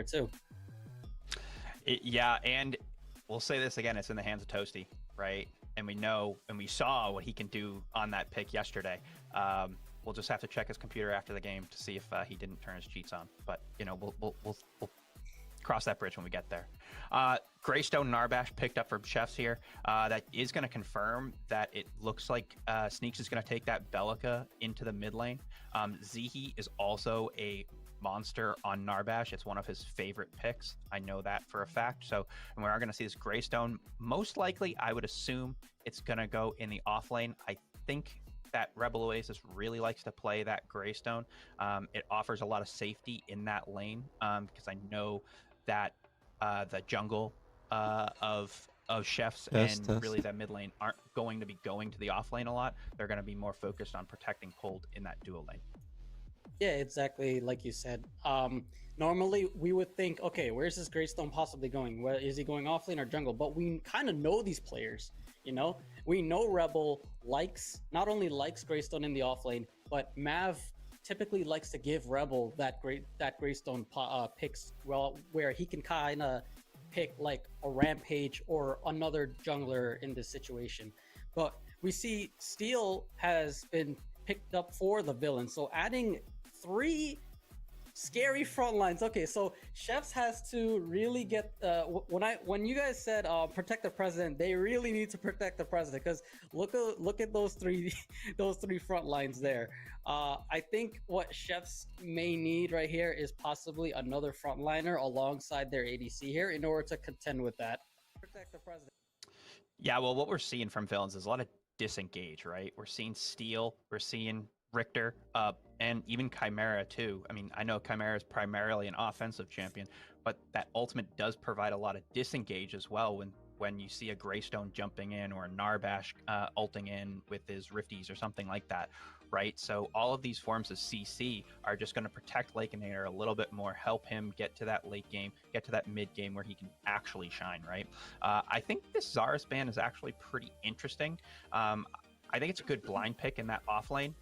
too. Yeah, and we'll say this again, it's in the hands of Toasty, right? And we know and we saw what he can do on that pick yesterday. We'll just have to check his computer after the game to see if he didn't turn his cheats on. But we'll cross that bridge when we get there. Greystone Narbash picked up from Chefs here. That is going to confirm that it looks like Sneaks is going to take that Bellica into the mid lane. Zihi is also a monster on Narbash. It's one of his favorite picks. I know that for a fact. So and we are going to see this Greystone. Most likely, I would assume it's going to go in the off lane. I think that Rebel Oasis really likes to play that Greystone. It offers a lot of safety in that lane because I know that the jungle of Chefs and really that mid lane aren't going to be going to the off lane a lot. They're going to be more focused on protecting Cold in that dual lane. Yeah, exactly like you said. Normally we would think, okay, where's this Greystone possibly going? Where is he going offlane or jungle? But we kind of know these players, you know? We know Rebel not only likes Greystone in the offlane, but Mav typically likes to give Rebel that Greystone picks where he can kind of pick like a Rampage or another jungler in this situation. But we see Steel has been picked up for the villain, so adding 3 scary front lines. Okay, so Chefs has to really get when you guys said protect the president, they really need to protect the president, because look at those three those 3 front lines there. I think what Chefs may need right here is possibly another frontliner alongside their ADC here in order to contend with that. Protect the president. Yeah, well, what we're seeing from villains is a lot of disengage, right? We're seeing Steel, we're seeing Richter, and even Chimera too. I mean, I know Chimera is primarily an offensive champion, but that ultimate does provide a lot of disengage as well when you see a Greystone jumping in or a Narbash ulting in with his Rifties or something like that, right? So all of these forms of CC are just going to protect Lakeinator a little bit more, help him get to that late game, get to that mid game where he can actually shine, right? I think this Zarus ban is actually pretty interesting. I think it's a good blind pick in that off lane.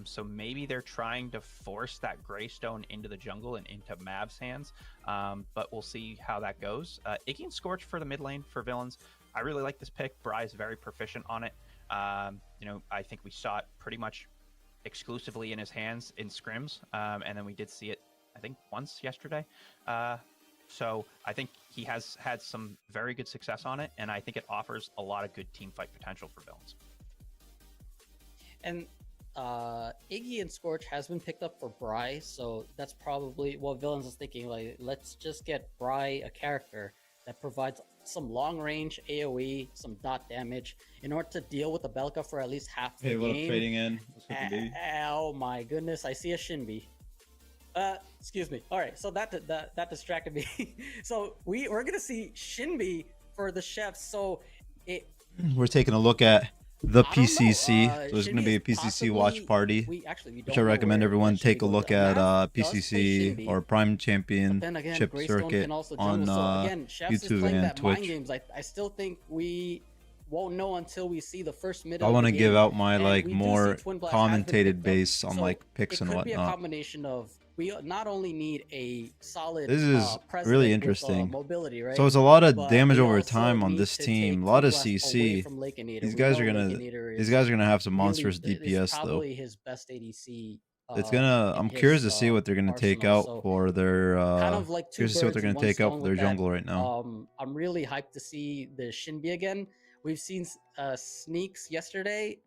So maybe they're trying to force that Greystone into the jungle and into Mav's hands, but we'll see how that goes. Iggy and Scorch for the mid lane for villains. I really like this pick. Bri is very proficient on it. I think we saw it pretty much exclusively in his hands in scrims, and then we did see it, I think, once yesterday. So I think he has had some very good success on it, and I think it offers a lot of good team fight potential for villains. And Iggy and Scorch has been picked up for Bri, so that's probably what Villains is thinking. Like, let's just get Bri a character that provides some long range AoE, some dot damage in order to deal with the Belka for at least half the game. What a fading in. Oh my goodness, I see a Shinbi. Excuse me. All right, so that distracted me. So we're gonna see Shinbi for the Chefs. So we're taking a look at the PCC. So there's going to be a PCC watch party, which I recommend everyone take a look at PCC or Prime Championship Circuit on YouTube and Twitch. I still think we won't know until we see the first mid. I want to give out my like more commentated base on like picks and whatnot. It could be a combination of, we not only need a solid this is really interesting with, mobility, right? So it's a lot of damage over time on this team, a lot of CC. These guys are gonna have some monstrous DPS though. His best ADC. It's gonna. I'm curious to see what they're gonna take out for their. Kind of like curious to see what they're gonna take out for their jungle right now. I'm really hyped to see the Shinbi again. We've seen Sneaks yesterday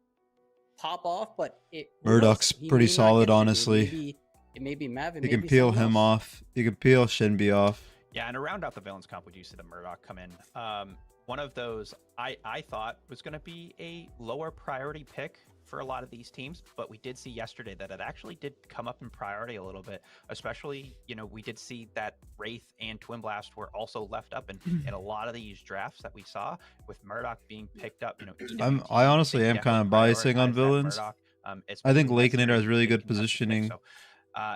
pop off, but Murdoch's pretty solid, honestly. It may be Mav. You can peel him off. You can peel Shinbi off. Yeah, and to round out the villains comp, we do see the Murdoch come in. One of those I thought was going to be a lower priority pick for a lot of these teams, but we did see yesterday that it actually did come up in priority a little bit. Especially, we did see that Wraith and Twin Blast were also left up in a lot of these drafts that we saw, with Murdoch being picked up. I honestly am kind of biasing on villains. I think Lakeinator has really good positioning.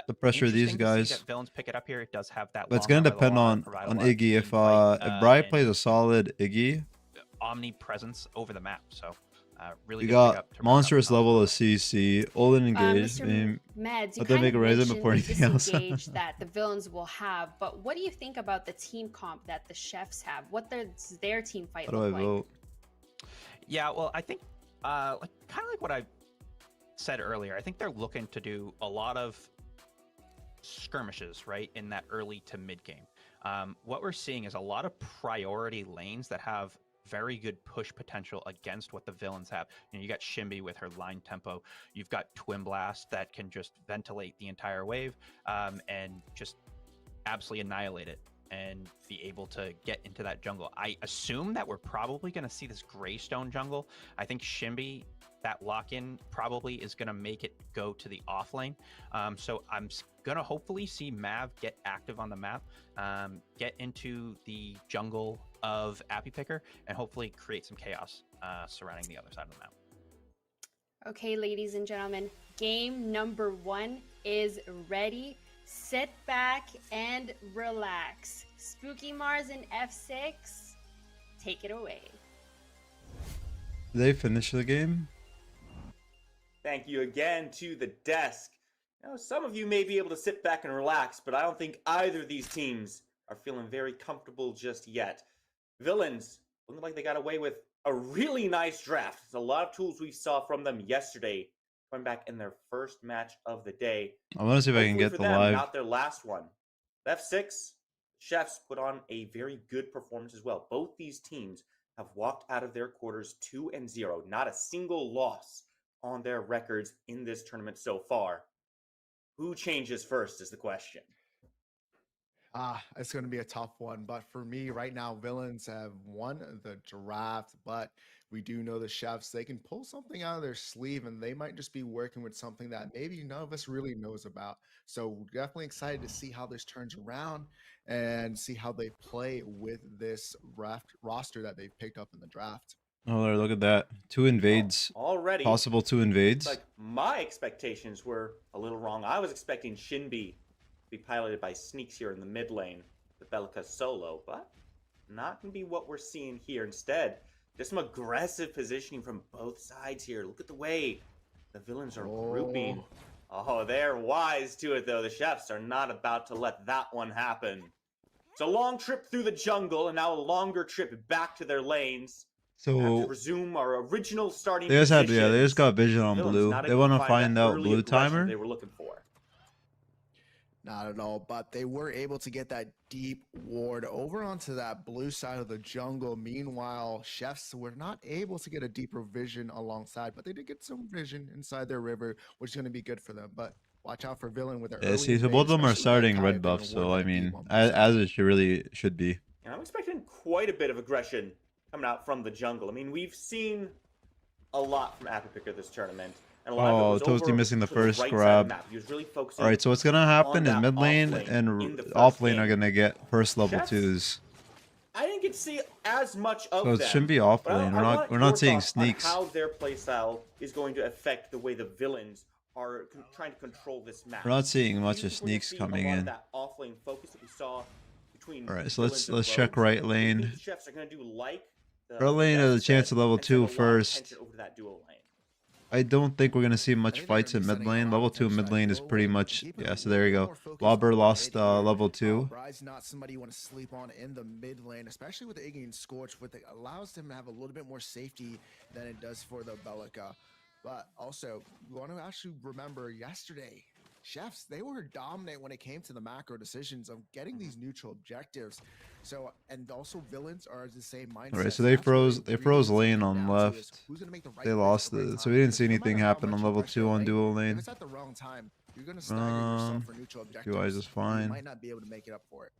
The pressure of these guys. Villains pick it up here. It does have that. But it's gonna depend on Iggy. If Bri plays a solid Iggy, omnipresence over the map. So Really We good got pickup to round out the monstrous top level of spot. CC, Olin engaged. I Mr. mean, Meds, you let them kind make of a resin mentioned before the anything else. disengage that the villains will have, but what do you think about the team comp that the chefs have? What does their team fight How do I look like? vote? Yeah, well, I think like kind of like what I said earlier. I think they're looking to do a lot of skirmishes, right, in that early to mid game. What we're seeing is a lot of priority lanes that have very good push potential against what the villains have. You know, you got Shimby with her line tempo. You've got Twin Blast that can just ventilate the entire wave and just absolutely annihilate it and be able to get into that jungle. I assume that we're probably going to see this Greystone jungle. I think Shimby, that lock-in probably is going to make it go to the off lane. So I'm going to hopefully see Mav get active on the map, get into the jungle of Appy Picker, and hopefully create some chaos surrounding the other side of the map. Okay, ladies and gentlemen, game number 1 is ready. Sit back and relax. Spooky Mars in F6, take it away. Did they finish the game? Thank you again to the desk. Now, some of you may be able to sit back and relax, but I don't think either of these teams are feeling very comfortable just yet. Villains, looking like they got away with a really nice draft. There's a lot of tools we saw from them yesterday, coming back in their first match of the day. I want to see if I can Hopefully get for the them, live. not their last one. F6, Chefs put on a very good performance as well. Both these teams have walked out of their quarters 2-0. Not a single loss on their records in this tournament so far. Who changes first is the question. It's going to be a tough one. But for me right now, Villains have won the draft, but we do know the Chefs, they can pull something out of their sleeve, and they might just be working with something that maybe none of us really knows about. So definitely excited to see how this turns around and see how they play with this roster that they've picked up in the draft. Oh, there, look at that. 2 invades. Already. Possible 2 invades. Like, my expectations were a little wrong. I was expecting Shinbi be piloted by Sneaks here in the mid lane, the Bellica solo, but not going to be what we're seeing here. Instead, just some aggressive positioning from both sides here. Look at the way the villains are grouping. Oh, they're wise to it, though. The Chefs are not about to let that one happen. It's a long trip through the jungle, and now a longer trip back to their lanes. So to resume our original starting they just had, positions. they just got vision on Villains blue. not They able want to that find out early blue aggression timer. they were looking for. Not at all, but they were able to get that deep ward over onto that blue side of the jungle. Meanwhile, Chefs were not able to get a deeper vision alongside, but they did get some vision inside their river, which is going to be good for them. But watch out for Villain with their Yeah, early see, so invade, both of them are especially starting Kai, red if they're buff, gonna so ward I that deep mean, on both as it should be. And I'm expecting quite a bit of aggression coming out from the jungle. I mean, we've seen a lot from Appy Picker this tournament. And a lot Oh, of it was Toasty over missing the to first right side of grab. the map. He was really focusing Alright, so what's gonna happen on is that mid lane off lane and in the off first lane are game. gonna get first level Chefs, 2s. I didn't get to see as much of So it them. shouldn't be off But I lane. want We're your not seeing thoughts on sneaks. how their playstyle is going to affect the way the villains are trying to control this map. We're not seeing much Do you of think we're gonna sneaks see coming a lot of in. that off-lane focus that we saw between Alright, so villains and let's check rogues? right Do you think lane. the Chefs are going to do like Right lane has a Chefs chance said, of level and send 2 a lot of first. attention over to that dual lane? I don't think we're gonna see much think they're fights gonna in be mid sending a lane. lot Level of 2 attention mid to lane that is dual pretty lane, much, keeping yeah, a so there you little go. more focused Lobber on the lost mid here. level 2. Bride's not somebody you want to sleep on in the mid lane, especially with the Iggy and Scorch, with it allows them to have a little bit more safety than it does for the Bellica. But also, you want to actually remember yesterday, Chefs, they were dominant when it came to the macro decisions of getting these neutral objectives. So, and also villains are the same mindset. Alright, so they That's what froze really is lane coming on down to is left. who's gonna make the right They plays lost at the right it, so time, we didn't because see no anything matter how happen much on you level pressure 2 a on lane, dual if lane. it's at the wrong time, you're gonna stagger yourself for neutral objectives. QI is and fine. You might not be able to make it up for it.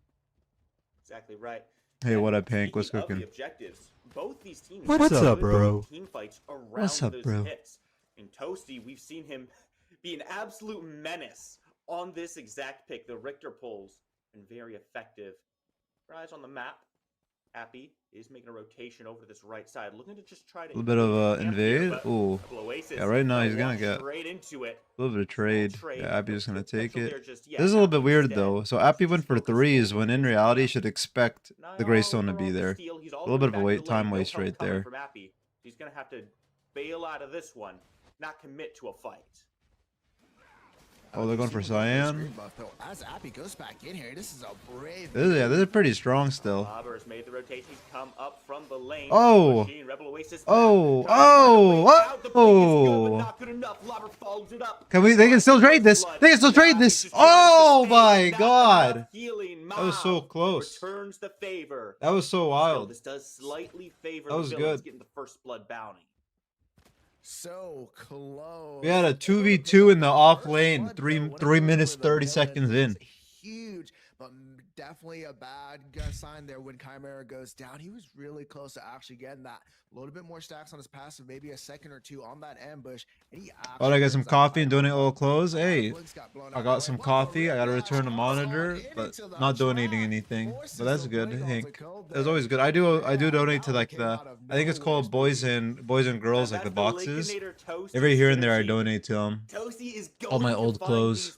Exactly right. Hey, And what up, Hank? speaking What's of cooking? the objectives, both these teams What's have up, good bro? team fights around What's up, those bro? hits. In Toasty, we've seen him be an absolute menace on this exact pick. The Richter pulls been very effective. Eyes on the map. Appy is making a rotation over to this right side, looking to just try to A little bit of camp here, invade. but Ooh, couple Oasis yeah. Right now gonna he's gonna walk get straight into it. a little bit of trade. trade, Yeah, Appy's no just gonna skill take potential it. there just yet. This is a little bit Appy weird instead though. So wants to Appy just went for focus threes over when this in right reality now. you should expect the Now Greystone to over be on the there. steal, he's A all little the way bit of a back to wait the lane. time No waste help right coming there. from Appy. He's gonna have to bail out of this one, not commit to a fight. Oh, they're going for Cyan. As Appy goes back in here, this is a brave. Yeah, this is pretty strong still. Lobber has made the rotation. He's come up from the lane. Oh. Rebel Oasis. Oh. Can we? They can still trade this. They can still trade this. Oh my God. That was so close. Returns the favor. That was so wild. This does slightly favor That was the villains good. getting the first blood bounty. So close. We had a 2v2 in the off lane. 3 minutes 30 seconds in. Huge, but definitely a bad sign there when Chimera goes down. He was really close to actually getting that a little bit more stacks on his passive, maybe a second or two on that ambush. And he Oh, I got some coffee and doing it a little close. Hey, I got some coffee. I got to return the monitor, but not donating anything. But that's good. I think that's always good. I do donate to like the, I think it's called boys and girls, like the boxes. Every here and there I donate to them. All my old clothes.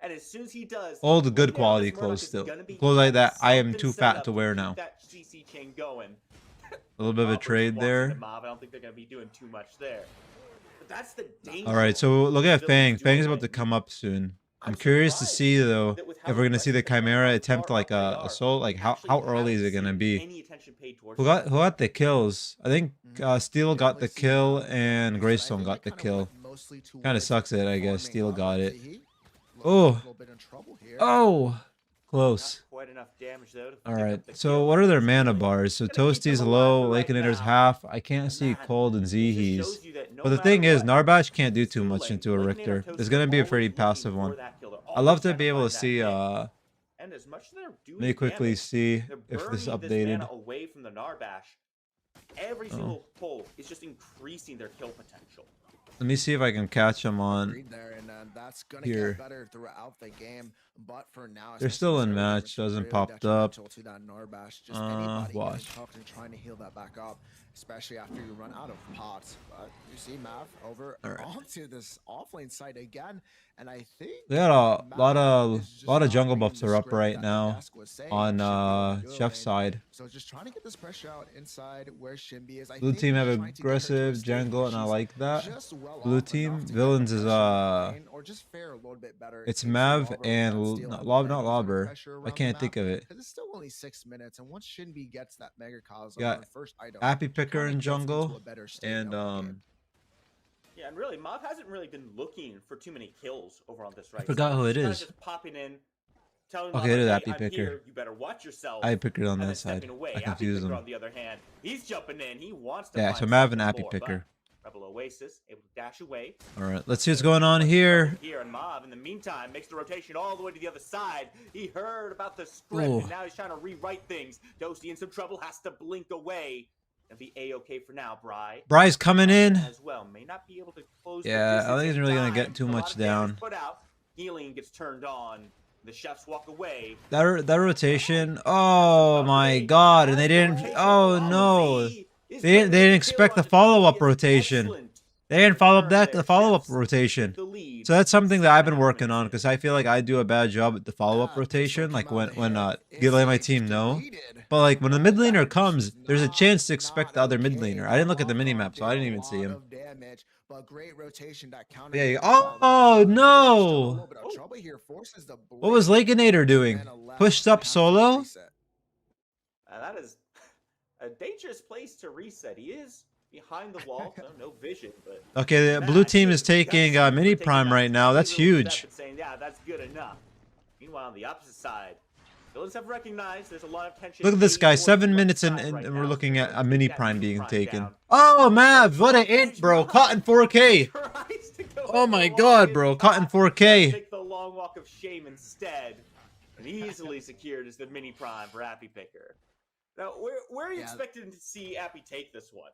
And as soon as he does, all the good quality clothes still. Clothes like that I am too fat to wear now. A little bit of a trade there. I don't think they're going to be doing too much there. But that's the danger. All right, so look at Fang. Fang's about to come up soon. I'm curious to see though if we're gonna see the Chimera attempt like a assault. Like how early is it gonna be? Who got the kills? I think Steel got the kill and Greystone got the kill. Kind of sucks it, I guess. Steel got it. Oh, close. All right. So what are their mana bars? So Toasty's low, Lakenator's half. I can't see Cold and Zeehees. But the thing is, Narbash can't do too much into a Richter. It's gonna be a pretty passive one. I'd love to be able to see. Let me quickly see if this is updated. Away from the Narbash, every single pull is just increasing their kill potential. Let me see if I can catch them on here. They're still in match. Doesn't popped up. Watch. Trying to heal that back up, especially after you run out of pots. But you see Mav over onto this offlane side again, and I think they got a lot of jungle buffs are up right now on Chef's side. So just trying to get this pressure out inside where Shinbi is. Blue team have aggressive jungle, and I like that. Blue team villains is it's Mav and not Lobber. I can't think of it. It's still only 6 minutes, and once Shinbi gets that Mega Cosm, yeah, first item, Appy Picker in jungle, and yeah, and really, Mav hasn't really been looking for too many kills over on this right. I forgot who it is. Just popping in, telling okay, it is Appy Picker. Here, you better watch yourself. I Picker on that side. I confuse them. On the other hand, he's jumping in. He wants to. Yeah, so Mav and Appy Picker. Rebel Oasis able to dash away. All right, let's see what's going on here. Here and Mav, in the meantime, makes the rotation all the way to the other side. He heard about the script, and now he's trying to rewrite things. Toasty in some trouble, has to blink away. And be a-okay for now, Bry. Bry's coming in. As well, may not be able to close. Yeah, I think he's really gonna get too much down. Put out. Healing gets turned on. The chefs walk away. That rotation. Oh my God! And they didn't. Oh no! They didn't expect the follow-up rotation. They didn't follow up the follow-up rotation. So that's something that I've been working on because I feel like I do a bad job at the follow-up rotation. Like when letting my team know. But like when the mid laner comes, there's a chance to expect the other mid laner. I didn't look at the mini map, so I didn't even see him. Yeah. Oh no! What was Lakenator doing? Pushed up solo? That is a dangerous place to reset. He is behind the wall, no vision. But okay, the blue team is taking mini prime right now. That's huge. Saying, yeah, that's good enough. Meanwhile, on the opposite side, villains have recognized there's a lot of tension. Look at this guy, 7 minutes and we're looking at a mini prime being taken. Oh, Mav, what an int, bro. Caught in 4K. Oh my God, bro. Caught in 4K. Take the long walk of shame instead, and easily secured is the mini prime for Appy Picker. Now, where are you expecting to see Appy take this one?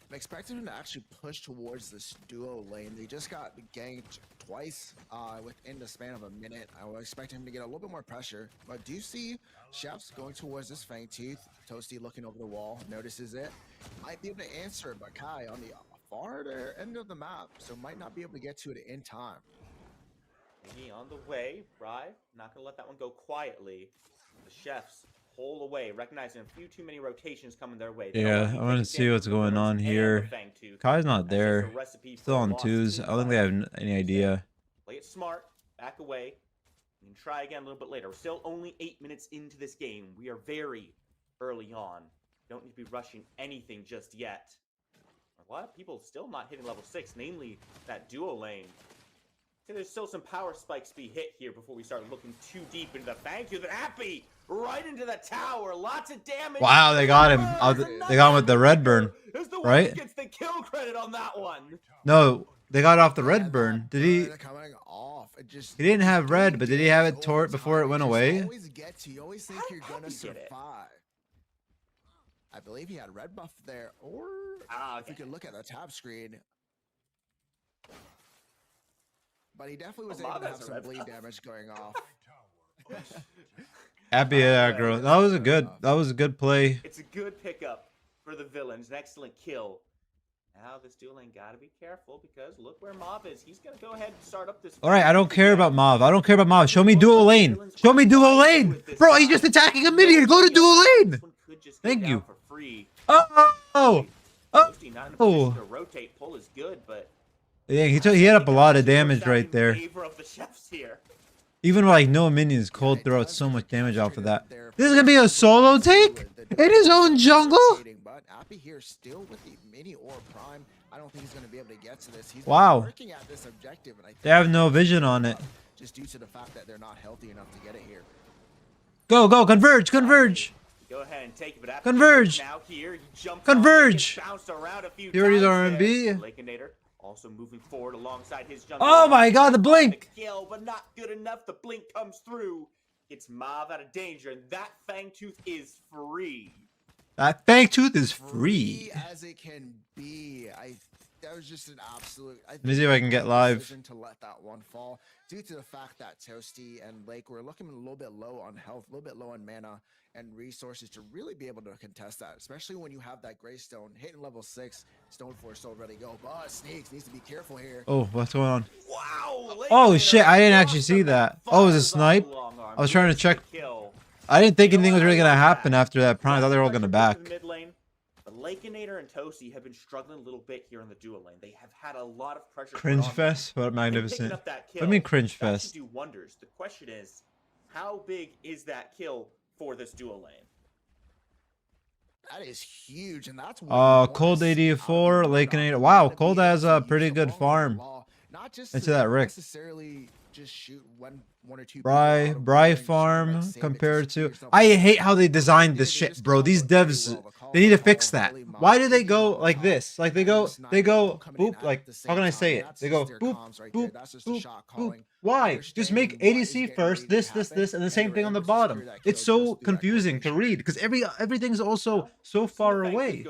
I'm expecting him to actually push towards this duo lane. They just got ganked twice within the span of a minute. I was expecting him to get a little bit more pressure. But do you see Chefs going towards this Fang Tooth? Toasty looking over the wall, notices it. Might be able to answer it, but Kai on the far end of the map, so might not be able to get to it in time. Maybe on the way, Bry. Not going to let that one go quietly. The Chefs pull away, recognizing a few too many rotations coming their way. Yeah, I want to see what's going on here. Kai's not there. Still on twos. I don't think they have any idea. Play it smart. Back away. And try again a little bit later. We're still only 8 minutes into this game. We are very early on. Don't need to be rushing anything just yet. A lot of people still not hitting level 6, namely that duo lane. So there's still some power spikes to be hit here before we start looking too deep into the Fang Tooth. And Happy right into the tower. Lots of damage. Wow, they got him. They got him with the red burn, right? Gets the kill credit on that one. No, they got off the red burn. Did he? Coming off. He didn't have red, but did he have it tore before it went away? You always think you're gonna survive. I believe he had red buff there, or if you could look at the tab screen. But he definitely was able to have some bleed damage going off. Happy aggro. That was a good play. It's a good pickup for the villains. An excellent kill. Now this duel lane gotta be careful because look where Mav is. He's gonna go ahead and start up this. Alright, I don't care about Mav. I don't care about Mav. Show me dual lane. Show me dual lane. Bro, he's just attacking a minion. Go to dual lane. Thank you. Oh. Oh. Rotate pull is good, but yeah, he had up a lot of damage right there. Even with like no minions, Cold throw out so much damage off of that. This is gonna be a solo take in his own jungle. But Appy here still with the mini or prime. I don't think he's gonna be able to get to this. He's wow. working at this objective, and I think they have no vision on it. Just due to the fact that they're not healthy enough to get it here. Go, converge, converge. Go ahead and take it, but converge. Now here, converge. Here's R&B. Also moving forward alongside his jungle. Oh my god, the blink! Kill, but not good enough. The blink comes through. Gets Mav out of danger, and that Fang Tooth is free. That Fang Tooth is free. As it can be. That was just an absolute. Let me see if I can get live. To let that one fall due to the fact that Toasty and Lake were looking a little bit low on health, a little bit low on mana and resources to really be able to contest that, especially when you have that Greystone hitting level 6. Stoneforge still ready to go, but Sneaks needs to be careful here. Oh, what's going on? Wow! Oh shit! I didn't actually see that. Oh, it was a snipe. I was trying to check. I didn't think anything was really gonna happen after that prime. I thought they were all gonna back. Lakeinator and Toasty have been struggling a little bit here in the dual lane. They have had a lot of pressure. Cringe fest? What magnificent. I mean cringe fest. Do wonders. The question is, how big is that kill for this dual lane? That is huge, and that's Cold 84, Lakeinator. Wow, Cold has a pretty good farm. Not just into that Rick. Necessarily just shoot one or two. Bry farm compared to. I hate how they designed this shit, bro. These devs, they need to fix that. Why do they go like this? Like they go boop. Like how can I say it? They go boop, boop, boop, boop. Why? Just make ADC first, this, and the same thing on the bottom. It's so confusing to read because everything's also so far away.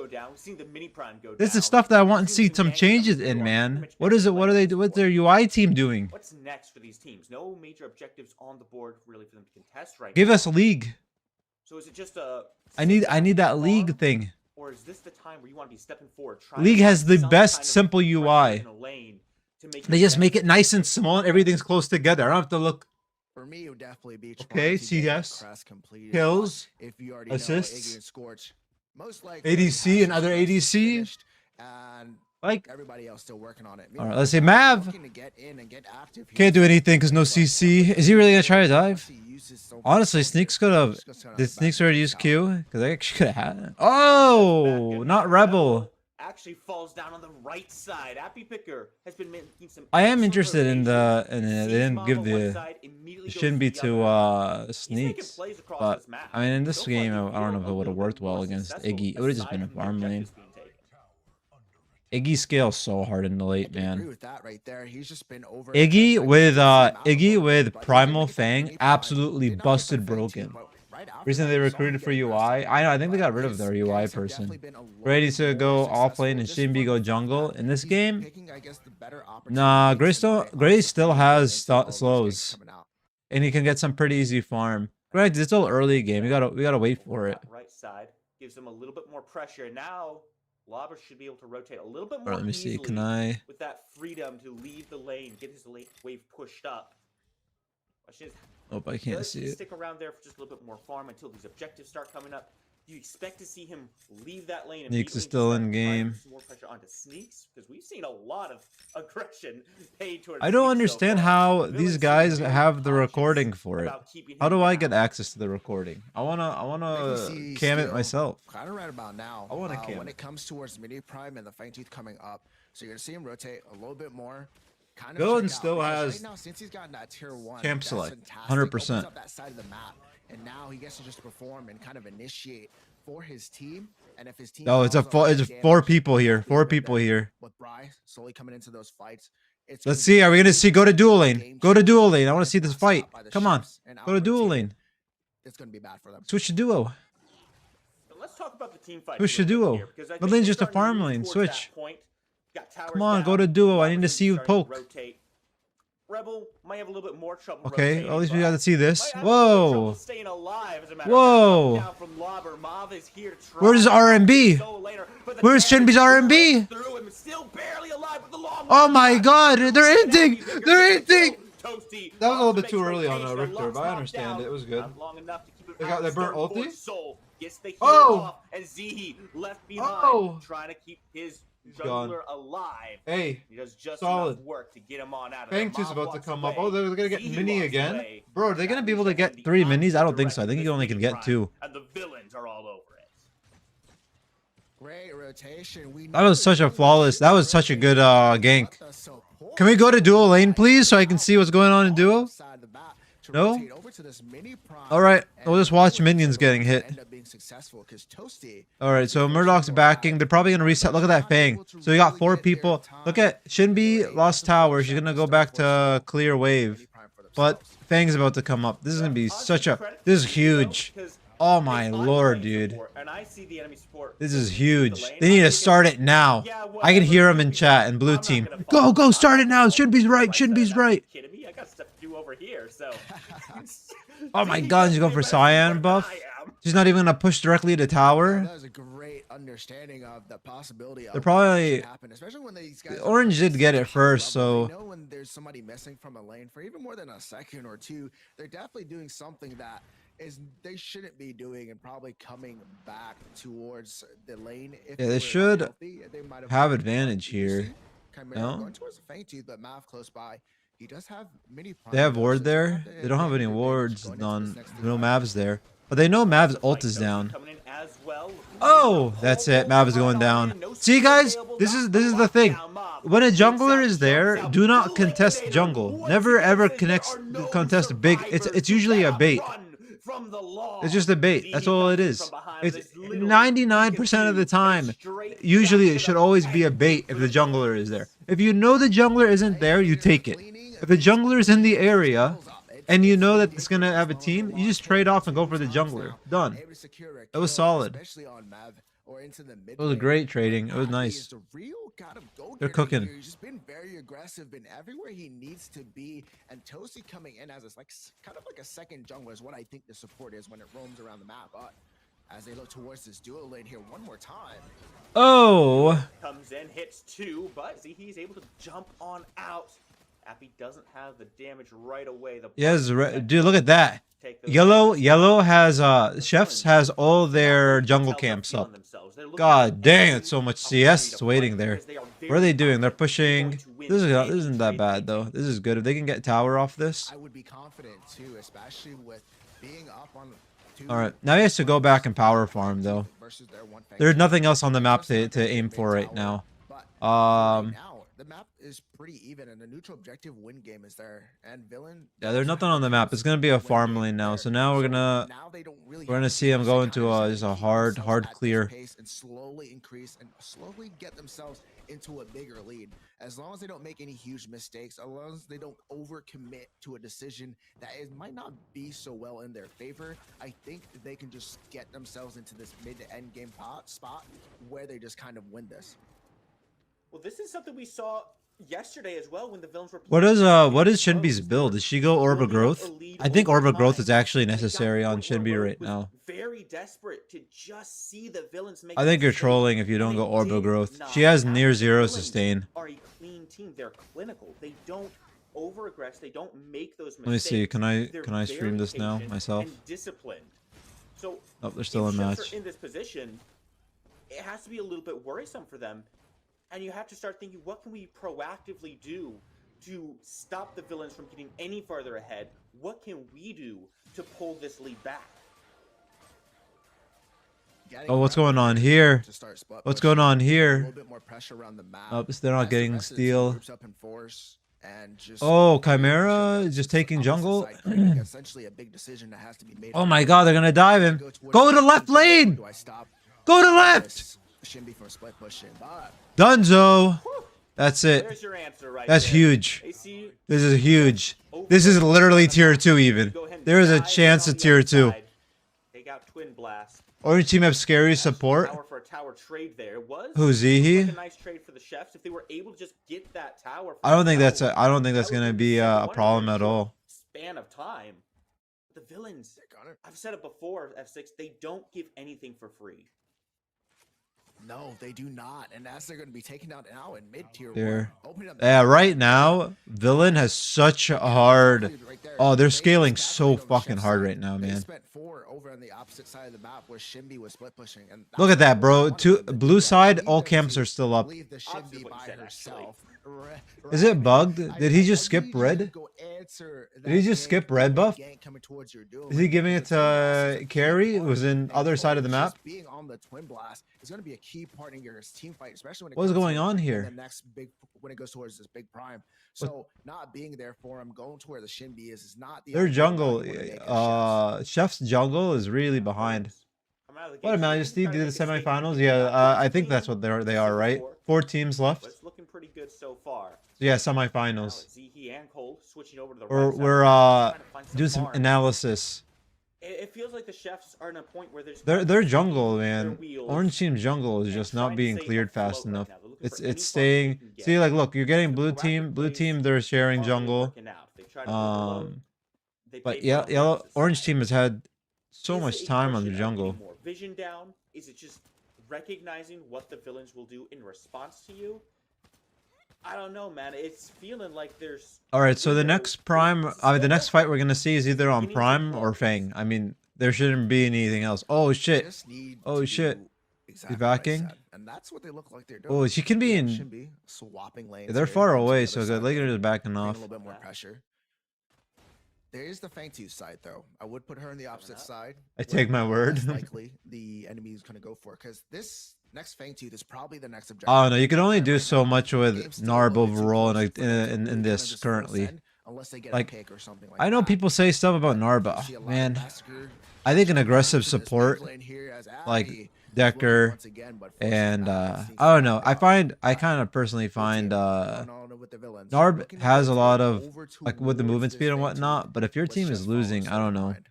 This is stuff that I want to see some changes in, man. What is it? What are they? What's their UI team doing? What's next for these teams? No major objectives on the board really for them to contest right now. Give us a league. So is it just a? I need that league thing. Or is this the time where you want to be stepping forward? League has the best simple UI. They just make it nice and small and everything's close together. I don't have to look. For me, it would definitely be okay. CS, kills, assists, ADC and other ADC. Like everybody else still working on it. All right, let's see. Mav can't do anything because no CC. Is he really gonna try to dive? Honestly, Sneaks could have. Did Sneaks already use Q? Because I actually could have had it. Oh, not Rebel. Actually falls down on the right side. Appy Picker has been making some. I am interested in the. And they didn't give the. It shouldn't be to Sneaks. But I mean, in this game, I don't know if it would have worked well against Iggy. It would have just been a farm lane. Iggy scales so hard in the late, man. Iggy with Primal Fang absolutely busted broken. Recently they recruited for UI. I know, I think they got rid of their UI person. Ready to go off lane and Shinbi go jungle. In this game, nah, Gray still has slows. And he can get some pretty easy farm. Granted, it's still early game. We gotta wait for it. Right side gives him a little bit more pressure. Now Lobber should be able to rotate a little bit more. Let me see. Can I? With that freedom to leave the lane, get his late wave pushed up. Oh, I can't Does see he it. stick around there for just a little bit more farm until these objectives start coming up? Do you expect to see him leave that lane? Sneaks is still in game. Some more pressure onto Sneaks, because we've seen a lot of aggression paid towards I don't Sneaks understand so far. how Villains these seem guys very have the conscious recording for it. about keeping How him do I get down. access to the recording? I wanna cam it myself. Kind of right about now. I wanna cam when it. it comes towards mini prime and the Fangtooth coming up, so you're gonna see him rotate a little bit more. Kind of Villain check out, still because has right now, since he's gotten that tier 1 camp that's select, fantastic. 100%. Opens up that side of the map, and now he gets to just perform and kind of initiate for his team. And if his team Oh, it's four people here. 4 people here. With Bry slowly coming into those fights. Let's see. Are we gonna see? Go to duel lane. Go to duel lane. I want to see this fight. Come on. Go to duel lane. It's gonna be bad for them. Switch to duo. Let's talk about the team fight. Switch to duo. Mid lane's just a farm lane. Switch. Come on, go to duo. I need to see you poke. Rebel might have a little bit more trouble. Okay, rotating, at least we but got to see this. might have a little Whoa. trouble staying alive, as a matter Whoa. of fact. Down from Lobber. Mav is here to try Where's RMB? solo laner, but the Where's damage Shinbi's RMB? through him, still barely alive with the long Oh run. my god, they're ending! They're ending! Toasty That was a little bit makes too early on rotation, Richter, locks but I Mav understand down. it. It was good. Not long enough to keep it They got out. their burnt Stern ulti? Force Soul gets the heal Oh! off, and Zihi left behind, Oh! trying to keep his gone. jungler alive. Hey, He does just solid. enough work to get him on out of there. Fangtooth's Mav about to walks come away. up. Oh, they're gonna get Zihi mini walks again? away. Bro, are they gonna be able to That get means 3 the minis? I don't think opposite so. I think you direction only with can this get 2. and the villains are all over it. Great rotation. That was such a flawless, that was such a good gank. Can we go to duo lane, please, so I can see what's going on in duo? No? Alright, we'll just watch minions getting hit. Alright, so Murdoch's backing. They're probably going to reset. Look at that Fang. So we got 4 people. Look at Shinbi lost tower. She's going to go back to clear wave. But Fang's about to come up. This is going to be such a... This is huge. Oh my lord, dude. This is huge. They need to start it now. I can hear them in chat and blue team. Go, go, start it now. Shinbi's right. Shinbi's right. Kidding me? I got stuff to do over here, so. Oh my god, she's going for Cyan buff. She's not even gonna push directly to tower. That was a great understanding of the possibility of They're probably... happen, especially when these guys Orange did get it first, so... They know when there's somebody missing from a lane for even more than a second or two, they're definitely doing something that is they shouldn't be doing and probably coming back towards the lane. If Yeah, they were should healthy, they might have won. advantage You see here. Chimera No? going towards the Fangtooth, but Mav close by. He does have mini prime They have though, ward so there. it's not They don't have the any advantage wards going into done. this next No fight. Mavs there. But they know Mav's ult is down. Coming in as well. Oh, that's it. Mav is going down. See, guys, this is the thing. When a jungler is there, do not contest jungle. Never ever contest big. It's usually a bait. It's just a bait. That's all it is. It's 99% of the time. Usually, it should always be a bait if the jungler is there. If you know the jungler isn't there, you take it. If the jungler is in the area, and you know that it's gonna have a team, you just trade off and go for the jungler. Done. It was solid. It was a great trading. It was nice. They're cooking. He's just been very aggressive, been everywhere he needs to be, and Toasty coming in as a, kind of like a second jungler is what I think the support is when it roams around the map. But as they look towards this duo lane here one more time. Oh. Comes in, hits 2, but he's able to jump on out. Appy doesn't have the damage right away. Yes, dude, look at that. Yellow has Chefs has all their jungle camps up. God dang, it's so much CS waiting there. What are they doing? They're pushing. This isn't that bad though. This is good. If they can get tower off this. I would be confident too, especially with being up on. All right, now he has to go back and power farm though. There's nothing else on the map to aim for right now. The map is pretty even, and the neutral objective win game is there. And villain. Yeah, there's nothing on the map. It's gonna be a farm lane now. So now we're gonna see him go into just a hard clear. And slowly increase and slowly get themselves into a bigger lead. As long as they don't make any huge mistakes, as long as they don't overcommit to a decision that it might not be so well in their favor, I think they can just get themselves into this mid to end game spot where they just kind of win this. Well, this is something we saw yesterday as well when the villains were. What is Shinbi's build? Does she go Orb of Growth? I think Orb of Growth is actually necessary on Shinbi right now. Very desperate to just see the villains make. I think you're trolling if you don't go Orb of Growth. She has near 0 sustain. Are a clean team. They're clinical. They don't over aggress. They don't make those mistakes. Let me see. Can I They're stream very this now patient myself? and disciplined. So Oh, they're still in if chefs match. are in this position, it has to be a little bit worrisome for them. And you have to start thinking, what can we proactively do to stop the villains from getting any farther ahead? What can we do to pull this lead back? Oh, what's going on here? What's going on A here? little bit more pressure around the map. Oh, they're not As the getting rest of the team steal. groups up in force and just Oh, pushing Chimera up is just to taking opposite jungle. side, creating essentially a big decision that has to be made. Oh my god, they're gonna dive him. Go to left lane! Do I stop Go to left! Shinbi from split pushing? But Dunzo! That's it. There's your answer right That's there. huge. AC, This is huge. This is literally tier 2 even. go ahead and There is a dive in chance on of the tier 2. outside. Take out Twin Blast. Orange team have scary support. Tower for a tower trade there. It was Who's like a Zihi? nice trade for the chefs if they were able to just get that tower. I don't think that's a. I don't think that's gonna be a problem at all. Span of time. The villains. I've said it before. F6. They don't give anything for free. no, they do not. And as they're going to be taken out now in mid tier There. 1, opening up the Yeah, right now, Villain has such a hard. right there. Oh, they're They scaling just so evaporated on the fucking chef hard side. right now, They man. spent 4 over on the opposite side of the map where Shinbi was split pushing. And Look at that, bro. that's Two what they blue wanted. side, Leave all them camps to are still up. leave the Opposite Shinbi what you by said, herself. Is it bugged? I- Did he I just need skip you to red? go answer Did he that just gank skip or red that buff? gank coming towards your doom. Is he giving it The Twin Blast is to a key Carry? It part, was in and other side of the just map. being on the Twin Blast is going to be a key part in your team fight, especially when it What is comes going to on in here? The next big when it goes towards this big prime. So not being there for him, going to where the Shinbi is not the Their ideal jungle, route you wanna make as Chefs. Chef's jungle is really behind. Coming out of the What gate, a Majesty trying to did the make a statement semifinals. here. Yeah, I think that's what they are, right? 4 teams left. But it's looking pretty good so far. Yeah, Now semifinals. it's Zihi and Cole switching over to the We're right side. we're Trying to find doing some farms. analysis. It feels like the chefs are in a point where they're Their jungle, their man. wheels Orange team jungle is and just trying not to being stay cleared afloat fast right enough. now. They're looking for any It's farms staying. they can get. See, like, look, you're getting The blue proactive team. Blue plays team, they're sharing aren't really jungle. working out. They try to overload. They But pay yeah, for yellow versus orange side. team has had so Is much it a time on the question of jungle. getting more vision down? Is it just recognizing what the villains will do in response to you? I don't know, man. It's feeling like there's. All right, so the window next prime, is the next set fight we're gonna see is either on beginning to prime or close. Fang. I mean, there shouldn't be anything else. Oh shit! Just need Oh, to shit. do exactly what I backing? said, and that's what they look like they're doing. Oh, she can be Yeah, in. Shinbi swapping lanes. They're here, far going to the away, other so side good. Lakers lane, is backing bringing off. a little bit more pressure. There is the Fangtooth side, though. I would put her on the opposite up. side. I where take my word. less likely the enemy is going to go for, because this next Fangtooth is probably the next objective. Oh no, you can only Right do now, so much with game's still a Narb little bit too overall close for them to in really kind of this just full currently. send unless they get Like, a pick or something like I know that. people say stuff about You Narba, see a lot of man. massacre I think an showing aggressive up to this support, mid lane here as like Abby is looking Decker, once again, but forcing and back and sneaks I don't back know. out. I kind of personally Blue find team going on with the villains, Narb looking has to a lot go of over like with the towards movement this speed and Fangtooth whatnot. But if your with team is chefs following losing, I straight don't know. behind.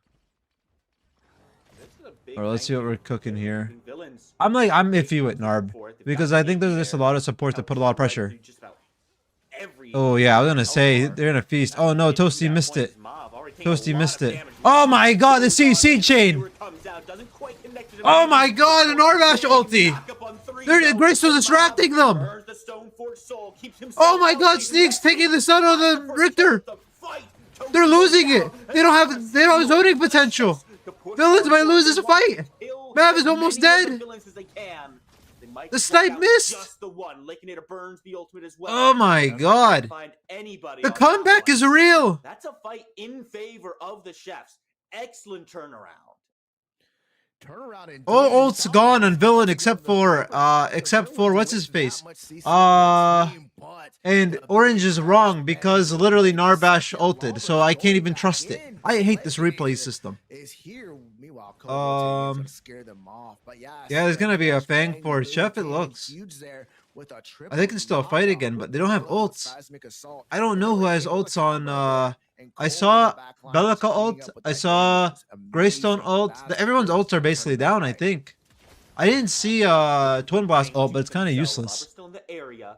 This is a big Or let's see what Fangtooth we're cooking here. moving villains. I'm They iffy with come Narb for it. They've because got I think there's Zihi just a there. lot of support that put a lot of Right pressure. through just about every Oh yeah, I was gonna say Elmar. they're gonna feast. That's Oh no, making Toasty that missed point it. is Mob already taking a Toasty lot missed of it. damage. Oh my god, the Goes on, CC and chain! Stewart comes out, doesn't quite connect to the Oh base. my god, an Orvash ulti! Knock up on three, They're though. Grace was Mob distracting them! burns the Stone Forge Soul, keeps himself Oh my god, healthy. Sneak's taking the sun out of the Richter! The fight. They're losing it! They don't have zoning potential! Villains might lose this fight! Mav is almost dead! The snipe missed! Just the one. Lakenator burns the ultimate as well. Oh my Doesn't god! find anybody The on that comeback one. is real! That's a fight in favor of the chefs. Excellent turnaround. Turnaround indeed. All ult's Found gone on himself Villain in except the for middle. except The for villains what's his wasn't face? that much CC on their team, but And the Orange big is wrong crash because bang literally is Narbash such a ulted, lava so I can't going even back trust it. in. I hate this replay Legendary system. is here. Meanwhile, Cole is gonna scare them off. But yeah, there's gonna be a Smash Fang Bang for really Chef, it came looks. huge there with a I think it's still a triple fight knockdown. again, but they don't have Look at the ults. seismic assault. I don't And know they who were has able to ults on, counter, and I Cole saw in the back line Bellica just teaming ult, up with I that saw game was Greystone amazing. ult. That Everyone's was ults are basically turning that down, I fight. think. I didn't see Twin Blast ult, but it's kind of useless. Still in the area.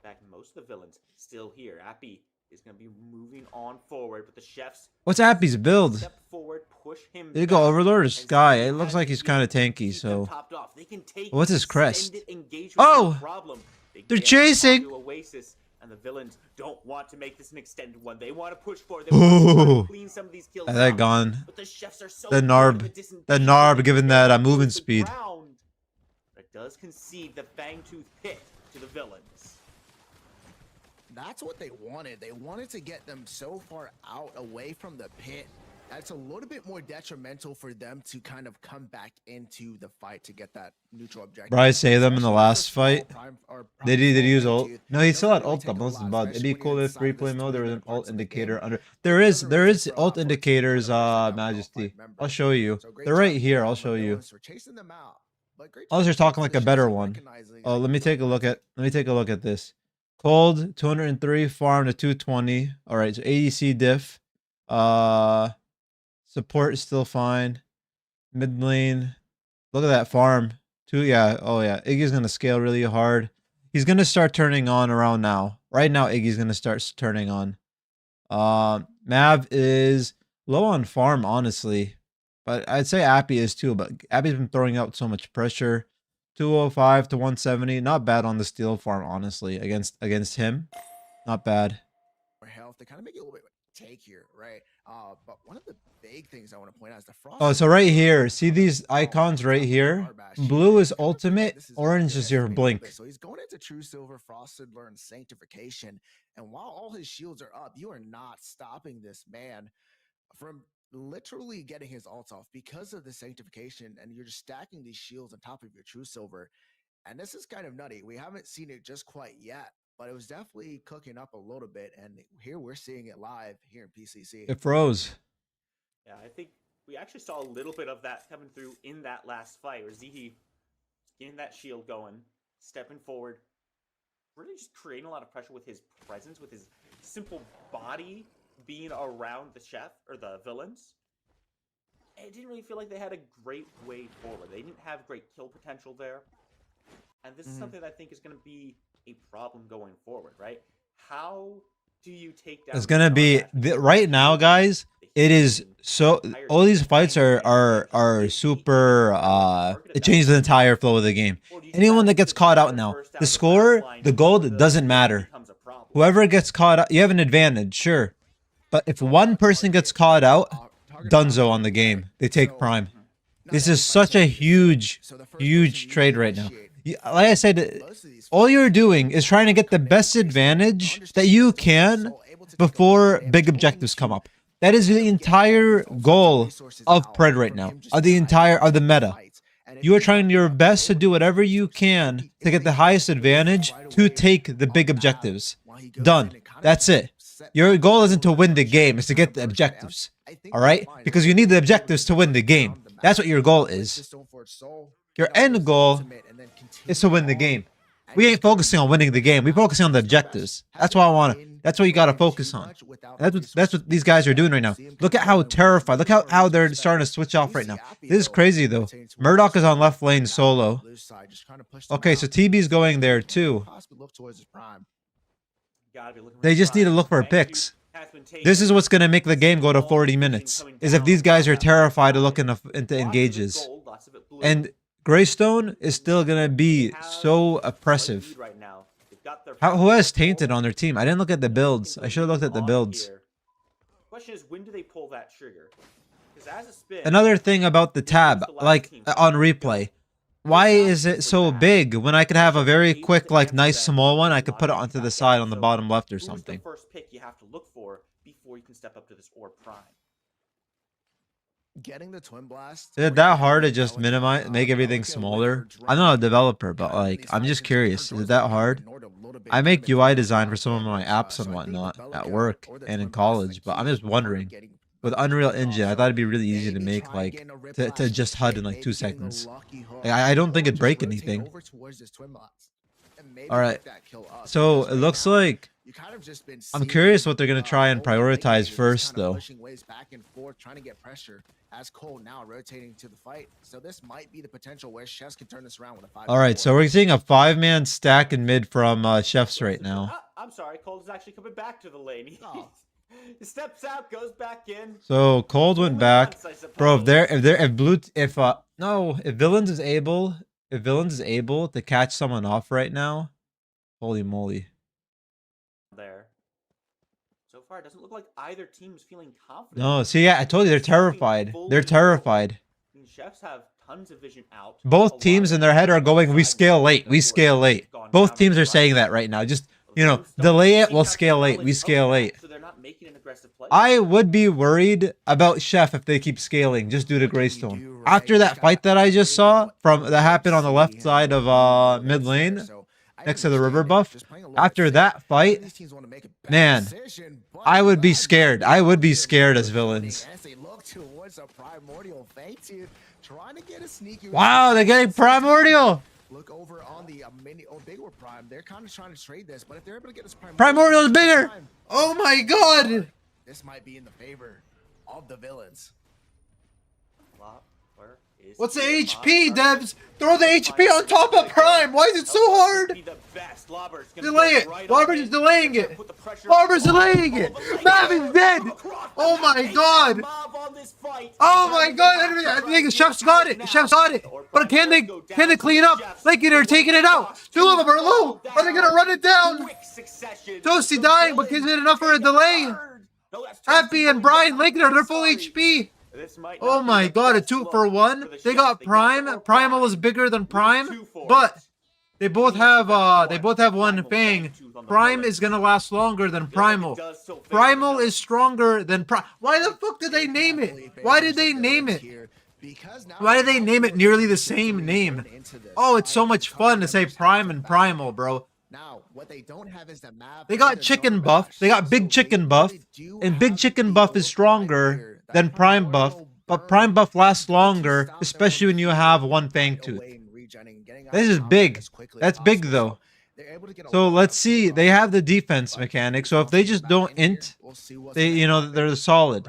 Back most of the villains still here. Appy is going to be moving on forward, but the chefs What's Appy's build? step forward, push him. Did he go back, Overlord or and Sky? Zihi It looks has like to he's kind of tanky, keep them so. topped off. They can take What's his crest? extended engagement, Oh! no problem. They They're get onto chasing! Oasis, And the villains don't want to make this an extended one. They want to push forward. They want to try to clean some of these kills that out. gone. But the chefs are so The good Narb. at disengaging. The Narb They given can't that close movement the speed. ground. But it does concede the Fangtooth pit to the villains. That's what they wanted. They wanted to get them so far out away from the pit. That's a little bit more detrimental for them to kind of come back into the fight to get that neutral objective. Bro, I saved them in the last fight. Did he Did use ult? No, he still had ult up most of the bug. It'd be cool if replay mode there was an ult indicator under. There is ult indicators, Majesty. I'll show you. They're right here. I'll show you. Unless you're talking like a better one. Oh, let me take a look at this. Cold 203, farm to 220. All right, so ADC diff. Support is still fine. Mid lane. Look at that farm. Oh yeah. Iggy's gonna scale really hard. He's gonna start turning on around now. Right now, Iggy's gonna start turning on. Mav is low on farm, honestly. But I'd say Appy is too. But Appy's been throwing out so much pressure. 205 to 170. Not bad on the steel farm, honestly. Against him. Not bad. Health, they kind of make it a little bit take here, right? But one of the big things I want to point out is the frost. Oh, so right here, see these icons right here? Blue is ultimate, orange is your blink. So he's going into True Silver, Frosted Learn, Sanctification, and while all his shields are up, you are not stopping this man from literally getting his ult off because of the Sanctification, and you're just stacking these shields on top of your True Silver. And this is kind of nutty. We haven't seen it just quite yet, but it was definitely cooking up a little bit, and here we're seeing it live here in PCC. It froze. Yeah, I think we actually saw a little bit of that coming through in that last fight, where Zihi getting that shield going, stepping forward, really just creating a lot of pressure with his presence, with his simple body being around the chef or the villains. It didn't really feel like they had a great way forward. They didn't have great kill potential there. And this is something that I think is going to be a problem going forward, right? How do you take down... It's going to be... right now, guys, it is so... all these fights are super... it changes the entire flow of the game. Anyone that gets caught out now, the score, the gold, doesn't matter. Whoever gets caught out, you have an advantage, sure. But if one person gets caught out, dunzo on the game. They take prime. This is such a huge trade right now. Like I said, all you're doing is trying to get the best advantage that you can before big objectives come up. That is the entire goal of Pred right now, of the meta. You are trying your best to do whatever you can to get the highest advantage to take the big objectives. Done. That's it. Your goal isn't to win the game, it's to get the objectives. Alright? Because you need the objectives to win the game. That's what your goal is. Your end goal is to win the game. We ain't focusing on winning the game. We're focusing on the objectives. That's what that's what you gotta focus on. That's what these guys are doing right now. Look at how terrified. Look how they're starting to switch off right now. This is crazy though. Murdoch is on left lane solo. Okay, so TB's going there too. They just need to look for picks. This is what's gonna make the game go to 40 minutes. Is if these guys are terrified to look into engages. And Greystone is still gonna be so oppressive. Who has Tainted on their team? I didn't look at the builds. I should have looked at the builds. Question is, when do they pull that trigger? Another thing about the tab, like on replay, why is it so big when I could have a very quick, like nice small one? I could put it onto the side on the bottom left or something. Who's the first pick you have to look for before you can step up to this Orb Prime? Getting the Twin Blast. Is it that hard to just minimize, make everything smaller? I'm not a developer, but like, I'm just curious. Is it that hard? I make UI design for some of my apps and whatnot at work and in college, but I'm just wondering. With Unreal Engine, I thought it'd be really easy to make, like, to just HUD in like 2 seconds. Like, I don't think it'd break anything. Alright, so it looks like... I'm curious what they're going to try and prioritize first, though. Alright, so we're seeing a 5-man stack in mid from Chefs right now. I'm sorry, Cold is actually coming back to the lane. He steps out, goes back in. So Cold went back. Bro, if Villains is able to catch someone off right now, holy moly. far, it doesn't look like either team is feeling confident. No, see, yeah, I told you they're terrified. They're terrified. Chefs have tons of vision out. Both teams in their head are going, we scale late. We scale late. Both teams are saying that right now. Just, you know, delay it, we'll scale late. We scale late. So they're not making an aggressive play. I would be worried about Chef if they keep scaling just due to Greystone. After that fight that I just saw that happened on the left side of mid lane next to the river buff, after that fight, man, I would be scared. I would be scared as villains. Wow, they're getting Primordial. Look over on the mini. Oh, they were prime. They're kind of trying to trade this, but if they're able to get this Primordial is bigger. Oh my god. This might be in the favor of the villains. What's the HP, Devs? Throw the HP on top of Prime. Why is it so hard? Delay it. Barber's is delaying it. Barber's delaying it. Mav is dead. Oh my god. Oh my god. I think the Chef's got it. The Chef's got it. But can they clean up? Like they're taking it out. Two of them are low. Are they gonna run it down? Toasty dying, but is it enough for a delay? Happy and Brian Lakener, they're full HP. Oh my god, a 2-for-1. They got Prime. Primal is bigger than Prime, but they both have one thing. Prime is gonna last longer than Primal. Primal is stronger than Prime. Why the fuck did they name it? Why did they name it? Why did they name it nearly the same name? Oh, it's so much fun to say Prime and Primal, bro. Now, what they don't have is the map. They got Chicken Buff. They got Big Chicken Buff, and Big Chicken Buff is stronger than Prime Buff, but Prime Buff lasts longer, especially when you have one Fang Tooth. This is big. That's big though. So let's see. They have the defense mechanic. So if they just don't int, they're solid.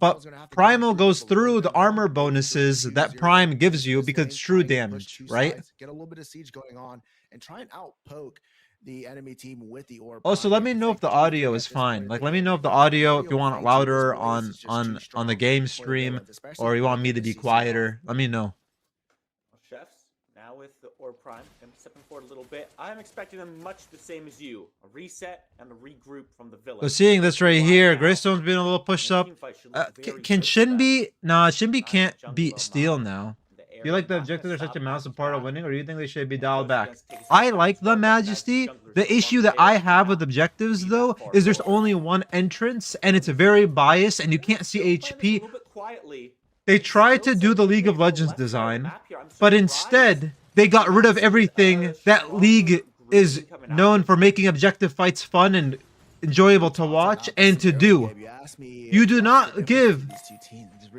But Primal goes through the armor bonuses that Prime gives you because it's true damage, right? Get a little bit of siege going on and try and outpoke the enemy team with the orb. Also, let me know if the audio is fine. Like, let me know if the audio, if you want it louder on the game stream, or you want me to be quieter. Let me know. Chefs, now with the orb prime, I'm stepping forward a little bit. I'm expecting them much the same as you. A reset and a regroup from the villain. So seeing this right here, Greystone's being a little pushed up. Can Shinbi? Nah, Shinbi can't beat Steel now. Do you like the objectives are such a massive part of winning, or do you think they should be dialed back? I like the Majesty. The issue that I have with objectives, though, is there's only one entrance, and it's very biased, and you can't see HP. They tried to do the League of Legends design, but instead, they got rid of everything that League is known for making objective fights fun and enjoyable to watch and to do. You do not give...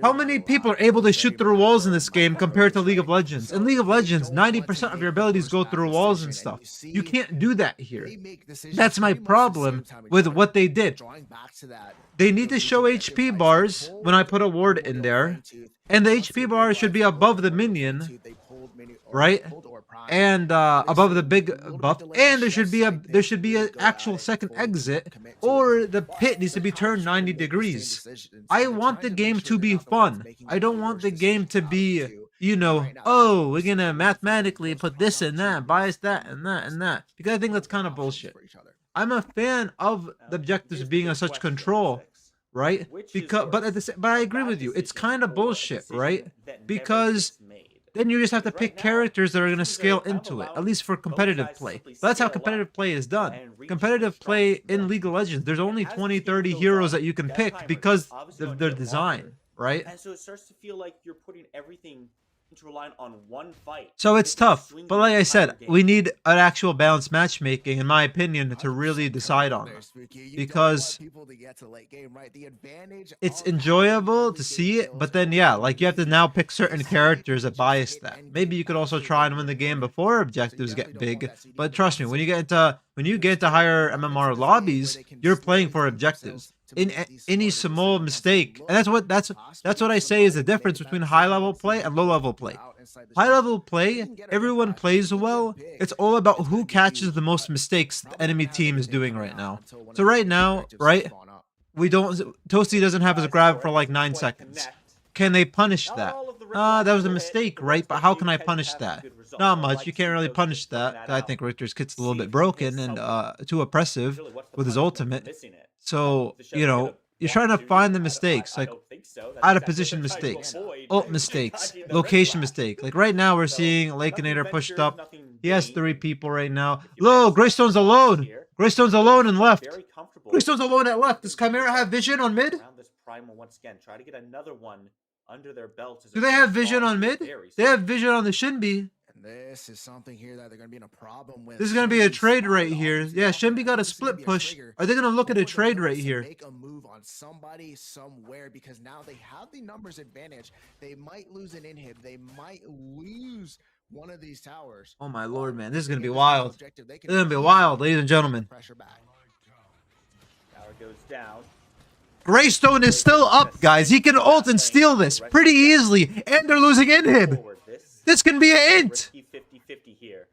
How many people are able to shoot through walls in this game compared to League of Legends? In League of Legends, 90% of your abilities go through walls and stuff. You can't do that here. That's my problem with what they did. They need to show HP bars when I put a ward in there, and the HP bar should be above the minion, right? And above the big buff, and there should be an actual second exit, or the pit needs to be turned 90 degrees. I want the game to be fun. I don't want the game to be, oh, we're gonna mathematically put this and that, bias that and that and that, because I think that's kind of bullshit. I'm a fan of the objectives being in such control, right? But I agree with you. It's kind of bullshit, right? Because then you just have to pick characters that are going to scale into it, at least for competitive play. But that's how competitive play is done. Competitive play in League of Legends, there's only 20, 30 heroes that you can pick because of their design, right? And so it starts to feel like you're putting everything into relying on one fight. So it's tough. But like I said, we need an actual balanced matchmaking, in my opinion, to really decide on it. Because it's enjoyable to see it, but then yeah, like you have to now pick certain characters that bias that. Maybe you could also try and win the game before objectives get big. But trust me, when you get into higher MMR lobbies, you're playing for objectives. In any small mistake, and that's what I say is the difference between high level play and low level play. High level play, everyone plays well. It's all about who catches the most mistakes the enemy team is doing right now. So right now, right, Toasty doesn't have his grab for like 9 seconds. Can they punish that? That was a mistake, right? But how can I punish that? Not much. You can't really punish that. I think Richter's kit's a little bit broken and too oppressive with his ultimate. So, The Chefs you know, gonna you're walk trying to to find the you? mistakes, I like don't think so. That's out of exactly what position they're trying to mistakes, avoid. ult mistakes, Dodging the location Red Flash. mistake. Like right now, we're So, seeing nothing Lakenator pushed ventured, up. nothing He has gained, 3 and people right now. if you manage Low, to get Greystone's some losses alone. here, Greystone's Villains alone should and be left. very comfortable Greystone's alone at left. Does looking to Chimera move have up vision on mid? around this primal once again. Try to get another one under their belts. As Do it they have vision falls on here mid? very They have soon. vision on the Shinbi. And this is something here that they're going to be in a problem with. This is going to be a Shinbi trade right spotted here. onto the Yeah, offense. Shinbi got a This is gonna split be push. trigger Are they going to look at a for the trade right Villains to here? make a move on somebody somewhere, because now they have the numbers advantage. They might lose an inhib. They might lose one of these towers. Oh my lord, man. This is going to be Get this wild. objective, they This can is going to be easily wild, ladies and put gentlemen. the pressure back. Tower goes down. Greystone is still up, guys. He can ult and steal this pretty easily. And they're losing inhib. Forward. This can be an int. Risky 50-50 here.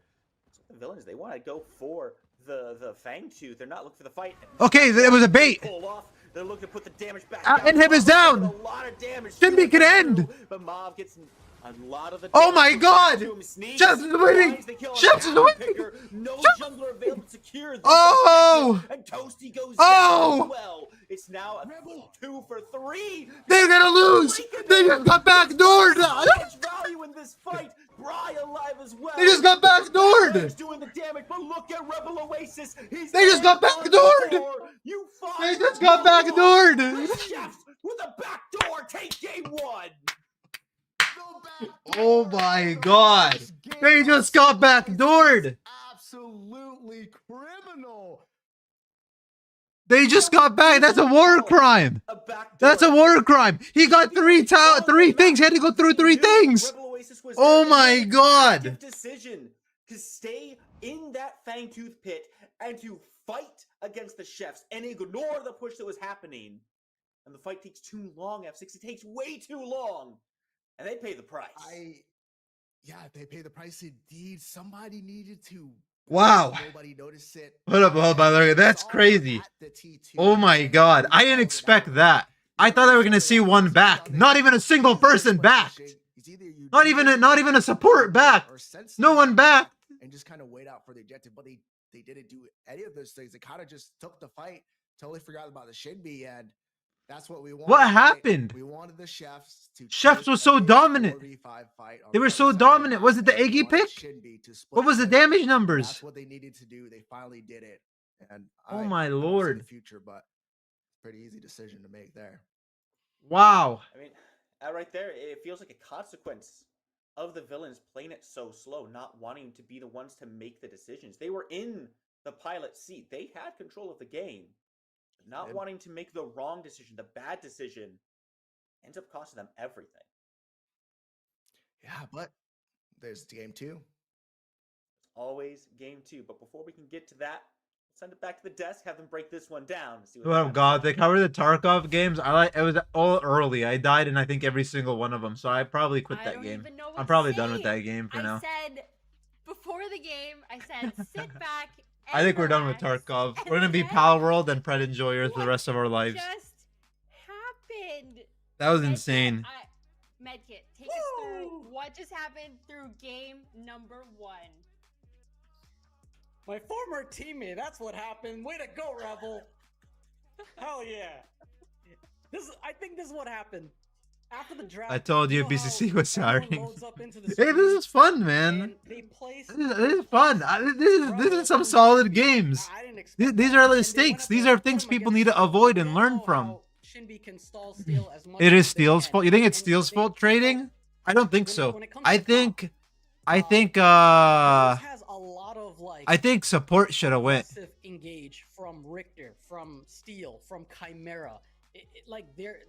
So the Villains, they want to go for the Fang Tooth. They're not looking for the fight. Okay, it was a bait. Pull off. They're looking to put the damage back. Inhib is down. A lot of damage. Shinbi can end. But Mav gets a lot of the Oh my damage god! to him. Sneaks, Chefs is winning! finds the kill on Chefs the is Tower winning! Picker. No jungler available to secure this Oh! objective, and Toasty goes Oh! down as well. It's now a 2 for 3. They're gonna lose! They just got backdoored! So much value in this fight. Bry alive as well. They just got backdoored! He's doing the damage, but look at Rebel Oasis. They just got backdoored! You They just got backdoored! The Chefs with a backdoor take game 1. Oh my god! They just got backdoored! Absolutely criminal. They just got back. That's a war crime. A backdoor. That's a war crime. He got three things. He had to go through 3 things. Rebel Oasis was Oh there. my They made an god. active decision to stay in that Fangtooth pit and to fight against the Chefs and ignore the push that was happening. And the fight takes too long, F6. It takes way too long. And they pay the price. Yeah, they pay the price indeed. Somebody needed to. Wow. Nobody noticed it. Hold up, that's crazy. Oh my god. I didn't expect that. I thought they were gonna see one back. Not even a single person backed. Not even a support back. No one backed. And just kind of wait out for the objective, but they didn't do any of those things. They kind of just took the fight, totally forgot about the Shinbi, and that's what we wanted. What happened? We wanted the Chefs to. Chefs was so dominant. They were so dominant. Was it the Iggy pick? What was the damage numbers? That's what they needed to do. They finally did it. And oh my lord. The future, but pretty easy decision to make there. Wow. I mean, right there, it feels like a consequence of the Villains playing it so slow, not wanting to be the ones to make the decisions. They were in the pilot seat. They had control of the game. Not wanting to make the wrong decision, the bad decision, ends up costing them everything. Yeah, but there's game 2. It's always game 2. But before we can get to that, let's send it back to the desk, have them break this one down. See what Oh god, they covered the Tarkov games. It was all early. I died in I think every single one of them, so I probably quit that game. I'm probably done with that game for now. I said before the game, I said sit back. I think we're done with Tarkov. We're gonna be Pal World and Pred Enjoyers for the rest of our lives. Just happened. That was insane. Medkit, take us through what just happened through game number 1. My former teammate, that's what happened. Way to go, Rebel. Hell yeah. I think this is what happened. After the draft, I told you PCC was everyone starting. loads up into the Hey, this is fun, man. and they place, This is fun. This is some solid games. I didn't expect These that. are And they mistakes. went These up are there, things put 'em people need against to avoid Steel. and We learn know from. how Shinbi can stall Steel as much It as is they Steel's can. fault. You think it's And Steel's they fault fought. trading? I don't think so. When it comes I to think comp, I think Rose has a lot of support should have went. aggressive engage from Richter, from Steel, from Chimera.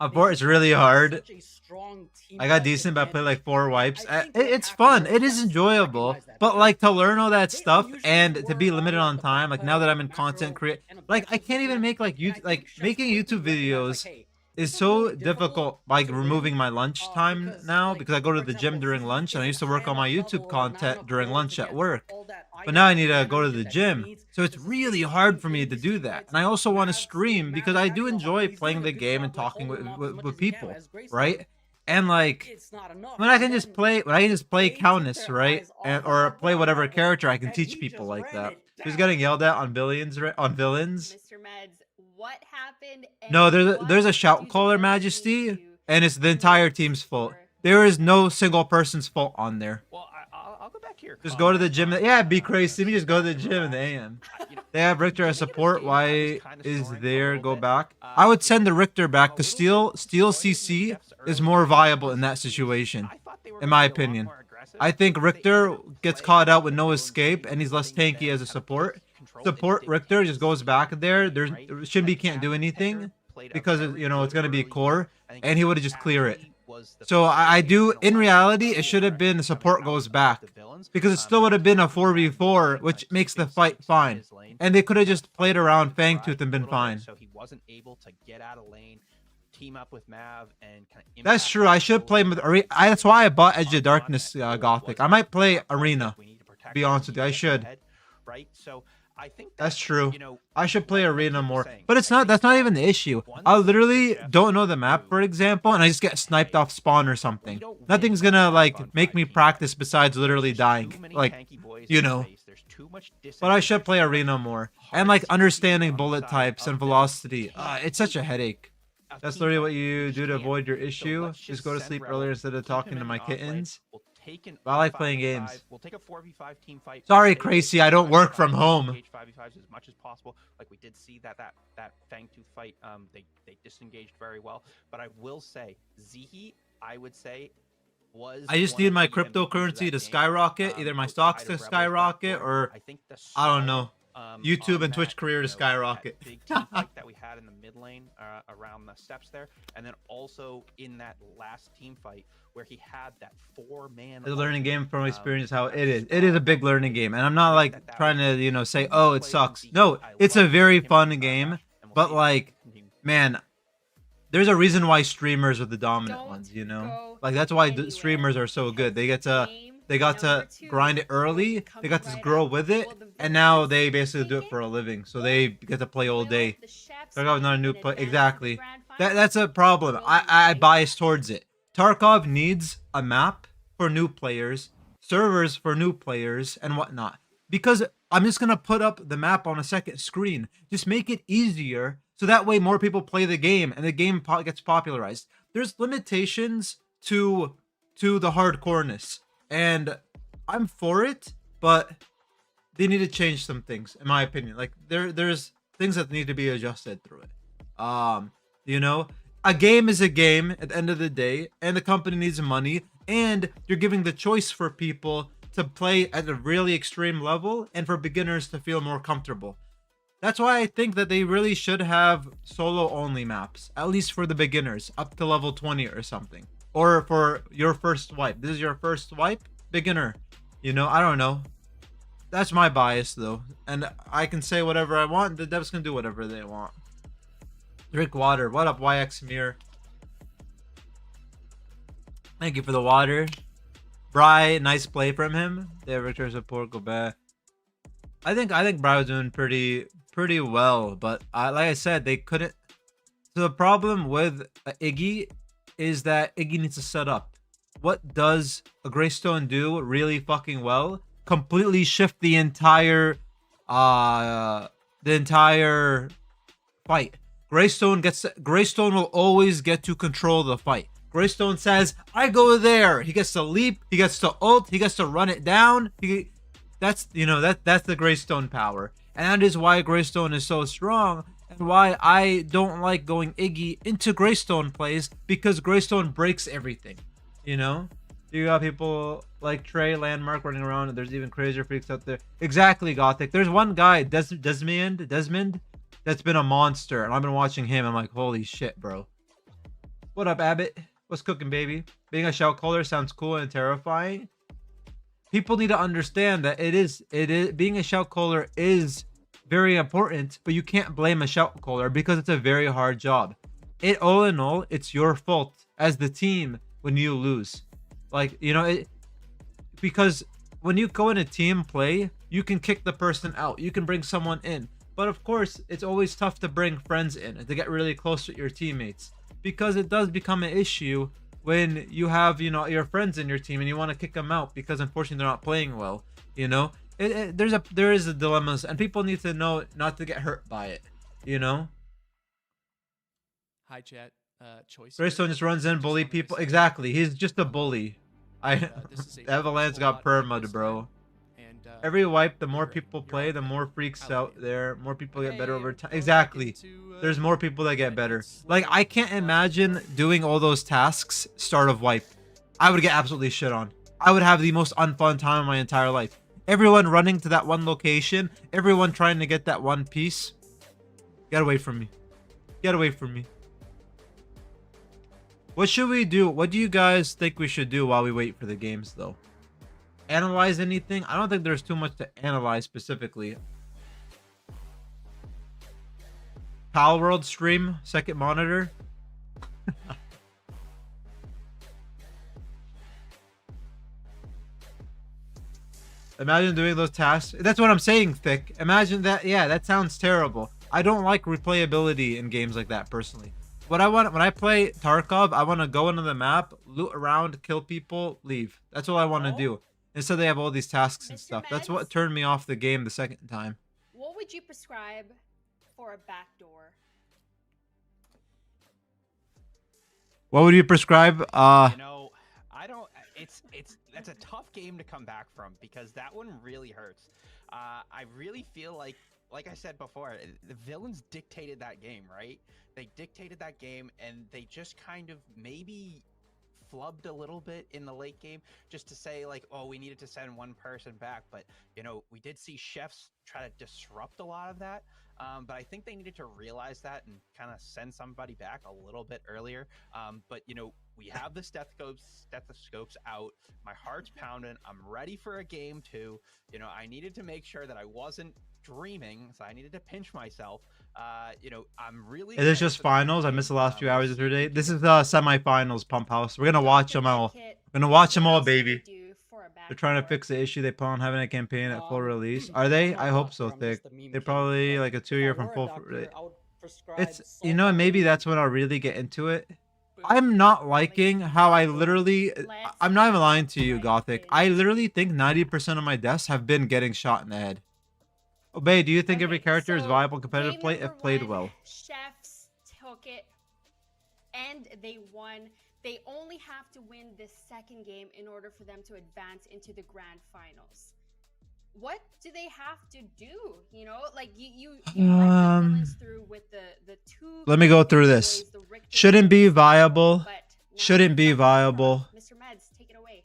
Support is really hard. Such a strong team I got fight decent, but I played like advantage. 4 wipes. I think what It's happened fun. was It is Chefs enjoyable. recognized that But because like to learn all that they stuff usually and to be were limited on the time. Like now that I'm in content create, and like I objectives can't with even them, make like and I YouTube, think like Chefs making quickly YouTube recognized, videos hey, is this so really difficult. Like to win, removing my lunch time because, now like, because I go to for the gym example, during this lunch and I used to work high on my enough YouTube level or not content enough during gold lunch to at get work. all that But item now I need to damage go to that the he gym. needs So it's to really sustain hard for in me these to do team that. fights. And I also want to Mavs- stream Mavs because I is do acting enjoy he's playing doing the a good game and job, like, talking holding him off as much with as he can, people, as Grace right? did. And like It's not enough. when I And can just then play they took Countess, their right? eyes And off or of play the whatever level, character I can and teach he people just like ran that. it He's down. getting yelled at on villains, right? On villains. Mr. Meds, what happened. No, And there's a what shout do the caller, villains need to Majesty, do and it's the to entire make team's fault. sure There is no single person's fault on there. Well, I'll go back to your Just go to the comment gym. on, Yeah, be you know, crazy. Let me just go to the sit back gym and in the relax. AM. You know, They have Richter as beginning of this support. game, I was Why kinda is soaring a there? little Go bit. back. I would send the Richter back I'm a because little bit Steel disappointed in the CC chefs is early more game viable in because that situation, I thought they were in gonna my be a lot opinion. more aggressive. I think They Richter ended up gets playing caught out the with no villains escape, game, and he's less letting tanky them as a kind of support. take control. Support It Richter didn't just goes back succeed, there. There's right? Shinbi Like, can't do Gavin anything Picker played a because very you know it's good gonna be early core, game. I think and he Steel would have just clear it. actually was the So I do, facilitator in a in lot of reality, games it should have where been the Kevin support bounced goes off back the villains. because it still would have been a Talking about 4v4, Picker, which kinda makes the keeping fight Snakes in fine. his lane. And they could have That just fight played kinda around dragged Fangtooth and a been little bit, fine. so he wasn't able to get out of lane, team up with Mav, and kind of That's true. I should play with Arena. That's why I bought Edge of Darkness Gothic. I might play Arena. To be honest with you, I should. Right? So I think that's true. You know, I should play like Arena you were more. saying, But it's I not. think That's not that even the issue. once I the literally chefs don't know the map, do for example, and I just get sniped off spawn or something. Nothing's gonna like make me practice besides literally dying. Like, you know. But I should play Arena more and like understanding bullet types and velocity. It's such a headache. That's literally what you do to avoid your issue. Just go to sleep earlier instead of talking to my kittens. But I like playing games. We'll take a 4v5 team fight. Sorry, Crazy, I don't work from home. Engage 5v5s as much as possible. Like we did see that Fangtooth fight, they disengaged very well. But I will say, Zihi, I would say, was. I just need my cryptocurrency to skyrocket. Either my stocks to skyrocket, or I don't know. YouTube and Twitch career to skyrocket. Big team fight that we had in the mid lane around the steps there, and then also in that last team fight where he had that 4-man. It's a learning game from experience. How it is. It is a big learning game, and I'm not like trying to say, oh, it sucks. No, it's a very fun game, but like, man, there's a reason why streamers are the dominant ones. Like that's why the streamers are so good. They got to grind it early. They got to grow with it, and now they basically do it for a living. So they get to play all day. Tarkov not a new play. Exactly. That's a problem. I bias towards it. Tarkov needs a map for new players, servers for new players, and whatnot. Because I'm just gonna put up the map on a second screen. Just make it easier, so that way more people play the game and the game gets popularized. There's limitations to the hardcoreness. And I'm for it, but they need to change some things, in my opinion. Like there's things that need to be adjusted through it. A game is a game at the end of the day, and the company needs money, and you're giving the choice for people to play at a really extreme level and for beginners to feel more comfortable. That's why I think that they really should have solo only maps, at least for the beginners, up to level 20 or something. Or for your first wipe. This is your first wipe? Beginner. I don't know. That's my bias, though. And I can say whatever I want. The devs can do whatever they want. Drink water. What up, YX Mir? Thank you for the water. Bry, nice play from him. They return support, go back. I think Bry was doing pretty well. But like I said, they couldn't. So the problem with Iggy is that Iggy needs to set up. What does a Greystone do really fucking well? Completely shift the entire fight. Greystone will always get to control the fight. Greystone says, I go there. He gets to leap, he gets to ult, he gets to run it down. That's the Greystone power. And that is why Greystone is so strong. And why I don't like going Iggy into Greystone plays, because Greystone breaks everything. You got people like Trey, Landmark running around, and there's even crazier freaks out there. Exactly, Gothic. There's one guy, Desmond, that's been a monster, and I've been watching him. I'm like, holy shit, bro. What up, Abbott? What's cooking, baby? Being a shout caller sounds cool and terrifying. People need to understand that it is being a shout caller is very important, but you can't blame a shout caller because it's a very hard job. All in all, it's your fault as the team when you lose. Because when you go in a team play, you can kick the person out, you can bring someone in, but of course it's always tough to bring friends in and to get really close with your teammates, because it does become an issue when you have your friends in your team and you want to kick them out because unfortunately they're not playing well. There is a dilemma, and people need to know not to get hurt by it. Hi chat. Choice. Greystone just runs in, bully people. Exactly. He's just a bully. Avalanche got perma'd, bro. Every wipe, the more people play, the more freaks out there. More people get better over time. Exactly. There's more people that get better. Like, I can't imagine doing all those tasks start of wipe. I would get absolutely shit on. I would have the most unfun time of my entire life. Everyone running to that one location. Everyone trying to get that one piece. Get away from me. Get away from me. What should we do? What do you guys think we should do while we wait for the games, though? Analyze anything? I don't think there's too much to analyze specifically. Pal World stream, second monitor. Imagine doing those tasks. That's what I'm saying, Thick. Imagine that. Yeah, that sounds terrible. I don't like replayability in games like that, personally. What I want when I play Tarkov, I want to go into the map, loot around, kill people, leave. That's all I want to do. Instead, they have all these tasks and stuff. That's what turned me off the game the second time. What would you prescribe for a backdoor? What would you prescribe? I don't. That's a tough game to come back from because that one really hurts. I really feel like I said before, the villains dictated that game, right? They dictated that game, and they just kind of maybe flubbed a little bit in the late game just to say like, oh, we needed to send one person back, but we did see chefs try to disrupt a lot of that, but I think they needed to realize that and kind of send somebody back a little bit earlier. But we have the stethoscopes out. My heart's pounding. I'm ready for a game 2. I needed to make sure that I wasn't dreaming, so I needed to pinch myself. I'm really. Is this just finals? I missed the last few hours of the day. This is semi-finals, Pump House. We're gonna watch them all. We're gonna watch them all, baby. They're trying to fix the issue they plan on having a campaign at full release. Are they? I hope so, Thick. They're probably like a 2 year from full. It's maybe that's when I'll really get into it. I'm not liking how I'm not even lying to you, Gothic. I literally think 90% of my deaths have been getting shot in the head. Obey, do you think every character is viable competitive play if played well? Chefs took it and they won. They only have to win this second game in order for them to advance into the grand finals. What do they have to do? Like you through with the two. Let me go through this. Shouldn't be viable. Shouldn't be viable. Mr. Meds, take it away.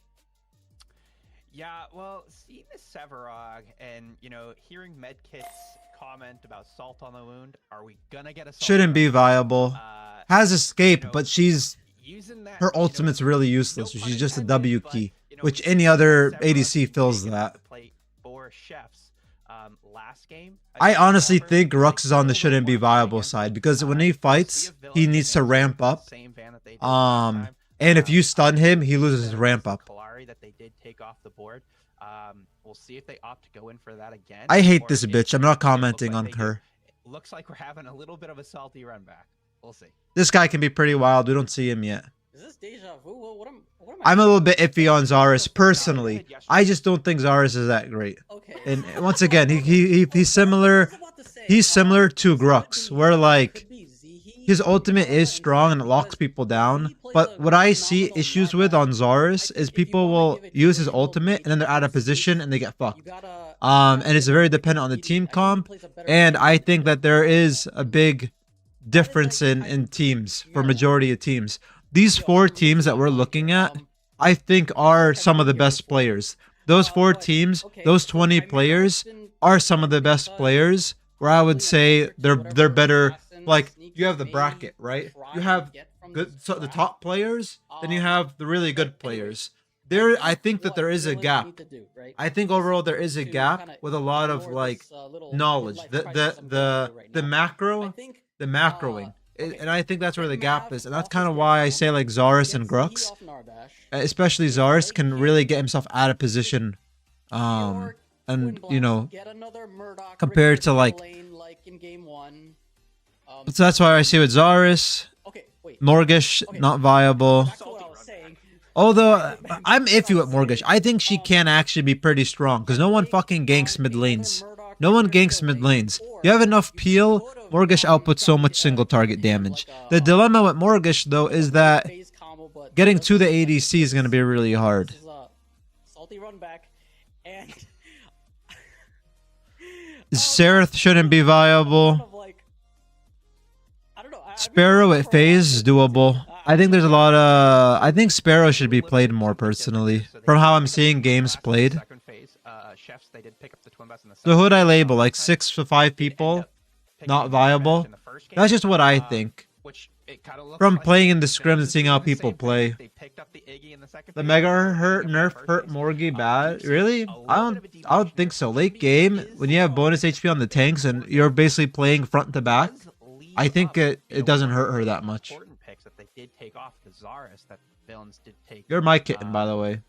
Yeah, well, seeing the Severog and, hearing Medkit's comment about salt on the wound, are we gonna get a salt? Shouldn't be viable. Has escaped, but her ultimate's really useless. She's just a W key, which any other ADC fills that. Last game, I honestly think Rux is on the shouldn't be viable side because when he fights, he needs to ramp up. And if you stun him, he loses his ramp up. That they did take off the board. We'll see if they opt to go in for that again. I hate this bitch. I'm not commenting on her. Looks like we're having a little bit of a salty run back. We'll see. This guy can be pretty wild. We don't see him yet. Is this deja vu? What am I'm a little bit iffy on Zarus personally. I just don't think Zarus is that great. Okay. And once again, he's similar. He's similar to Grux, where like his ultimate is strong and it locks people down. But what I see issues with on Zarus is people will use his ultimate and then they're out of position and they get fucked. And it's very dependent on the team comp. And I think that there is a big difference in teams for majority of teams. These 4 teams that we're looking at, I think are some of the best players. Those 4 teams, those 20 players are some of the best players where I would say they're better. Like you have the bracket, right? You have the top players, then you have the really good players. I think that there is a gap. I think overall there is a gap with a lot of like knowledge. The macroing. And I think that's where the gap is. And that's kind of why I say like Zarus and Grux, especially Zarus, can really get himself out of position. And, compared to like... So that's why I say with Zarus, Morgish, not viable. Although, I'm iffy with Morgish. I think she can actually be pretty strong, because no one fucking ganks mid lanes. No one ganks mid lanes. You have enough peel, Morgish outputs so much single target damage. The dilemma with Morgish, though, is that getting to the ADC is going to be really hard. Salty run back, and Seraph shouldn't be viable. Sparrow at phase is doable. I think there's a lot of... I think Sparrow should be played more personally. From how I'm seeing games played. So who'd I label? Like 6 to 5 people? Not viable? That's just what I think. From playing in the scrims and seeing how people play. The Mega nerf hurt Morgie bad? Really? I don't think so. Late game, when you have bonus HP on the tanks and you're basically playing front to back, I think it doesn't hurt her that much. You're my kitten, by the way.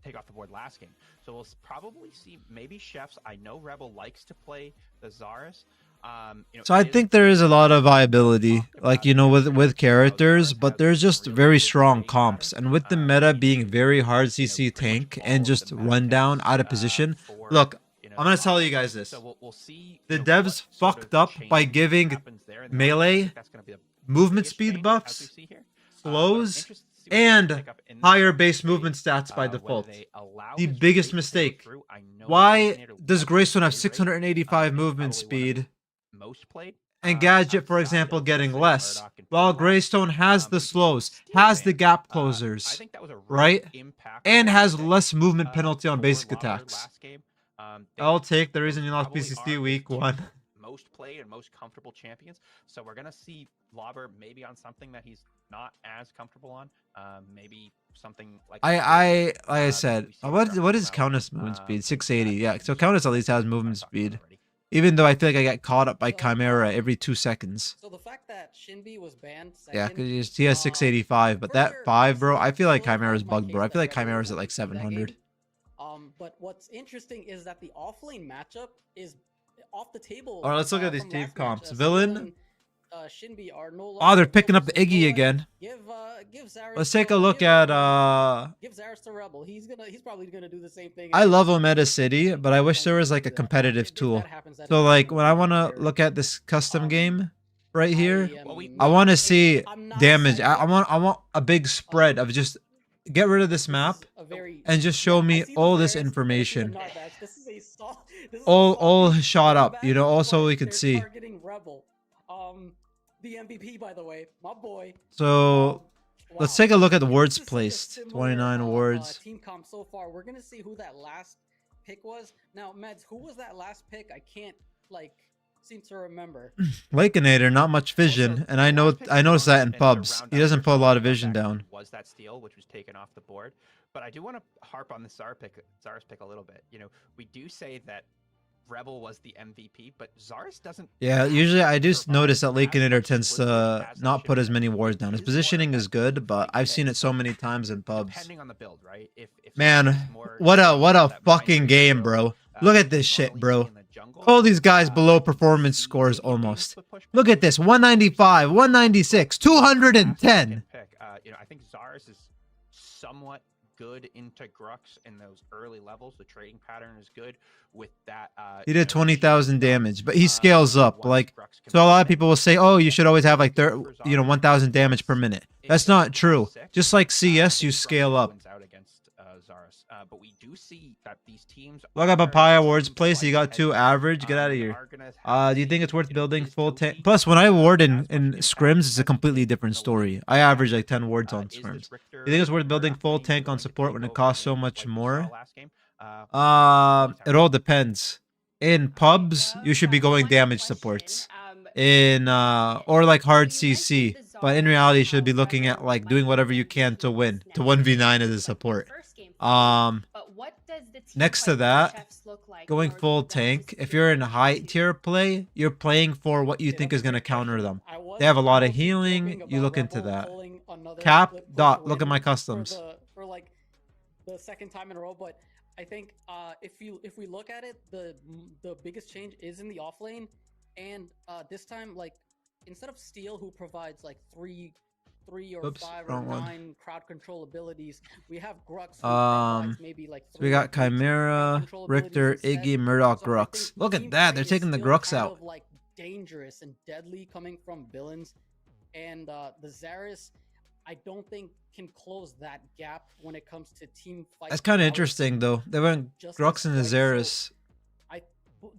Take off the board last game. So we'll probably see maybe Chefs. I know Rebel likes to play the Zarus. So I think there is a lot of viability, like, you know, with characters, but there's just very strong comps. And with the meta being very hard CC tank and just run down out of position, look, I'm going to tell you guys this. The devs fucked up by giving melee movement speed buffs, slows, and higher base movement stats by default. The biggest mistake. Why does Greystone have 685 movement speed and Gadget, for example, getting less, while Greystone has the slows, has the gap closers, right? And has less movement penalty on basic attacks? I'll take the reason you lost PCC week 1. Most played and most comfortable champions. So we're gonna see Lobber maybe on something that he's not as comfortable on. Maybe something like like I said, what is Countess movement speed? 680. Yeah, so Countess at least has movement speed. Even though I feel like I get caught up by Chimera every 2 seconds. So the fact that Shinbi was banned second, yeah, because he has 685, but that 5, bro, I feel like Chimera's bugged, bro. I feel like Chimera's at like 700. But what's interesting is that the offlane matchup is off the table. All right, let's look at these team comps. Villain. Shinbi are no longer. Oh, they're picking up the Iggy again. Give Zarus, let's take a look at give Zarus to Rebel. He's probably gonna do the same thing. I love Omega City, but I wish there was like a competitive tool. So like when I want to look at this custom game right here, I want to see damage. I want a big spread of just get rid of this map and just show me all this information. All shot up, you know, also we could see. The MVP, by the way, my boy. So let's take a look at the wards placed. 29 wards. Team comp so far. We're gonna see who that last pick was. Now, Meds, who was that last pick? I can't seem to remember. Lakeinator, not much vision, and I noticed that in pubs. He doesn't put a lot of vision down. Was that steal, which was taken off the board? But I do want to harp on the Zarus pick a little bit. You know, we do say that Rebel was the MVP, but Zarus doesn't. Yeah, usually I do notice that Lakeinator tends to not put as many wards down. His positioning is good, but I've seen it so many times in pubs. Depending on the build, right? Man, what a fucking game, bro. Look at this shit, bro. All these guys below performance scores almost. Look at this: 195, 196, 210. You know, I think Zarus is somewhat good into Grux in those early levels. The trading pattern is good with that. He did 20,000 damage, but he scales up. Like, so a lot of people will say, oh, you should always have like 1,000 damage per minute. That's not true. Just like CS, you scale up. But we do see that these teams. Look at Papaya wards place. You got 2 average. Get out of here. Do you think it's worth building full tank? Plus, when I ward in scrims, it's a completely different story. I average like 10 wards on scrims. Do you think it's worth building full tank on support when it costs so much more? It all depends. In pubs, you should be going damage supports. In or like hard CC. But in reality, you should be looking at like doing whatever you can to win, to 1v9 as a support. Next to that, going full tank, if you're in high tier play, you're playing for what you think is going to counter them. They have a lot of healing, you look into that. Cap, dot, look at my customs. For like the second time in a row, but I think if we look at it, the biggest change is in the offlane, and this time, like, instead of Steel, who provides like 3 3 or Oops, 5 or wrong one. 9 crowd control abilities. We have Grux who provides maybe like So we 3 or got 4 crowd Chimera, control Richter, abilities instead. Iggy, Murdoch, So I think Grux. Look team at that. fight They're is taking the still Grux kind out. of like dangerous and deadly coming from villains, and the Zarus, I don't think can close that gap when it comes to team fight. That's kind of interesting though. They went Grux and the Zarus.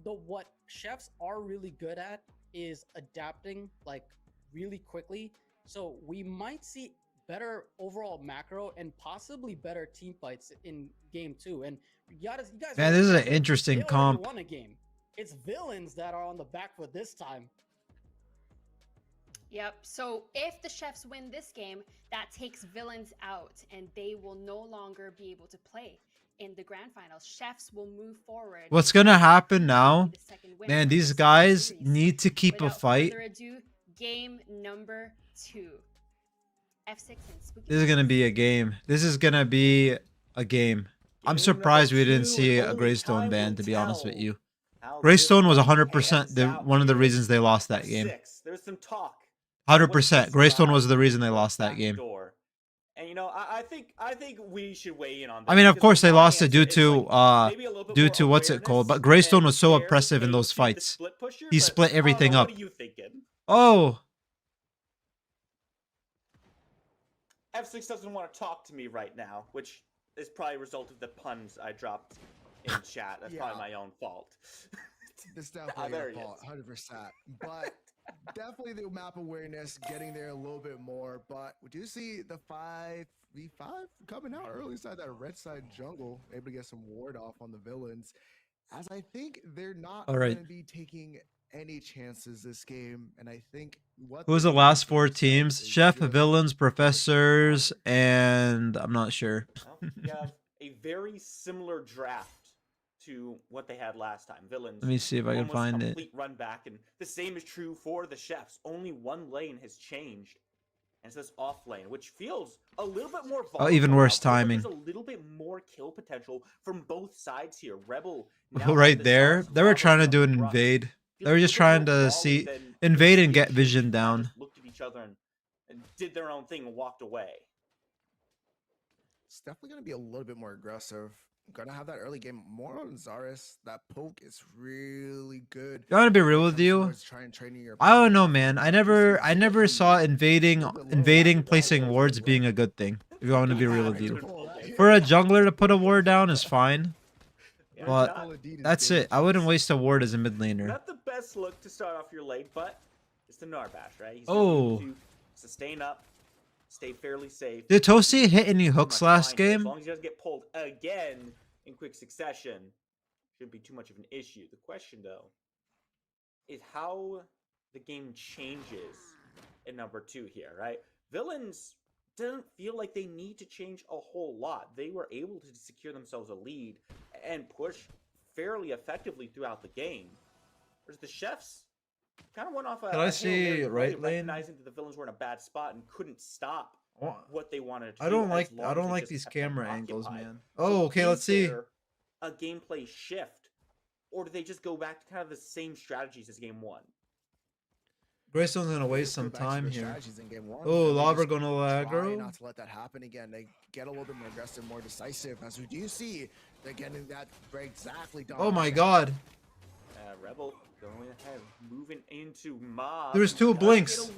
What chefs are really good at is adapting like really quickly. So we might see better overall macro and possibly better team fights in game 2. And you guys, Man, this is an interesting they already comp. won a game. It's villains that are on the back foot this time. Yep. So if the chefs win this game, that takes villains out and they will no longer be able to play in the grand finals. Chefs will move forward. What's going to happen now? Man, these guys need to keep a fight. Without further ado, game number 2. F6 and Spooky. This is going to be a game. This is going to be a game. I'm surprised we didn't see a Greystone ban, to be honest with you. Greystone was 100% one of the reasons they lost that game. There's some talk. 100%. Greystone was the reason they lost that game. And you know, I think we should weigh in on that. I mean, of course they lost it due to what's it called, but Greystone was so oppressive in those fights. He split everything up. What are you thinking? Oh. F6 doesn't want to talk to me right now, which is probably a result of the puns I dropped in chat. That's probably my own fault. It's definitely your fault, 100%. But definitely the map awareness getting there a little bit more. But we do see the 5v5 coming out early side that red side jungle, able to get some ward off on the villains. As I think they're not going to be taking any chances this game. And I think who was the last 4 teams? Chef, Villains, Professors, and I'm not sure. Well, we have a very similar draft to what they had last time. Villains. Let me see if I can find it. Complete run back, and the same is true for the chefs. Only one lane has changed, and it's this off lane, which feels a little bit more volatile. Oh, even worse timing. There's a little bit more kill potential from both sides here. Rebel right there. They were trying to do an invade. They were just trying to see invade and get vision down. Looked at each other and did their own thing and walked away. It's definitely going to be a little bit more aggressive. Gonna have that early game more on Zarus. That poke is really good. I want to be real with you. I don't know, man. I never saw invading, placing wards being a good thing. If I want to be real with you, for a jungler to put a ward down is fine, but that's it. I wouldn't waste a ward as a mid laner. Not the best look to start off your lane, but it's the Narbash, right? He's to sustain up, stay fairly safe. Did Toasty hit any hooks last game? As long as he doesn't get pulled again in quick succession, shouldn't be too much of an issue. The question, though, is how the game changes in number 2 here, right? Villains don't feel like they need to change a whole lot. They were able to secure themselves a lead and push fairly effectively throughout the game. Whereas the chefs kind of went off Can I see right lane? Recognizing that the villains were in a bad spot and couldn't stop what they wanted to do. I don't like these camera angles, man. Oh, okay, let's see. A gameplay shift, or do they just go back to kind of the same strategies as game 1? Greystone's gonna waste some time here. Oh, Lobber gonna aggro. Not to let that happen again. They get a little bit more aggressive, more decisive. As we do see, they're getting that exactly done. Oh my God. Rebel going ahead, moving into mob. There's 2 blinks.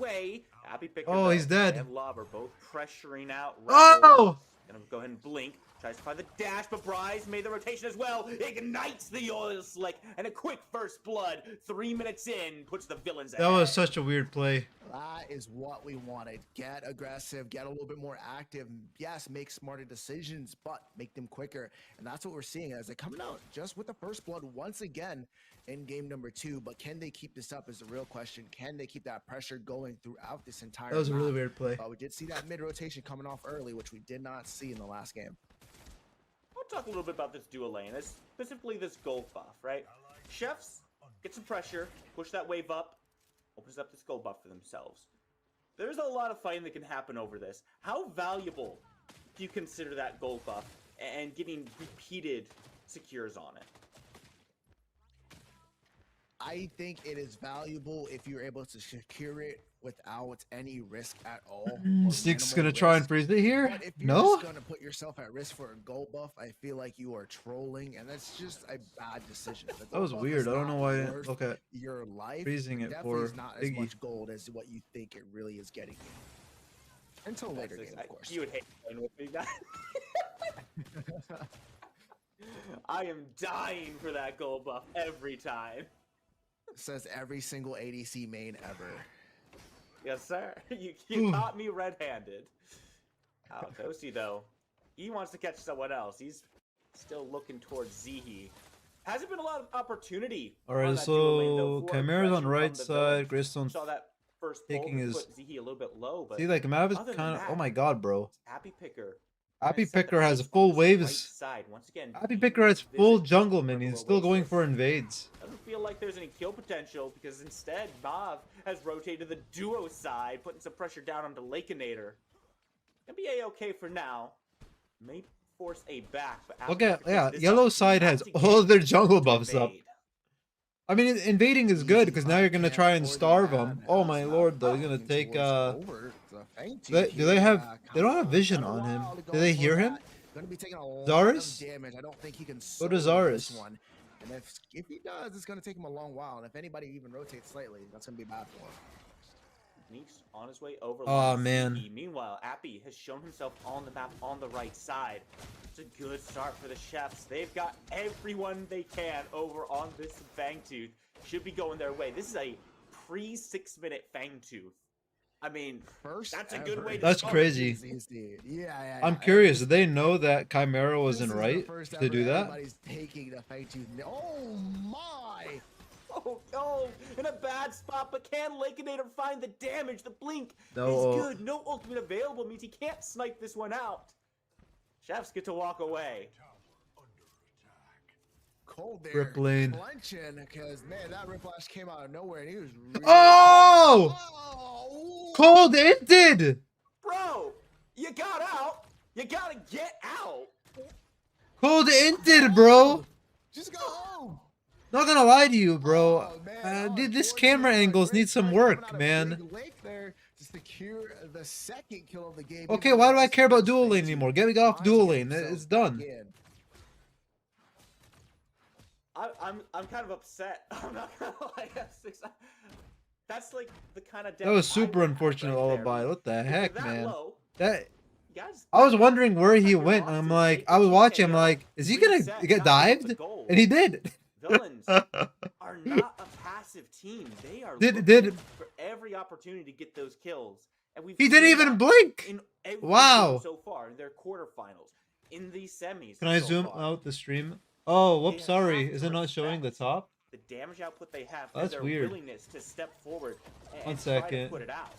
Oh, he's dead. And Lobber both pressuring out. Oh! Gonna go ahead and blink. Tries to find the dash, but Bryce made the rotation as well. Ignites the oil slick, and a quick first blood. 3 minutes in, puts the villains ahead. That was such a weird play. That is what we wanted. Get aggressive, get a little bit more active. Yes, make smarter decisions, but make them quicker. And that's what we're seeing as they're coming out just with the first blood once again in game number 2. But can they keep this up is the real question. Can they keep that pressure going throughout this entire That was a really weird play. We did see that mid rotation coming off early, which we did not see in the last game. Talk a little bit about this dual lane, specifically this gold buff, right? Chefs get some pressure, push that wave up, opens up this gold buff for themselves. There's a lot of fighting that can happen over this. How valuable do you consider that gold buff and getting repeated secures on it? I think it is valuable if you're able to secure it without any risk at all. or Sneak's minimal gonna try and risk. freeze it here. But if you're No. just gonna put yourself at risk for a gold buff, I feel like you are trolling, and that's just a bad decision. The That gold was buff weird. is I don't not know why. worth Okay. your life. Freezing it Definitely for is not as Iggy. much gold as what you think it really is getting you. Until later game, of course. You would hate playing with me, guys. I am dying for that gold buff every time. Says every single ADC main ever. Yes, sir. You caught me red-handed. Oh, Toasty, though. He wants to catch someone else. He's still looking towards Zihi. Hasn't been a lot of opportunity. Alright, so Chimera's on right side. Greystone's Saw that first taking his. put Zihi a little bit low, but See, like map is other than kind of. that, Oh my god, bro. Appy Picker. Appy Sent the Picker has face full on this right waves. side. Once again, Appy he Picker has revisits full jungle minions. Purple Still going Oasis. for invades. Doesn't feel like there's any kill potential because instead Mav has rotated to the duo side, putting some pressure down onto Lakeinator. Gonna be a-okay for now. May force a back, but Look at after yeah, this yellow up, side not has to get all their jungle buffs up. invade. I mean, invading is good because now you're gonna try and starve them. Oh my It's lord, though, he's gonna take do they have? They don't have vision on him. Do they hear him? Gonna be taking a lot Zaris? of damage. I don't think he can Go to solo this Zaris. one. And if he does, it's gonna take him a long while. And if anybody even rotates slightly, that's gonna be bad for him. Sneaks on his way over. Aw, line man. CE. Meanwhile, Appy has shown himself on the map on the right side. It's a good start for the Chefs. They've got everyone they can over on this Fangtooth. Should be going their way. This is a pre-6-minute Fangtooth. I mean, that's a good way to That's start. crazy. Yeah. I'm curious. Did they know that Chimera was in This is the right first to ever do that? anybody's taking the Fangtooth. Oh my! Oh no! In a bad spot, but can Lakeinator find the damage? The blink No. is good. No ultimate available means he can't snipe this one out. Chefs get to walk away. Cold there, Rip lane. clenching because man, that Rip Flash came out of nowhere and he was. Really Oh! Oh! Cold ended. Bro, you got out. You gotta get out. Cold ended, bro. Just go home. Not gonna lie to you, bro. Oh, man. Dude, this Unfortunately, camera but angles great need some try work, coming out of man. Big Lake there to secure the second kill of the game. Okay, even why though do I this care about first dual lane Fangtooth anymore? Get me off tries to dual get lane. himself It's back done. in. I'm kind of upset. I'm not gonna lie. That's like the kind of That was damage I super would have unfortunate right there. lullaby. What the If you're heck, that man? low, That you guys I was wondering where he your went. And I'm losses, like, take I was the watching. I'm TKO, like, is he gonna reset, get not get the dived? gold. And he did. Villains are not a passive team. They are Did- looking for every opportunity to get those kills. And we've He didn't seen even that blink. in every Wow. game so far in their quarterfinals, in these semis. Can I so zoom far. out the stream? Oh, whoops, They sorry. have Is to it not showing the respect top? The damage output they have, That's their weird. willingness to step forward and One try to second. put it out.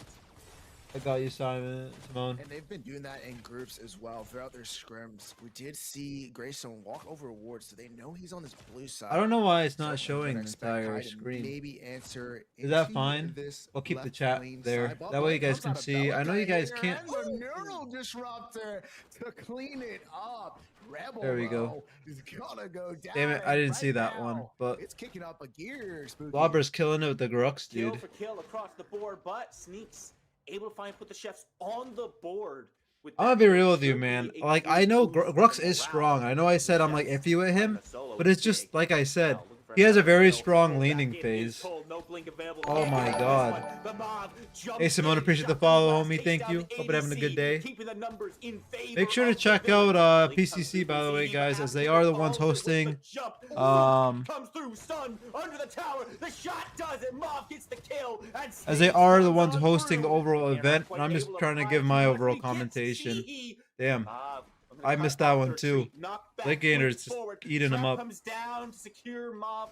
I got you, Simon. Simone. And they've been doing that in groups as well throughout their scrims. We did see Greystone walk over wards, so they know he's on this blue side. I don't know why it's So not we're showing gonna the expect entire Kai to screen. Maybe answer Is that into fine? this We'll keep the left chat lane there. side. That way you guys Comes can out of see. I know you Belica guys here, can't. and the neural disruptor to clean it up. Rebel, There we go. though, is gonna go down. Damn it, I and didn't see right that one, now, but it's kicking up a gear. Spooky. Lobber's killing it with the Grux, Kill dude. for kill across the board, but Sneaks able to put the Chefs on the board. With I'm gonna that be real with you, certainly man. a Like, good I know boost Grux for is morale. strong. I know I said I'm The like Chefs iffy with him, fighting a solo but is it's just big. like I said. Now, looking for He has a another very kill. strong Pulled leaning back in, phase. is told, no blink available. Oh Can't my get this God. one. The mob jumps Hey, Simone, in, appreciate the shotgun follow, blast, homie. takes Thank down you. the Hope you're having a good ADC, day. keeping the numbers in favor Make sure to of the check Villains. out Blink comes PCC, through by the way, PCC, guys, but as they after are the the ones follow, with the hosting. jump, comes through, stun under the tower. The shot does it. Mob gets the kill, and As they Sneaks are the comes ones on hosting the through. overall They're event, not and I'm quite just able to trying to find give my too much, overall but he gets commentation. CE. Damn. Mob, I'm I gonna missed cut that off one the too. retreat, knock back, Late Gainer's moves just forward. eating him Trap up. comes down to secure Mob.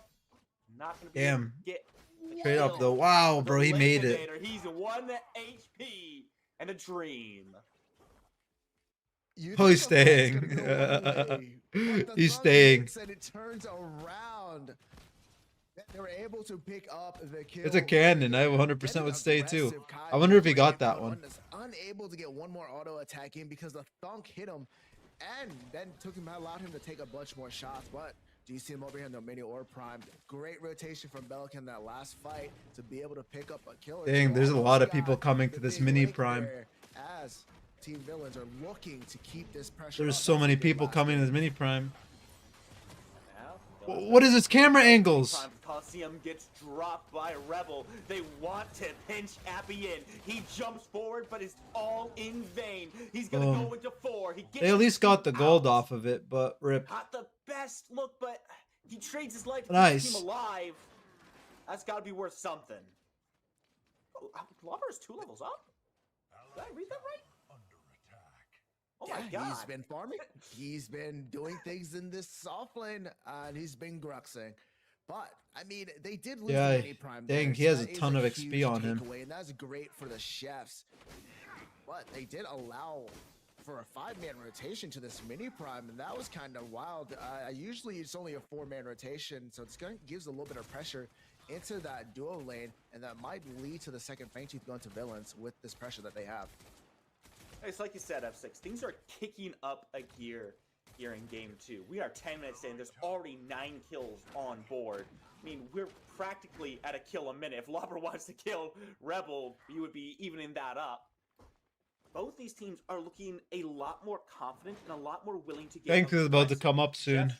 Not gonna be able Damn. to get the Straight up kill. though. Wow, The bro, he made it. Lakeinator, he's 1 HP and a dream. You Oh, he's think the fight's staying. gonna go one way, but the He's Thunder staying. hits and it turns around. They were able to pick up the kill. It's a cannon. I 100% would stay too. I wonder if he got that one. Unable to get one more auto attack in because the thunk hit him, and then allowed him to take a bunch more shots. But Do you see him over here in the mini or prime? Great rotation from Belka in that last fight to be able to pick up a kill. Dang, there's a lot of people coming to this mini prime. As Team Villains are looking to keep this pressure. There's so many people coming to this mini prime. What is this camera angles? Coliseum gets dropped by Rebel. They want to pinch Appy in. He jumps forward, but it's all in vain. He's gonna go into 4. He gets they at least got the gold off of it, but rip. Not the best look, but he trades his life to Nice. keep him alive. That's got to be worth something. Oh, Lover is 2 levels up. Did I read that right? Oh my God. He's been farming. He's been doing things in this soft lane, and he's been gruxing. But I mean, they did lose the mini prime. Dang, he has a ton of XP on him. And that's great for the chefs. But they did allow for a 5-man rotation to this mini prime, and that was kind of wild. Usually it's only a 4-man rotation, so it's gives a little bit of pressure into that duo lane, and that might lead to the second Fangtooth going to Villains with this pressure that they have. It's like you said, F6. Things are kicking up a gear here in game 2. We are 10 minutes in. There's already 9 kills on board. I mean, we're practically at a kill a minute. If Lobber wants to kill Rebel, you would be evening that up. Both these teams are looking a lot more confident and a lot more willing to get. Fangtooth is about to come up soon.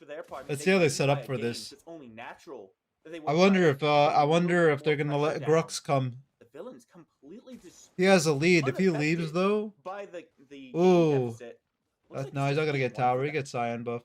Let's see how they set up for this. It's only natural that they I wonder if they're gonna let Grux come. The Villains completely He has a lead. If he leaves though, by the ooh, deficit. no, he's not gonna get tower. He gets Cyan buff.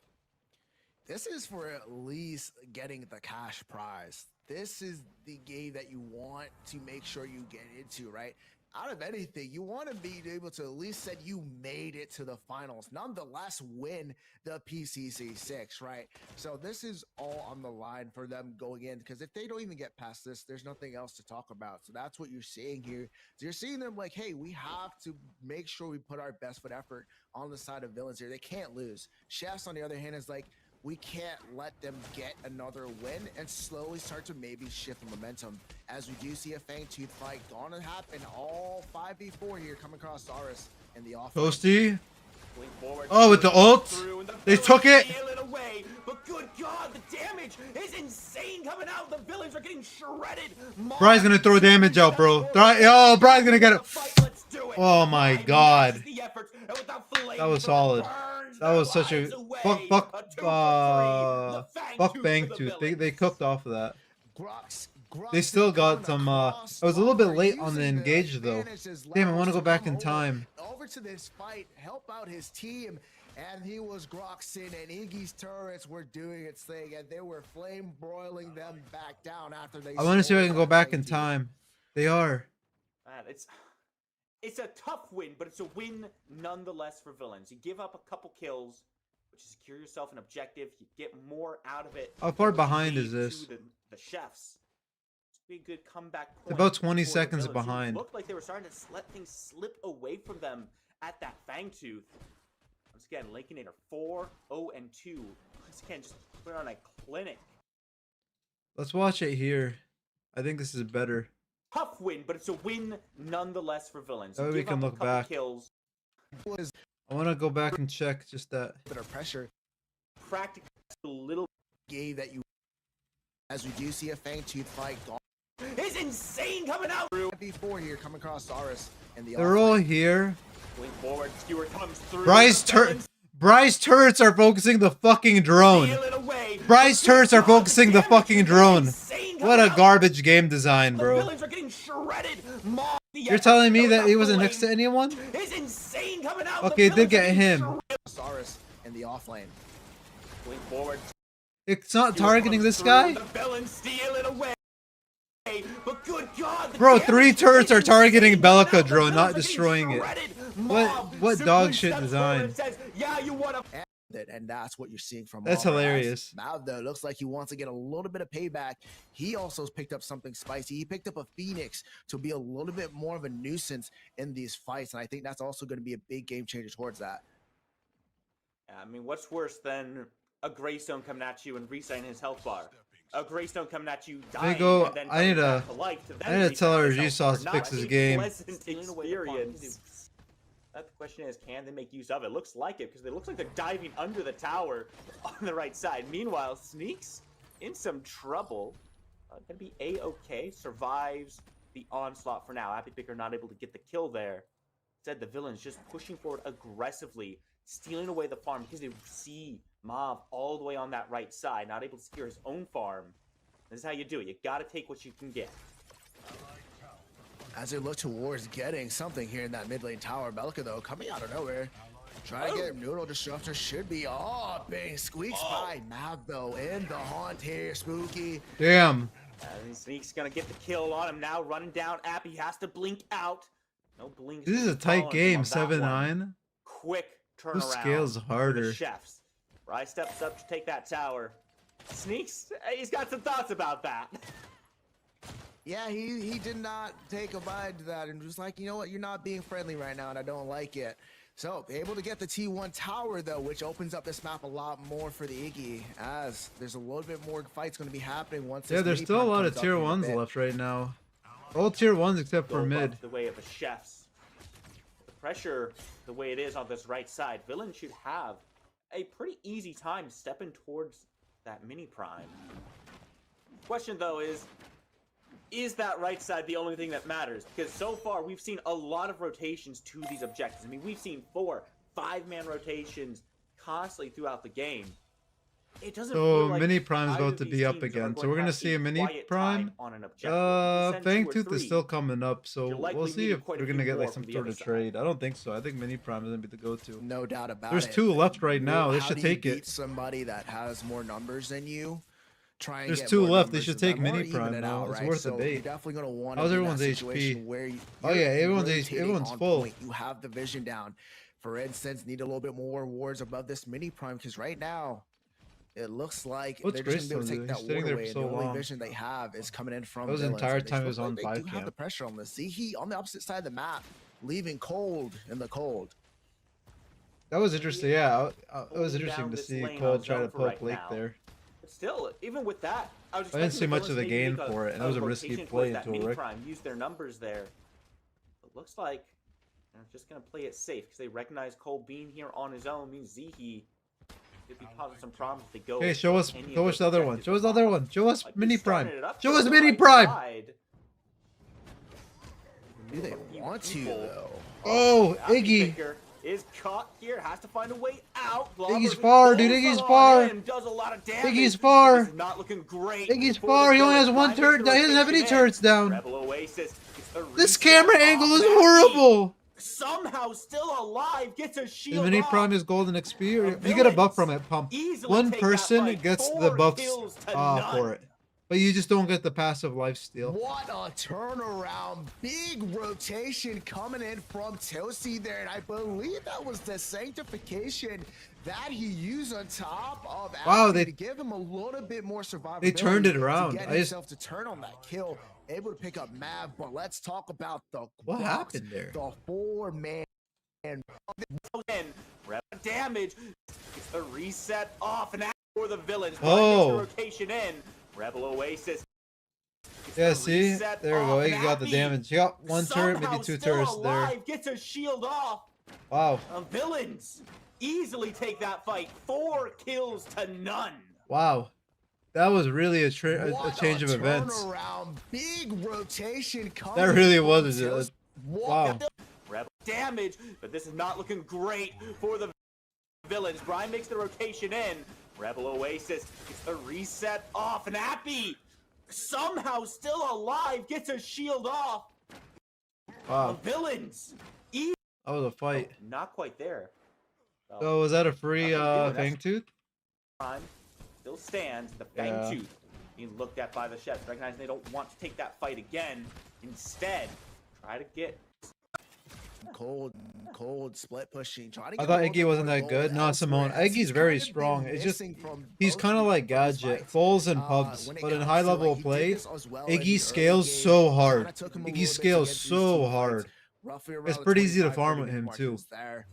This is for at least getting the cash prize. This is the game that you want to make sure you get into, right? Out of anything, you want to be able to at least say you made it to the finals. Nonetheless, win the PCC 6, right? So this is all on the line for them going in, because if they don't even get past this, there's nothing else to talk about. So that's what you're seeing here. So you're seeing them like, hey, we have to make sure we put our best foot effort on the side of Villains here. They can't lose. Chefs, on the other hand, is like, we can't let them get another win and slowly start to maybe shift the momentum, as we do see a Fangtooth fight gonna happen. All 5v4 here coming across Zaris in the offense. Toasty. Oh, with the ult, they took it. But good God, the damage is insane coming out. The Villains are getting shredded. Brian's gonna throw damage out, bro. Oh, Brian's gonna get it. Oh my God, that was solid. That was such a fuck Fangtooth. They cooked off of that. They still got some. I was a little bit late on the engage though. Damn, I want to go back in time. Over to this fight, help out his team, and he was Groxin, and Iggy's turrets were doing its thing, and they were flame broiling them back down after they. I want to see if I can go back in time. They are. Man, it's a tough win, but it's a win nonetheless for Villains. You give up a couple kills, which is secure yourself an objective. You get more out of it. How far behind is this? The chefs. It's be a good comeback point. About 20 for seconds the Villains. behind. It looked like they were starting to let things slip away from them at that Fangtooth. Once again, Lincolnator 4-0-2. Once again, just put on a clinic. Let's watch it here. I think this is better. Tough win, but it's a win nonetheless for Villains. That way we can look back. Kills. I want to go back and check just that. Bit of pressure. Practically a little game that you, as we do see a Fangtooth fight. It's insane coming out. Before here, come across Zaris and the. They're all here. Going forward, Skewer comes through. Bryce turrets are focusing the fucking drone. Bryce turrets are focusing the fucking drone. What a garbage game design, bro. You're telling me that he wasn't next to anyone? Okay, it did get him. In the off lane. It's not targeting this guy? Bro, 3 turrets are targeting Belka drone, not destroying it. What dog shit design? And that's what you're seeing from. That's hilarious. Now though, looks like he wants to get a little bit of payback. He also picked up something spicy. He picked up a Phoenix to be a little bit more of a nuisance in these fights, and I think that's also going to be a big game changer towards that. I mean, what's worse than a Greystone coming at you and resetting his health bar? A Greystone coming at you dying go, and then I need back to life to I need to tell our G-Sauce to fix his game. Experience. The question is, can they make use of it? Looks like it, because it looks like they're diving under the tower on the right side. Meanwhile, Sneaks in some trouble. Gonna be A-okay. Survives the onslaught for now. Happy Picker not able to get the kill there. Instead, the villains just pushing forward aggressively, stealing away the farm because they see Mav all the way on that right side, not able to secure his own farm. This is how you do it. You gotta take what you can get. As they look towards getting something here in that mid lane tower, Belka though coming out of nowhere, trying to get Noodle Disruptor should be being squeaks by Mav though in the haunt here, Spooky. Damn. And Sneak's gonna get the kill on him now, running down. Appy has to blink out. No blink. This is a tight game, 7-9. Quick turnaround. Who scales harder? The Chefs. Rai steps up to take that tower. Sneaks, he's got some thoughts about that. Yeah, he did not take a bite to that and was like, you know what, you're not being friendly right now and I don't like it. So, able to get the T1 tower though, which opens up this map a lot more for the Iggy, as there's a little bit more fights going to be happening once. Yeah, there's still a lot of tier 1s left right now. All tier 1s except for mid. The way of the Chefs. The pressure, the way it is on this right side, Villain should have a pretty easy time stepping towards that mini prime. Question though is that right side the only thing that matters? Because so far we've seen a lot of rotations to these objectives. I mean, we've seen 4, 5-man rotations constantly throughout the game. It doesn't feel like mini prime's about to be up again, so we're gonna see a mini prime. Fangtooth is still coming up, so we'll see if we're gonna get like some sort of trade. I don't think so. I think mini prime is gonna be the go-to. No doubt about it. There's 2 left right now. They should take it. Somebody that has more numbers than you. There's 2 left. They should take mini prime now. It's worth a bait. Definitely gonna want. How's everyone's HP? Oh yeah, everyone's full. You have the vision down. For instance, need a little bit more wards above this mini prime because right now it looks like they're just gonna be able to take that ward away. And the only vision they have is coming in from. Those entire time is on 5 camp. Have the pressure on the Zihi on the opposite side of the map, leaving cold in the cold. That was interesting. Yeah, it was interesting to see Cold try to pull Blake there. Still, even with that, I didn't see much of the gain for it, and it was a risky play until Rick used their numbers there. It looks like they're just gonna play it safe because they recognize Cole being here on his own means Zihi could be causing some problems if they go. Okay, show us the other one. Show us the other one. Show us mini prime. Show us mini prime. Do they want to though? Oh, Iggy is caught here, has to find a way out. Iggy's far, dude. Iggy's far. Does a lot of damage. Iggy's far. This is not looking great. Iggy's far. He only has 1 turret. He doesn't have any turrets down. This camera angle is horrible. Somehow still alive, gets a shield. The mini prime is golden XP. You get a buff from it, pump. 1 person gets the buffs for it. But you just don't get the passive lifesteal. What a turnaround. Big rotation coming in from Toasty there. And I believe that was the sanctification that he used on top of Abby to give him a little bit more survivability. They turned it around. To get himself to turn on that kill. Able to pick up Mav. But let's talk about what happened there. The 4-man. Damage. It's the reset off. And for the villains. Oh. Rotation in. Rebel Oasis. Yeah, see? There we go. Iggy got the damage. He got 1 turret, maybe 2 turrets there. Gets a shield off. Wow. Villains easily take that fight. 4 kills to none. Wow. That was really a change of events. Big rotation. That really was wow. Rebel damage, but this is not looking great for the villains. Brian makes the rotation in. Rebel Oasis gets the reset off, and Appy somehow still alive, gets a shield off. Wow. The villains. That was a fight. Oh, not quite there. So was that a free Fangtooth? Still stands. The Fangtooth being looked at by the chefs, recognizing they don't want to take that fight again. Instead, try to get cold split pushing. I thought Iggy wasn't that good. No, Simone. Iggy's very strong. It's just he's kind of like Gadget, Foles and Pubs, but in high level play, Iggy scales so hard. Iggy scales so hard. It's pretty easy to farm with him too.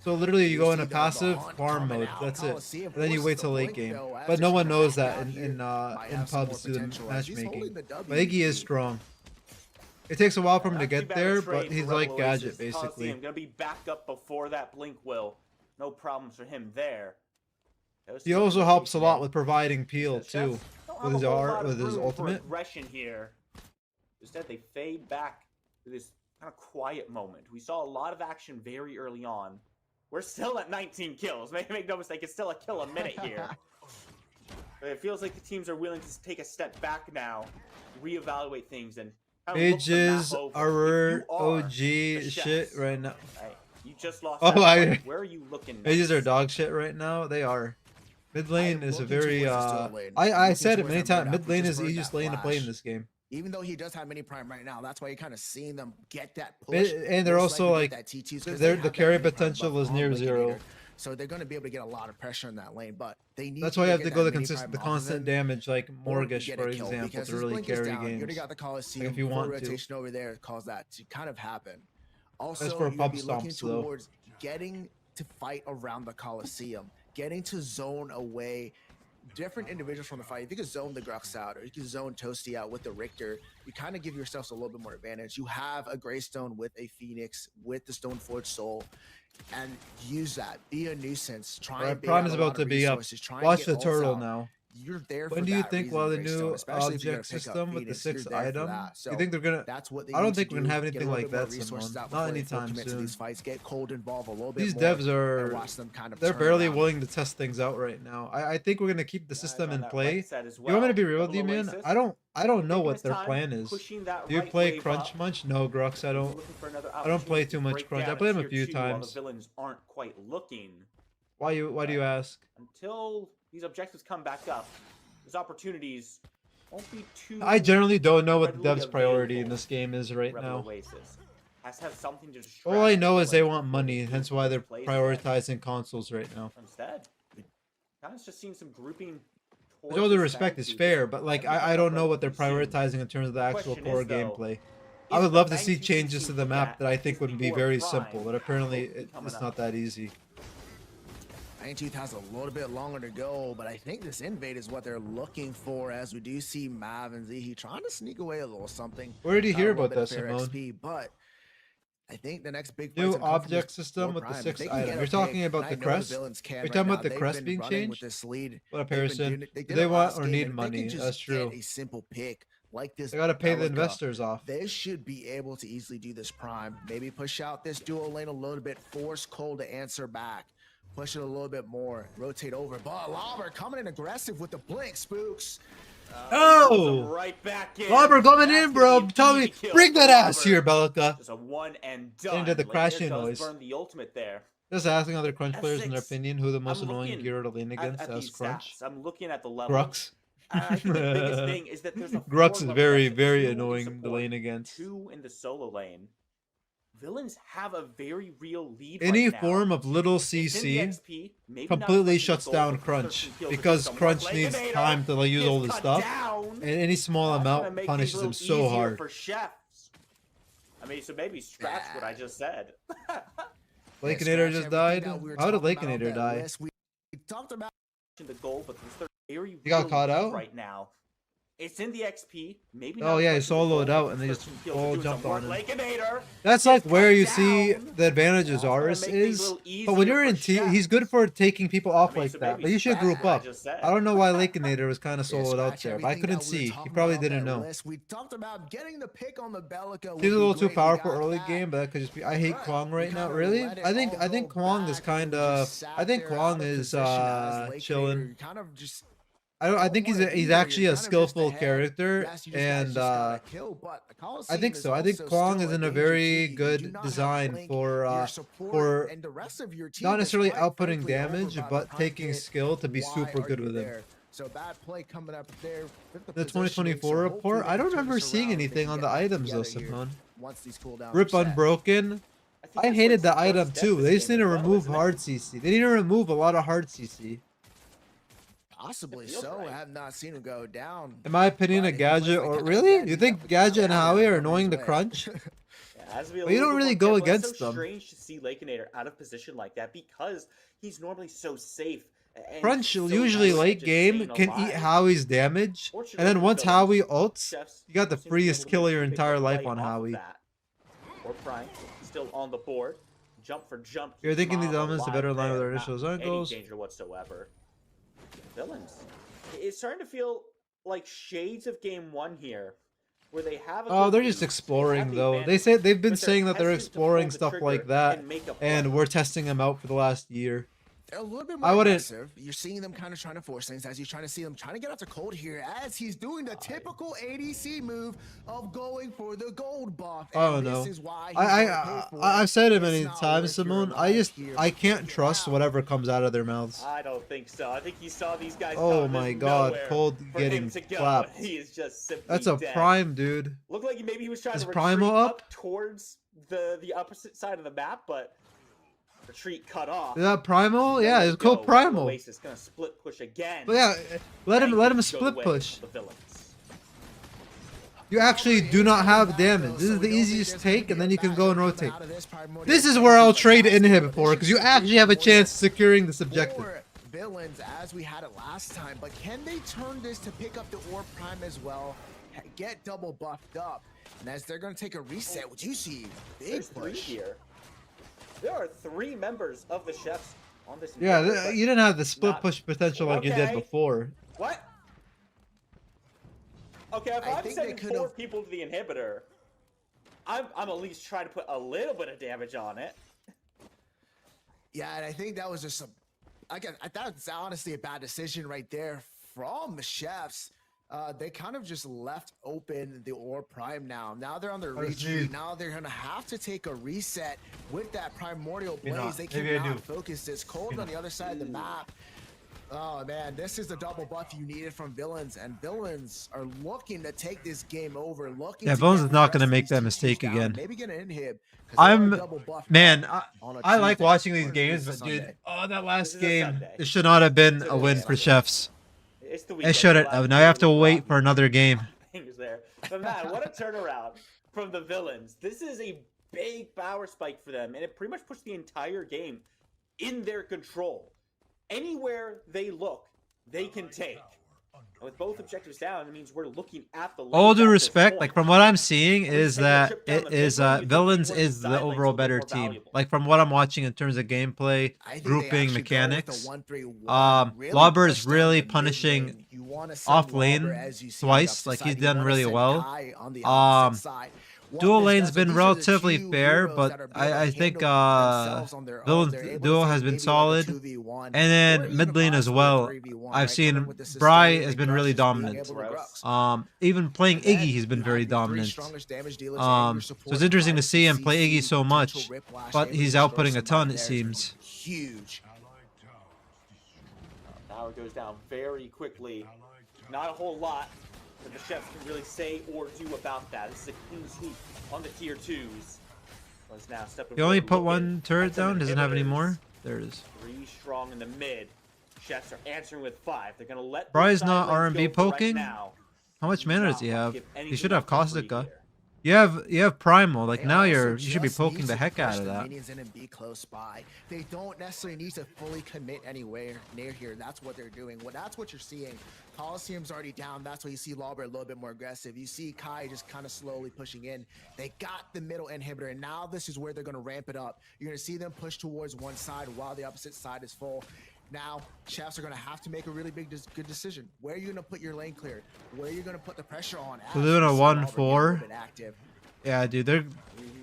So literally, you go in a passive farm mode. That's it. And then you wait till late game. But no one knows that in Pubs through the matchmaking. But Iggy is strong. It takes a while for him to Not too get bad a there, trade but he's for like Rebel Gadget, Oasis. basically. Coliseum gonna be back up before that blink will. No problems for him there. He also helps a lot with providing peel too, with his art, with his ultimate. Aggression here. Instead, they fade back to this kind of quiet moment. We saw a lot of action very early on. We're still at 19 kills. Make no mistake, it's still a kill a minute here. But it feels like the teams are willing to take a step back now, reevaluate things, and Pages are OG shit right now. Right. You just lost. Oh, where are you looking? Pages are dog shit right now. They are. Mid lane is a very I said it many times. Mid lane is the easiest lane to play in this game. Even though he does have mini prime right now, that's why you're kind of seeing them get that push. And they're also like, the carry potential is near zero. So they're going to be able to get a lot of pressure in that lane, but they need. That's why you have to go the constant damage, like Mortgage, for example, to really carry games. You already got the Coliseum. Like if you want rotation over there, cause that to kind of happen. Also, that's for pub be looking stomps, though. towards getting to fight around the Coliseum, getting to zone away different individuals from the fight. If you could zone the Grux out, or you could zone Toasty out with the Richter, you kind of give yourselves a little bit more advantage. You have a Greystone with a Phoenix, with the Stoneforge Soul, and use that. Be a nuisance. Try and Prime is about to be up. Watch the turtle now. You're there. When do you think, while the new object system with the 6 item, you think they're gonna? I don't think we're gonna have anything like that, Simone. Not anytime soon. These devs are, they're barely willing to test things out right now. I think we're gonna keep the system in play. You want me to be real with you, man? I don't know what their plan is. Do you play Crunch much? No, Grux, I don't play too much Crunch. I played him a few times. The villains aren't quite looking. Why do you ask? Until these objectives come back up, those opportunities won't be too. I generally don't know what the devs' priority in this game is right now. Has to have something to distract. All I know is they want money, hence why they're prioritizing consoles right now. Instead, kind of just seeing some grouping. With all due respect, is fair, but like I don't know what they're prioritizing in terms of the actual core gameplay. I would love to see changes to the map that I think would be very simple, but apparently it's not that easy. Tooth has a little bit longer to go, but I think this invade is what they're looking for, as we do see Mav and Zihi trying to sneak away a little something. Where did you hear about this, Simone? But I think the next big new object system with the 6 item. You're talking about the crest? You're talking about the crest being changed? What a comparison. Do they want or need money? That's true. A simple pick like this. They gotta pay the investors off. They should be able to easily do this prime. Maybe push out this dual lane a little bit, force Cole to answer back. Push it a little bit more. Rotate over. But Lauber coming in aggressive with the blink, Spooks. Oh! Right back in. Lauber coming in, bro. Tell me, bring that ass here, Bellica. Just a one and done. Into the crashing noise. Burn the ultimate there. Just asking other Crunch players in their opinion who the most annoying hero to lean against as Crunch. I'm looking at the level. Grux. I think the biggest thing is that there's a Grux is very, very annoying to lane against. 2 in the solo lane. Villains have a very real lead. Any right form of little CC completely shuts down Crunch, because Crunch needs time to use all this stuff, and any small amount punishes him so hard. For chefs. I mean, so maybe scratch what I just said. Lakeinator just died? How did Lakeinator die? We talked about the goal, but there's very he got caught out right now. It's in the XP. Maybe. Oh yeah, he soloed out and they just all jumped on him. Lakeinator. That's like where you see the advantages Aris is. But when you're in team, he's good for taking people off like that. But you should group up. I don't know why Lakeinator was kind of soloed out there, but I couldn't see. He probably didn't know. We talked about getting the pick on the Bellica. He's a little too powerful early game, but that could just be. I hate Kwang right now. Really? I think Kwang is kind of. I think Kwang is chilling. I think he's actually a skillful character, and I think so. I think Kwang is in a very good design for not necessarily outputting damage, but taking skill to be super good with him. So bad play coming up there. The 2024 report. I don't remember seeing anything on the items though, Simone. Rip Unbroken. I hated the item too. They just need to remove hard CC. They need to remove a lot of hard CC. Possibly so. I have not seen him go down. In my opinion, a Gadget or really? You think Gadget and Howie are annoying to Crunch? But you don't really go against them. It's strange to see Lakeinator out of position like that because he's normally so safe And Crunch so usually nice late just game staying can eat alive. Howie's damage, and Fortunately then for once Villains, Howie ults, Chefs you got the seem to be freest able to kill your keep a entire life play on off of Howie. that. Or Prime still on the board. Jump for jump. You're keeps thinking these Mom elements to alive better align with there, our not initial zone any goals. danger whatsoever. Villains. It's starting to feel like shades of game 1 here, where they have. Oh, they're just exploring though. They say they've been saying that they're exploring stuff like that, and we're testing them out for the last year. They're a little bit more aggressive. You're seeing them kind of trying to force things as you're trying to see them trying to get out to cold here as he's doing the typical ADC move of going for the gold buff. Oh no, I've said it many times, Simone. I can't trust whatever comes out of their mouths. I don't think so. I think you saw these guys. Oh my god, Cold getting clapped. He is just simply That's a dead. prime, dude. Looked like maybe he was trying to Primal retreat up towards the opposite side of the map, but retreat cut off. Is that Primal? Yeah, it's called Primal. Oasis gonna split push again. But yeah, let him split push. You actually do not have damage. This is the easiest take, and then you can go and rotate. This is where I'll trade inhib for, because you actually have a chance of securing this objective. Villains as we had it last time, but can they turn this to pick up the Orb Prime as well? Get double buffed up, and as they're going to take a reset, what you see, big push here. There are 3 members of the Chefs on this. Yeah, you didn't have the split push potential like you did before. What? Okay, if I'm sending 4 people to the inhibitor, I'm at least trying to put a little bit of damage on it. Yeah, and I think that was just that's honestly a bad decision right there from the Chefs. They kind of just left open the Orb Prime now. Now they're on their retreat. Now they're going to have to take a reset with that Primordial Blaze. They cannot focus this. Cold on the other side of the map. Oh man, this is the double buff you needed from Villains, and Villains are looking to take this game over. Villains is not going to make that mistake again. Maybe get an inhib. I like watching these games, but dude, that last game, it should not have been a win for Chefs. It shouldn't have. Now I have to wait for another game. There. But man, what a turnaround from the Villains. This is a big power spike for them, and it pretty much puts the entire game in their control. Anywhere they look, they can take. And with both objectives down, it means we're looking at the lane. All due respect, like from what I'm seeing is that it is Villains is the overall better team. Like from what I'm watching in terms of gameplay, grouping, mechanics. Lobber is really punishing off lane twice. Like he's done really well. Dual lane's been relatively fair, but I think Villains duo has been solid, and then mid lane as well. I've seen Bry has been really dominant. Even playing Iggy, he's been very dominant. So it's interesting to see him play Iggy so much, but he's outputting a ton, it seems. Huge. Power goes down very quickly. Not a whole lot that the Chefs can really say or do about that. This is a clean sweep on the tier 2s. Let's now step He only put one turret down, doesn't have any more. There it is. 3 strong in the mid. Chefs are answering with 5. They're gonna let Bry's not R&B poking. How much mana does he have? He should have Caustica. You have Primal, like now you should be poking the heck out of that. They don't necessarily need to fully commit anywhere near here. That's what they're doing. That's what you're seeing. Coliseum's already down. That's why you see Lawber a little bit more aggressive. You see Kai just kind of slowly pushing in. They got the middle inhibitor, and now this is where they're going to ramp it up. You're going to see them push towards one side while the opposite side is full. Now, Chefs are going to have to make a really good decision. Where are you going to put your lane cleared? Where are you going to put the pressure on? So they're doing a 1-4. Yeah, dude, they're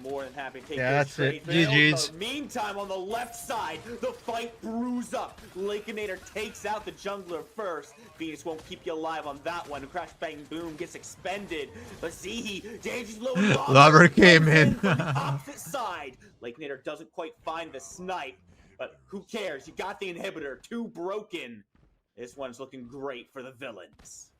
more than happy to take that's it. GG's. Meantime, on the left side, the fight brews up. Lakeinator takes out the jungler first. Venus won't keep you alive on that one. Crash Bang Boom gets expended. But see, Danger's low. Lover came in. On the opposite side. Lakeinator doesn't quite find the snipe. But who cares? You got the inhibitor. 2 broken. This one's looking great for the Villains.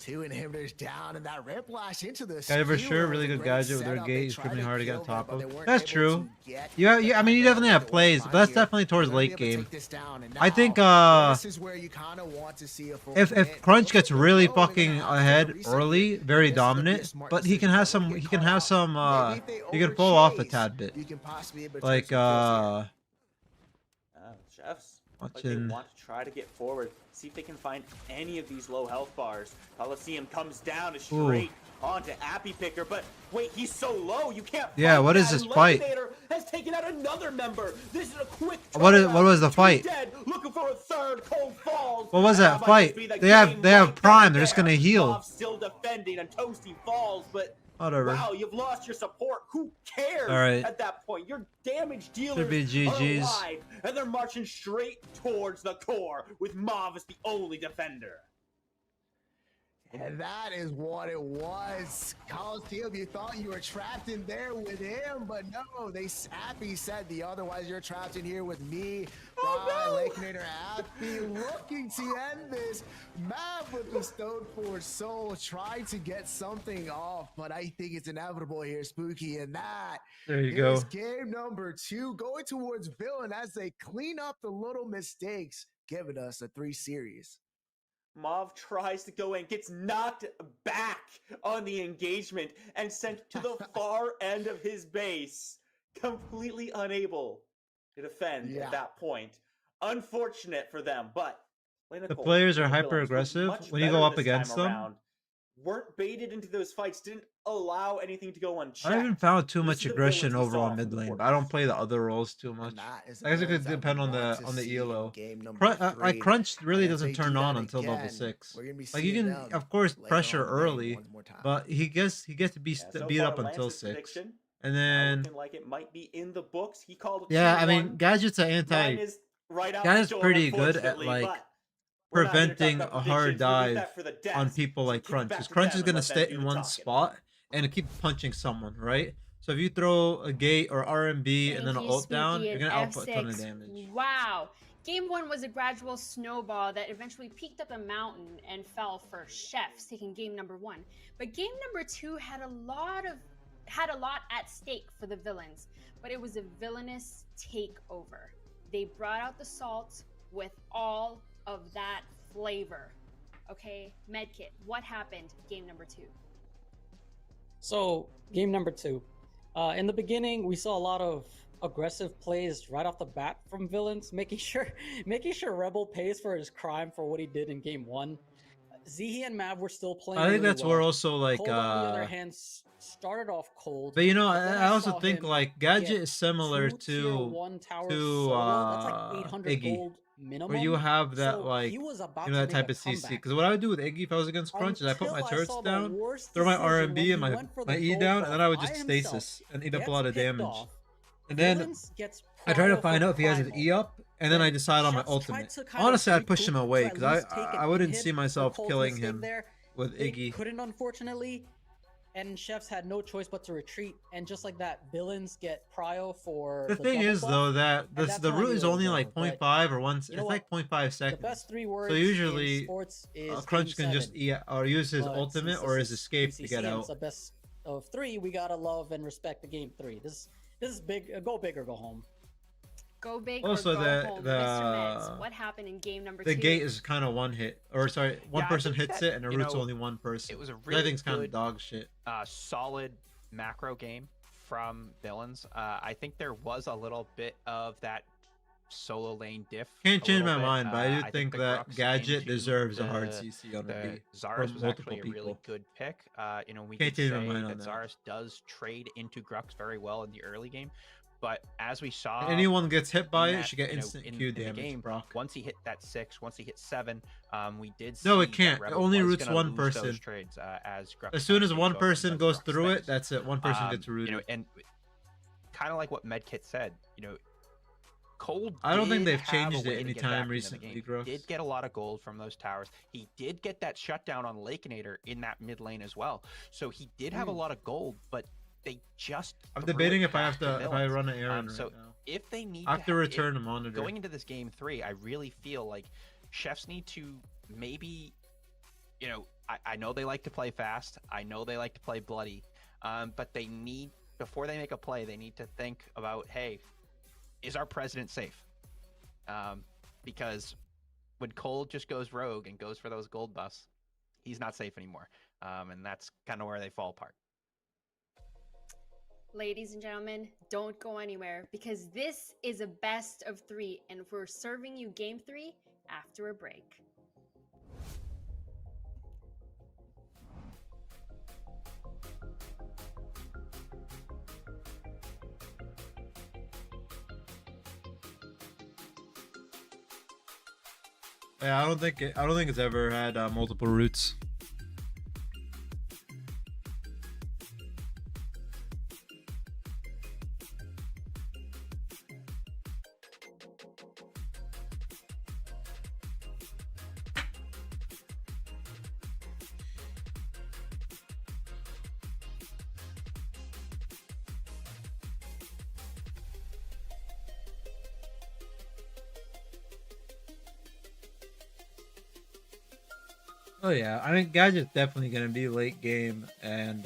2 inhibitors down, and that ramp lash into this. Guy for sure, really good gadget with their gate. He's pretty hard to get on top of. That's true. Yeah, I mean, you definitely have plays, but that's definitely towards late game. I think if Crunch gets really fucking ahead early, very dominant, but he can pull off a tad bit. Like Chefs Like they want to try to get forward, see if they can find any of these low health bars. Coliseum comes down straight onto Appy Picker, but wait, he's so low, you can't. Yeah, what is this fight? Has taken out another member. This is a quick. What was the fight? Dead, looking for a third. Cold Falls. What was that fight? They have Prime. They're just gonna heal. Still defending, and Toasty falls, but. Whatever. Wow, you've lost your support. Who cares at that point? Your damage dealers Should be GG's. are alive, and they're marching straight towards the core, with Mauve as the only defender. And that is what it was. Coliseum, you thought you were trapped in there with him, but no, Appy said the otherwise you're trapped in here with me. Lakenator Appy looking to end this. Mav with the Stone Forge Soul trying to get something off, but I think it's inevitable here, Spooky, and that there you go. Game number 2 going towards Villain as they clean up the little mistakes, giving us a 3 series. Mauve tries to go in, gets knocked back on the engagement, and sent to the far end of his base, completely unable to defend at that point. Unfortunate for them, but the players are hyper aggressive when you go up against them. Weren't baited into those fights, didn't allow anything to go unchecked. I haven't found too much aggression overall mid lane, but I don't play the other roles too much. I guess it could depend on the ELO. Crunch really doesn't turn on until level 6. Like you can of course pressure early, but he gets to be beat up until 6. And then like it might be in the books. He called I mean Gadget's an Gadget's pretty good at like preventing a hard dive on people like Crunch, because Crunch is gonna stay in one spot and keep punching someone, right? So if you throw a gate or RMB and then an ult down, you're gonna output a ton of damage. Wow. Game 1 was a gradual snowball that eventually peaked up a mountain and fell for Chefs, taking game number 1. But game number 2 had a lot at stake for the villains, but it was a villainous takeover. They brought out the salt with all of that flavor. Okay, Medkit, what happened game number 2? So game number 2, in the beginning we saw a lot of aggressive plays right off the bat from villains, making sure Rebel pays for his crime for what he did in game 1. Zihi and Mav were still playing. I think that's where also like Cold, on the other hand, started off cold. But you know, I also think like Gadget is similar to Iggy. Minimum. Where you have that like that type of CC. Because what I would do with Iggy if I was against Crunch is I put my turrets down, throw my RMB and my E down, and then I would just stasis and eat up a lot of damage. And then I try to find out if he has his E up, and then I decide on my ultimate. Honestly, I'd push him away because I wouldn't see myself killing him with Iggy. Couldn't, unfortunately. And Chefs had no choice but to retreat, and just like that, villains get prio for the thing is though that the route is only like 0.5 or 1. It's like 0.5 seconds. The best 3 words so usually in sports is Crunch can just or use his ultimate or his escape to get out. It's the best of 3. We gotta love and respect the game 3. This is big. Go big or go home. Go big also, or go home. Mr. Meds, what happened in game number 2? The gate is kind of one hit, or sorry, one person hits it, and the route's only one person. It was a really I think it's kind of dog shit. Solid macro game from villains. I think there was a little bit of that solo lane diff. Can't change my mind, but I do think that Gadget deserves a hard CC on the B. Zarus was actually a really good pick. You know, we can say that Zarus does trade into Grux very well in the early game. But as we saw, anyone gets hit by it should get instant Q damage. Game, Brock. Once he hit that 6, once he hit 7, we did see. No, it can't. It only roots one person. Trades, as soon as one person goes through it, that's it. One person gets rooted. You know, and kind of like what Medkit said, you know, Cold. I don't think they've changed it anytime recently. He did get a lot of gold from those towers. He did get that shutdown on Lakenator in that mid lane as well. So he did have a lot of gold, but they just. I'm debating if I run an errand so right now. If they need, I have to return a monitor. Going into this game 3, I really feel like Chefs need to maybe, you know, I know they like to play fast. I know they like to play bloody, but they need, before they make a play, they need to think about, hey, is our president safe? Because when Cold just goes rogue and goes for those gold buffs, he's not safe anymore, and that's kind of where they fall apart. Ladies and gentlemen, don't go anywhere because this is a best of 3 and we're serving you game 3 after a break. Yeah, I don't think it's ever had multiple routes. Oh yeah, I mean, Gadget's definitely gonna be late game and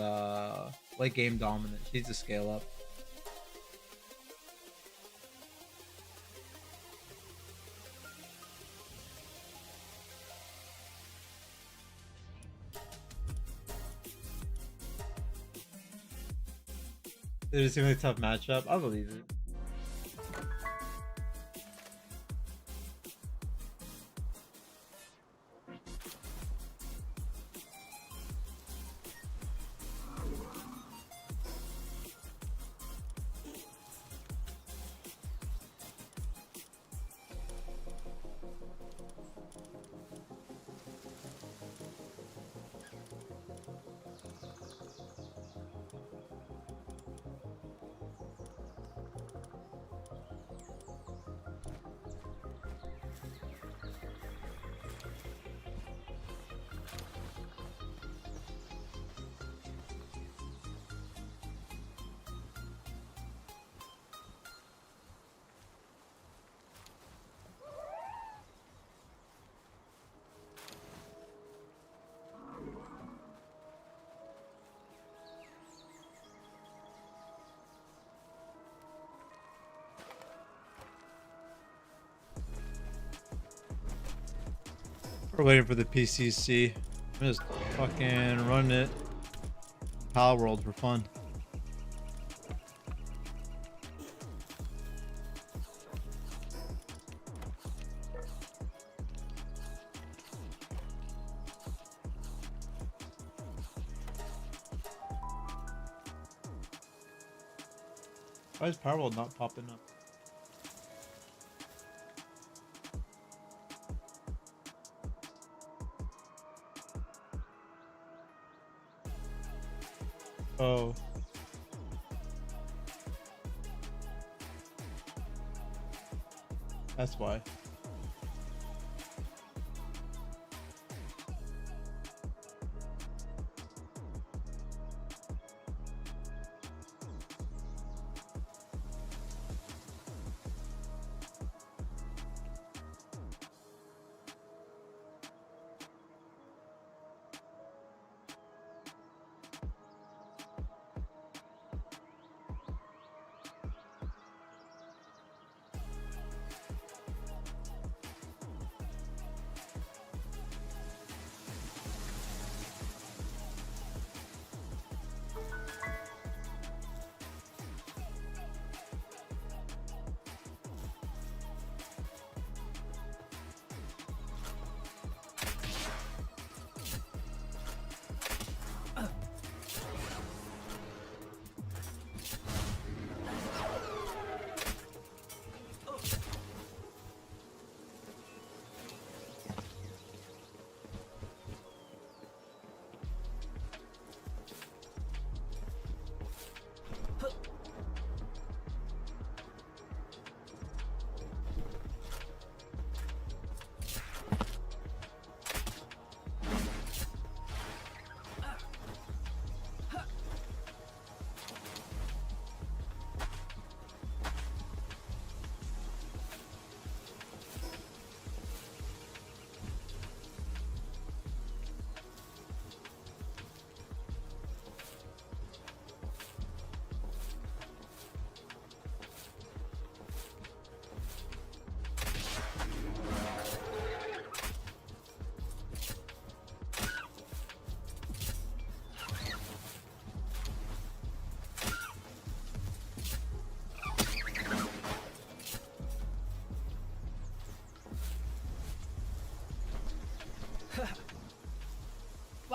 late game dominant. She's to scale up. It is gonna be a tough matchup. I believe it. We're waiting for the PCC. I'm just fucking running it. Pal World for fun. Why is Power World not popping up? Oh. That's why.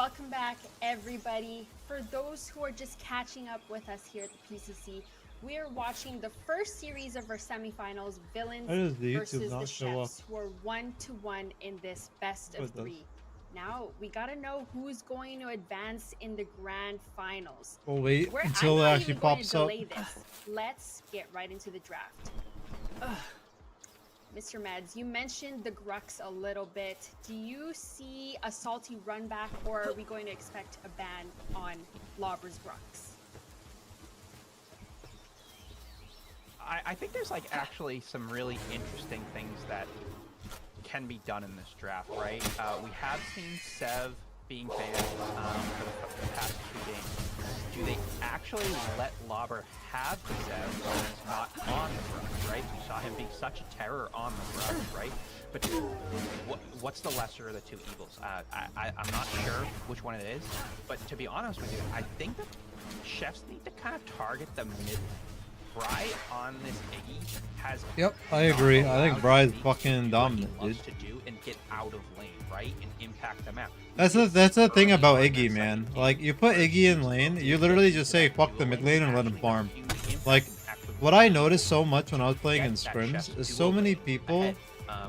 Welcome back, everybody. For those who are just catching up with us here at the PCC, we are watching the first series of our semifinals, Villains versus the Chefs, who are 1-1 in this best of 3. Now, we gotta know who's going to advance in the grand finals. We'll wait until it actually pops up. Let's get right into the draft. Mr. Meds, you mentioned the Grux a little bit. Do you see a salty run back, or are we going to expect a ban on Lauber's Grux? I think there's like actually some really interesting things that can be done in this draft, right? We have seen Sev being banned for the past 2 games. Do they actually let Lauber have the Sev when he's not on the Grux, right? We saw him being such a terror on the Grux, right? But what's the lesser of the two evils? I'm not sure which one it is, but to be honest with you, I think that chefs need to kind of target the mid. Bry on this Iggy has. Yep, I agree. I think Bry's fucking dominant, dude. To do and get out of lane, right, and impact the map. That's the thing about Iggy, man. Like, you put Iggy in lane, you literally just say fuck the mid lane and let him farm. Like, what I noticed so much when I was playing in scrims is so many people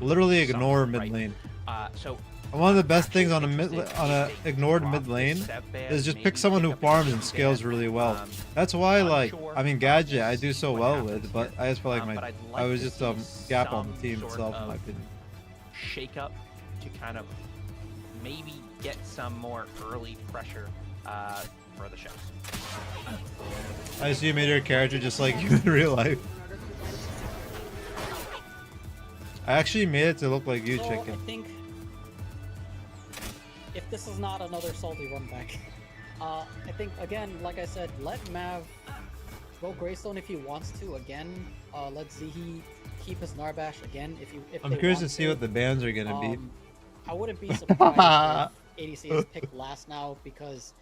literally ignore mid lane. And one of the best things on a ignored mid lane is just pick someone who farms and scales really well. That's why, like, I mean, Gadget I do so well with, but I just feel like I was just gap on the team itself, in my opinion. Shake up to kind of maybe get some more early pressure for the chefs. I assume you made your character just like you in real life. I actually made it to look like you, Chicken. I think if this is not another salty run back, I think, again, like I said, let Mav go Greystone if he wants to. Again, let Zihi keep his Narbash again if I'm curious to see what the bans are gonna be. I wouldn't be surprised if ADC is picked last now, because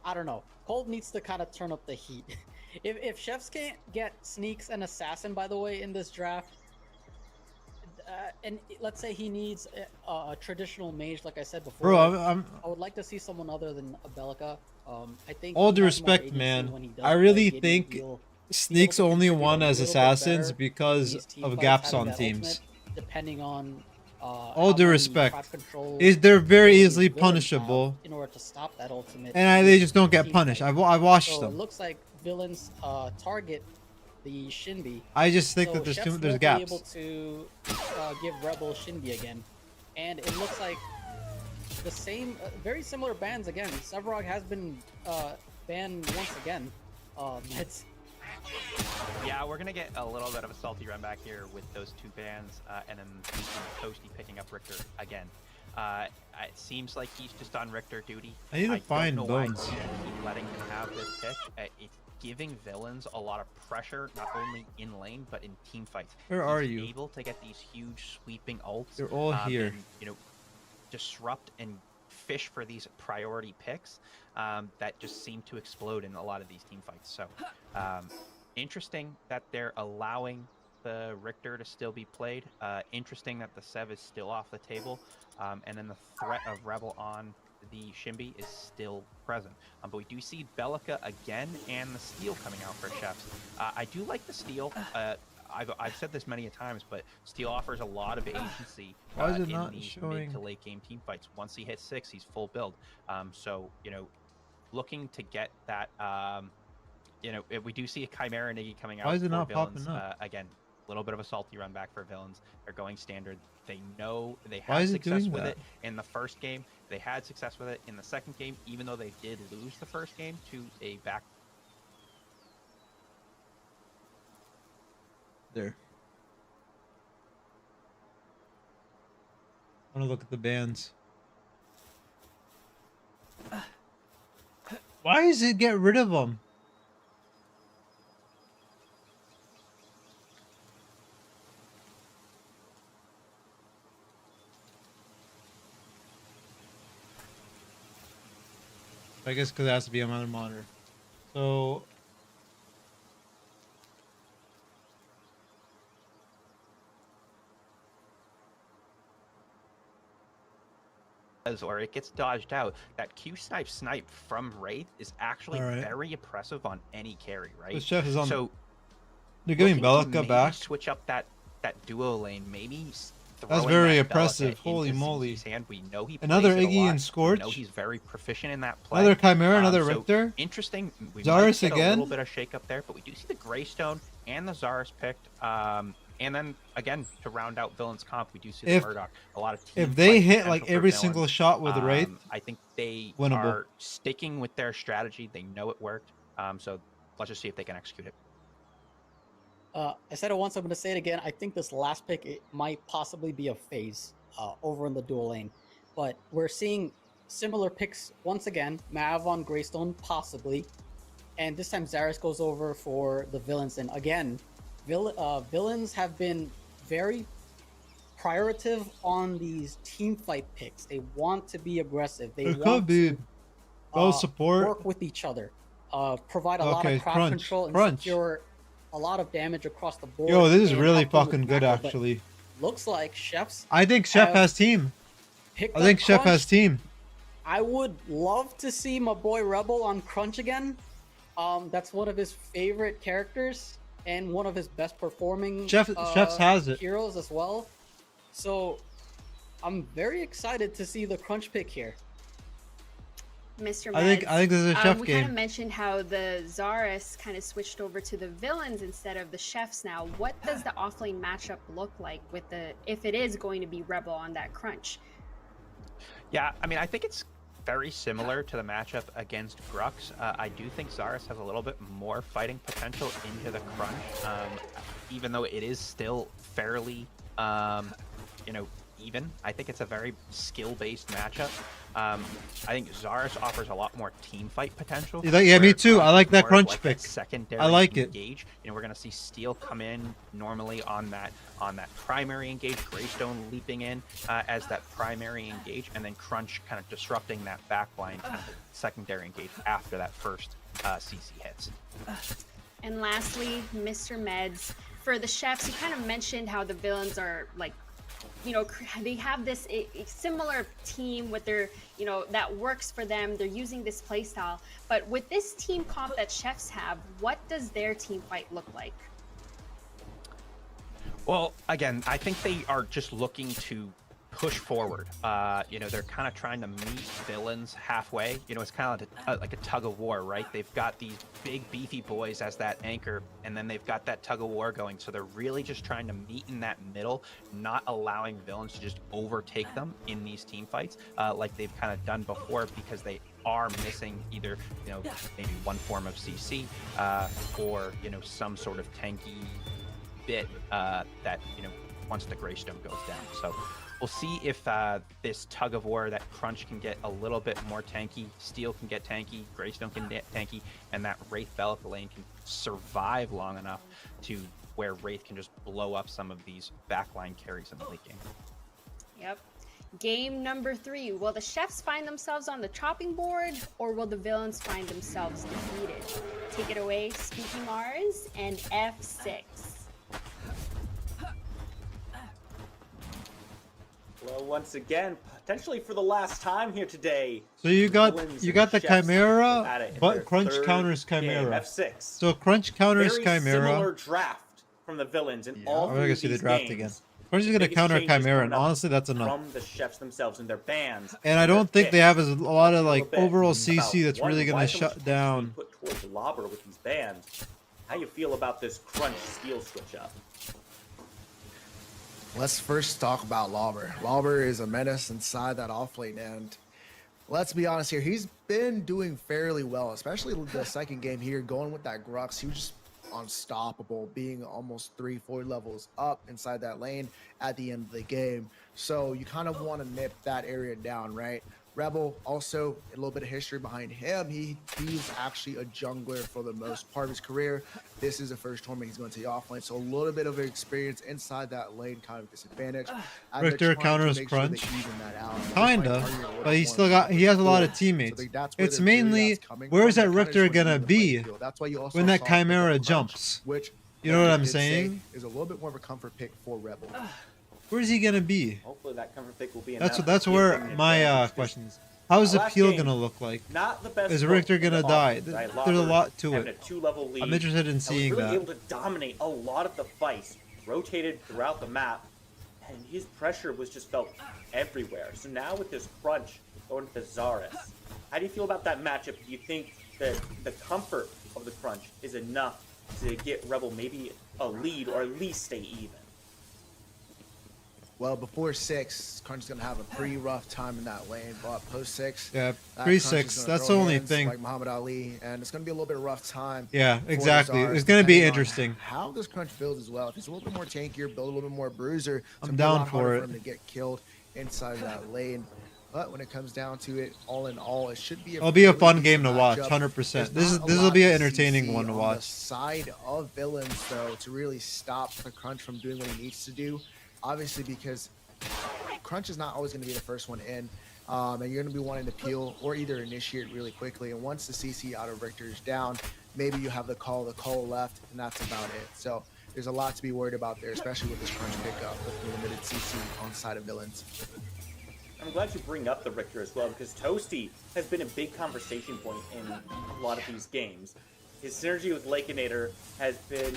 I don't know. Cold needs to kind of turn up the heat. If Chefs can't get Sneaks and Assassin, by the way, in this draft, and let's say he needs a traditional mage, like I said before. Bro, I would like to see someone other than Abelica. I think. All due respect, man, I really think Sneaks only won as assassins because of gaps on teams. Depending on. All due respect, they're very easily punishable. In order to stop that ultimate. And they just don't get punished. I watched them. It looks like villains target the Shinbi. I just think that there's gaps. Be able to give Rebel Shinbi again, and it looks like the same, very similar bans again. Sevarog has been banned once again. Yeah, we're gonna get a little bit of a salty run back here with those 2 bans, and then Toasty picking up Richter again. It seems like he's just on Richter duty. I need to find Bones. Keep letting him have this pick. It's giving villains a lot of pressure, not only in lane but in team fights. Where are you? Able to get these huge sweeping ults. You're all here. And, disrupt and fish for these priority picks that just seem to explode in a lot of these team fights. So interesting that they're allowing the Richter to still be played. Interesting that the Sev is still off the table, and then the threat of Rebel on the Shinbi is still present. But we do see Belica again and the Steel coming out for Chefs. I do like the Steel. I've said this many a times, but Steel offers a lot of agency in these mid to late game team fights. Once he hits 6, he's full build. So, looking to get that, we do see a Chimera Niggy coming out. Why is it not villains. popping up? Again, a little bit of a salty run back for villains. They're going standard. They know they had success with it in the first game. They had success with it in the second game, even though they did lose the first game to a back. There. I want to look at the bands. Why does it get rid of them? I guess because it has to be on my monitor. So or it gets dodged out, that Q snipe from Wraith is actually very impressive on any carry, right? The Chef is on. So they're giving looking to Bellica back. Switch up that duo lane, maybe. That's very impressive. Holy moly! Hand. We know he another plays Iggy and Scorch. We know he's very proficient in that play. Another Chimera, another so Richter. Interesting. We Zarus might get again. a little bit of shake up there, but we do see the Greystone and the Zarus picked. And then again, to round out Villains comp, we do see the Murdoch. A lot of team if they hit like every single shot with the Wraith, I think they winnable. Are sticking with their strategy. They know it worked. So let's just see if they can execute it. I said it once, I'm going to say it again. I think this last pick, it might possibly be a phase over in the dual lane. But we're seeing similar picks once again. Mav on Greystone, possibly. And this time Zarus goes over for the Villains. And again, Villains have been very prioritative on these team fight picks. They want to be aggressive. They want to support. work with each other. Provide a lot of crowd control and secure a lot of damage across the board. Yo, this is really fucking good, actually. Looks like Chefs. I think Chef has team. I think Chef has team. I would love to see my boy Rebel on Crunch again. That's one of his favorite characters and one of his best performing Chefs has it. Heroes as well. So I'm very excited to see the Crunch pick here. Mr. Meds, I think this is a Chef we game. kind of mentioned how the Zarus kind of switched over to the Villains instead of the Chefs now. What does the offlane matchup look like with if it is going to be Rebel on that Crunch? Yeah, I mean, I think it's very similar to the matchup against Grux. I do think Zarus has a little bit more fighting potential into the Crunch, even though it is still fairly, even. I think it's a very skill-based matchup. I think Zarus offers a lot more team fight potential. Yeah, me too. I like that Crunch pick. Secondary I like engage. We're gonna see Steel come in normally on that primary engage. Greystone leaping in as that primary engage, and then Crunch kind of disrupting that backline kind of secondary engage after that first CC hits. And lastly, Mr. Meds, for the Chefs, you kind of mentioned how the Villains are like, they have this similar team with their, that works for them. They're using this playstyle. But with this team comp that Chefs have, what does their team fight look like? Well, again, I think they are just looking to push forward. They're kind of trying to meet Villains halfway. It's kind of like a tug of war, right? They've got these big beefy boys as that anchor, and then they've got that tug of war going. So they're really just trying to meet in that middle, not allowing Villains to just overtake them in these team fights like they've kind of done before, because they are missing either, maybe one form of CC or, some sort of tanky bit that, once the Greystone goes down. So we'll see if this tug of war, that Crunch can get a little bit more tanky, Steel can get tanky, Greystone can get tanky, and that Wraith Bellica lane can survive long enough to where Wraith can just blow up some of these backline carries in the late game. Yep. Game number 3. Will the Chefs find themselves on the chopping board, or will the Villains find themselves defeated? Take it away, Spooky Mars and F6. Well, once again, potentially for the last time here today. So you got the Chimera, but Crunch counters Chimera. F6. So Crunch counters Very Chimera. Similar draft from the Villains in all I'm gonna see the draft again. Crunch is gonna counter Chimera, and honestly, that's enough. From the Chefs themselves and their bands. And I don't think they have a lot of like overall CC that's really gonna shut down. Put towards Lobber with these bands. How you feel about this Crunch Steel switch up? Let's first talk about Lobber. Lobber is a menace inside that offlane, and let's be honest here, he's been doing fairly well, especially the second game here, going with that Grux. He was just unstoppable, being almost 3-4 levels up inside that lane at the end of the game. So you kind of want to nip that area down, right? Rebel, also a little bit of history behind him. He's actually a jungler for the most part of his career. This is the first tournament he's going to the offlane, so a little bit of experience inside that lane, kind of disadvantage. Richter counters Crunch, kinda, but he has a lot of teammates. It's mainly where's that Richter gonna be when that Chimera jumps? Which, you know what I'm saying? Is a little bit more of a comfort pick for Rebel. Where's he gonna be? Hopefully that comfort pick will be enough. That's where my question is. How is Appeal gonna look like? Not the best. Is Richter gonna die? Right? There's a lot to having it. A 2-level lead. I'm interested in seeing really that. Able to dominate a lot of the fights, rotated throughout the map, and his pressure was just felt everywhere. So now with this crunch going to Zaris, how do you feel about that matchup? Do you think that the comfort of the crunch is enough to get Rebel maybe a lead or at least stay even? Well, before 6, Crunch is going to have a pretty rough time in that lane, but post 6... Yeah, pre-6, that's the only thing. Like Muhammad Ali, and it's going to be a little bit of a rough time. Yeah, exactly. It's going to be interesting. How this Crunch builds as well. If he's a little bit more tankier, build a little bit more bruiser, I'm down for it. For him to get killed inside of that lane. But when it comes down to it, all in all, it should be It'll be a fun game to watch, 100%. This will be an entertaining one to watch. On the side of Villains, though, to really stop the Crunch from doing what he needs to do. Obviously, because Crunch is not always going to be the first one in, and you're going to be wanting to peel or either initiate really quickly. And once the CC out of Richter is down, maybe you have the call left, and that's about it. So there's a lot to be worried about there, especially with this Crunch pickup with the limited CC on the side of Villains. I'm glad you bring up the Richter as well, because Toasty has been a big conversation point in a lot of these games. His synergy with Lakeinator has been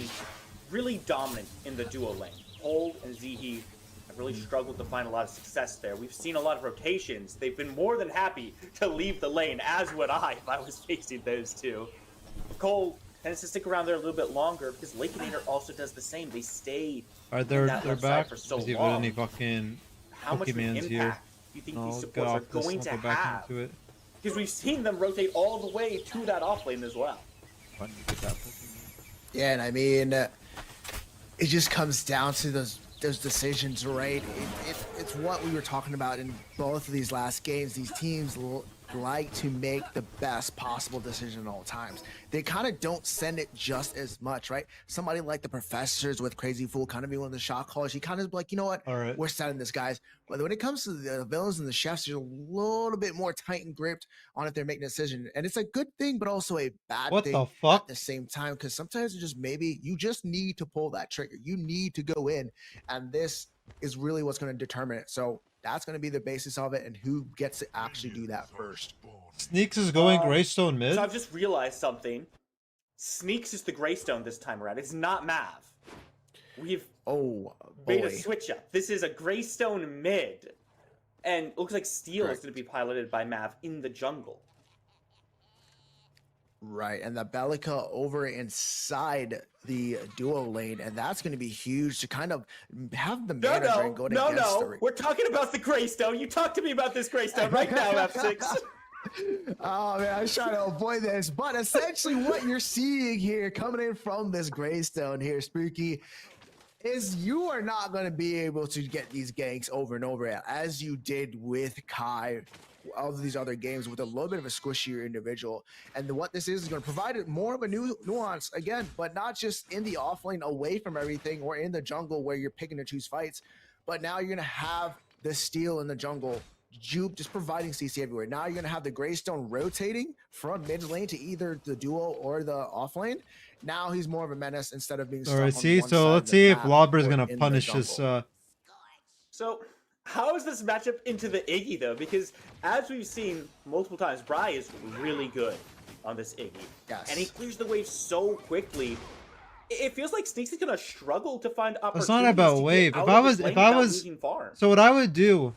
really dominant in the duo lane. Hold and Zihi have really struggled to find a lot of success there. We've seen a lot of rotations. They've been more than happy to leave the lane, as would I if I was facing those two. Cole tends to stick around there a little bit longer because Lakeinator also does the same. They stay they're back. For so See if long. any fucking How much of an Pokemans impact here. do you think I'll these get supports are off this, going I'll to go back have? into it. Because we've seen them rotate all the way to that off lane as well. Fun to get that Pokemon. Yeah, and I mean, it just comes down to those decisions, right? It's what we were talking about in both of these last games. These teams like to make the best possible decision at all times. They kind of don't send it just as much, right? Somebody like the Professors with Crazy Fool kind of be one of the shot callers. He kind of like, you know what? All right. We're setting this, guys. But when it comes to the Villains and the Chefs, they're a little bit more tight and gripped on if they're making a decision. And it's a good thing, but also a bad thing the fuck? at the same time. Because sometimes it's just maybe you just need to pull that trigger. You need to go in. And this is really what's going to determine it. So that's going to be the basis of it, and who gets to actually do that first. Sneaks is going Greystone mid. So I've just realized something. Sneaks is the Greystone this time around. It's not Mav. We've made a switch up. This is a Greystone mid. And it looks like Steel is going to be piloted by Mav in the jungle. Right, and the Bellica over inside the duo lane, and that's going to be huge to kind of have the manager and go against the... We're talking about the Greystone. You talk to me about this Greystone right now, F6. Oh man, I was trying to avoid this, but essentially what you're seeing here coming in from this Greystone here, Spooky, is you are not going to be able to get these ganks over and over as you did with Kai, all of these other games, with a little bit of a squishier individual. And what this is going to provide it more of a new nuance again, but not just in the offlane away from everything or in the jungle where you're picking to choose fights, but now you're going to have the Steel in the jungle, Jupe just providing CC everywhere. Now you're going to have the Greystone rotating from mid lane to either the duo or the off lane. Now he's more of a menace instead of being stuck on see, one so side let's of the see if map Lobber is or going to in punish the this. jungle. So how is this matchup into the Iggy, though? Because as we've seen multiple times, Bry is really good on this Iggy. Yes. And he clears the wave so quickly. It feels like Sneaks is going to struggle to find opportunities. It's not about wave. If I was, so what I would do,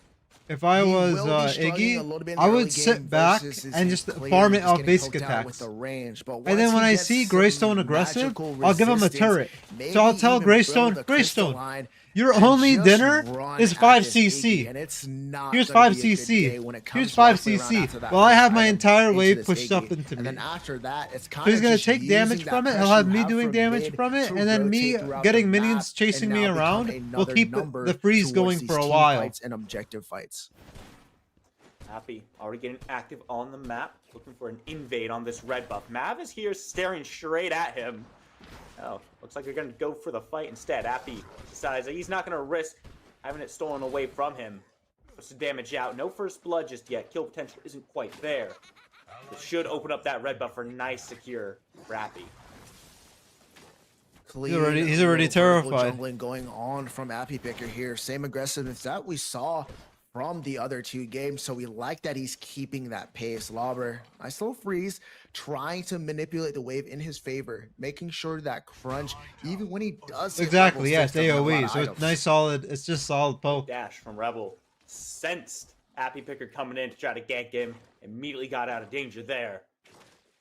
if I was Iggy, I would sit back and just farm it off basic attacks. And then when I see Greystone aggressive, I'll give him a turret. So I'll tell Greystone, Greystone, your only dinner is 5 CC. Here's 5 CC. Here's 5 CC. Well, I have my entire wave pushed up into me. And then after that, it's kind So he's of gonna just take damage using from that it. He'll pressure have you me have doing from damage mid from it, to and then me rotate throughout getting the minions map chasing and me now become around will another keep number the freeze towards going these for a team while. fights and objective fights. Happy already getting active on the map, looking for an invade on this red buff. Mav is here staring straight at him. Oh, looks like they're going to go for the fight instead. Appy decides that he's not going to risk having it stolen away from him. Puts the damage out. No first blood just yet. Kill potential isn't quite there. It should open up that red buff for nice, secure for Appy. He's already terrified. Jungling going on from Appy Picker here. Same aggressiveness that we saw from the other two games. So we like that he's keeping that pace. Lauber, nice little freeze, trying to manipulate the wave in his favor, making sure that crunch, even when he does exactly, yes, AoE. So it's nice, solid. It's just solid poke. Dash from Rebel sensed Appy Picker coming in to try to gank him. Immediately got out of danger there.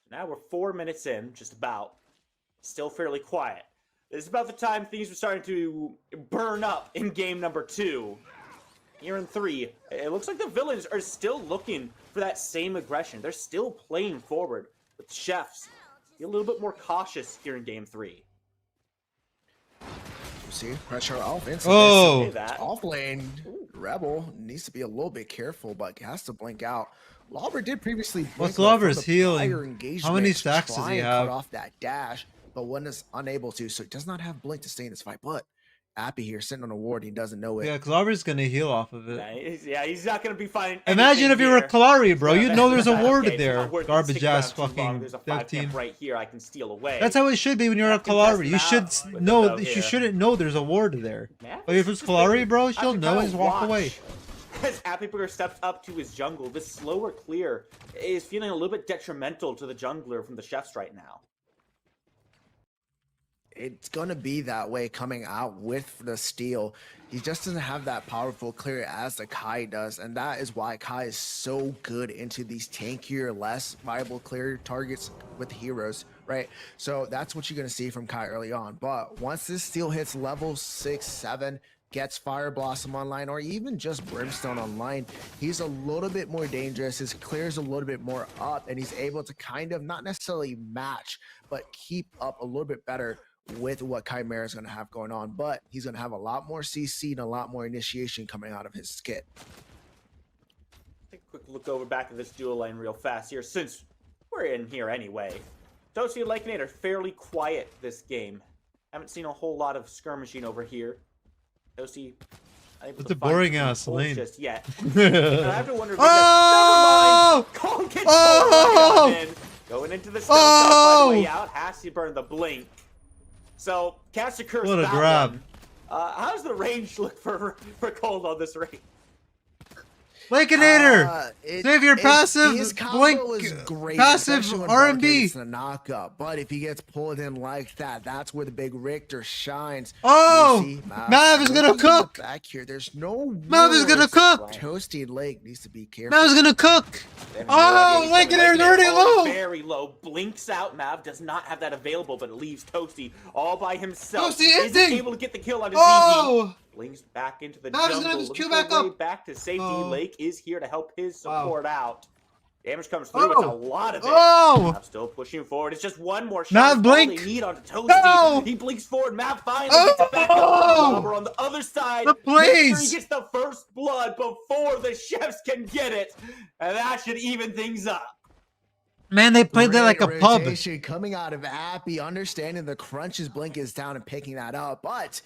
Now we're 4 minutes in, just about. Still fairly quiet. This is about the time things were starting to burn up in game number 2. Here in 3, it looks like the villains are still looking for that same aggression. They're still playing forward, but the chefs be a little bit more cautious here in game 3. You see, pressure off instantly. Oh, Off lane. Rebel needs to be a little bit careful, but has to blink out. Lauber did previously blink. What's Lauber's healing? How many stacks does he have? Cut off that dash, but one is unable to, so he does not have blink to stay in this fight. But Appy here sitting on a ward, he doesn't know it. Yeah, Lauber's gonna heal off of it. Yeah, he's not gonna be finding. Imagine if you were a Kalari, bro. You'd know there's a ward there. Garbage ass There's fucking a dev 5 team. camp right here. I can steal away. That's how it should be when you're a Kalari. You should know. You shouldn't know there's a ward there. But if it's Kalari, bro, she'll know and just walk away. As Appy Picker steps up to his jungle, this slower clear is feeling a little bit detrimental to the jungler from the chefs right now. It's going to be that way coming out with the steal. He just doesn't have that powerful clear as the Kai does, and that is why Kai is so good into these tankier, less viable clear targets with heroes, right? So that's what you're going to see from Kai early on. But once this steal hits level 6, 7, gets Fire Blossom online, or even just Brimstone online, he's a little bit more dangerous. His clear is a little bit more up, and he's able to kind of not necessarily match, but keep up a little bit better with what Chimera is going to have going on. But he's going to have a lot more CC and a lot more initiation coming out of his skit. Take a quick look over back at this dual lane real fast here, since we're in here anyway. Toasty and Lycanate are fairly quiet this game. Haven't seen a whole lot of skirmishing over here. Toasty, it's a boring ass lane. Just yet. I have to wonder if never mind. Cole gets in. Going into the stone on the way out. Has to burn the blink. So, cast a curse. What a grab. How does the range look for Cold on this range? Lycanator! Save your passive blink, great, passive R&B. It's a knockup, but if he gets pulled in like that, that's where the big Richter shines. Oh! Mav is gonna cook! Back here, there's no Mav is gonna cook! Toasty Lake needs to be careful. Mav is gonna cook! Oh! Lycanator's already low! Very low. Blinks out. Mav does not have that available, but it leaves Toasty all by himself. Toasty isn't able to get the kill on his Oh! Blinks back into the Mav's jungle. gonna just queue Looking back way up. back to safety. Lake is here to help his Wow. support out. Damage comes through. It's a lot of it. Oh! Mav still pushing forward. It's just one more shot. Mav blink. They need onto Toasty. No! He blinks forward. Mav finally gets it back up. Over on the other side. The plays. He gets the first blood before the chefs can get it, and that should even things up. Man, they played that like a pub. Coming out of Appy, understanding the crunch's blink is down and picking that up, but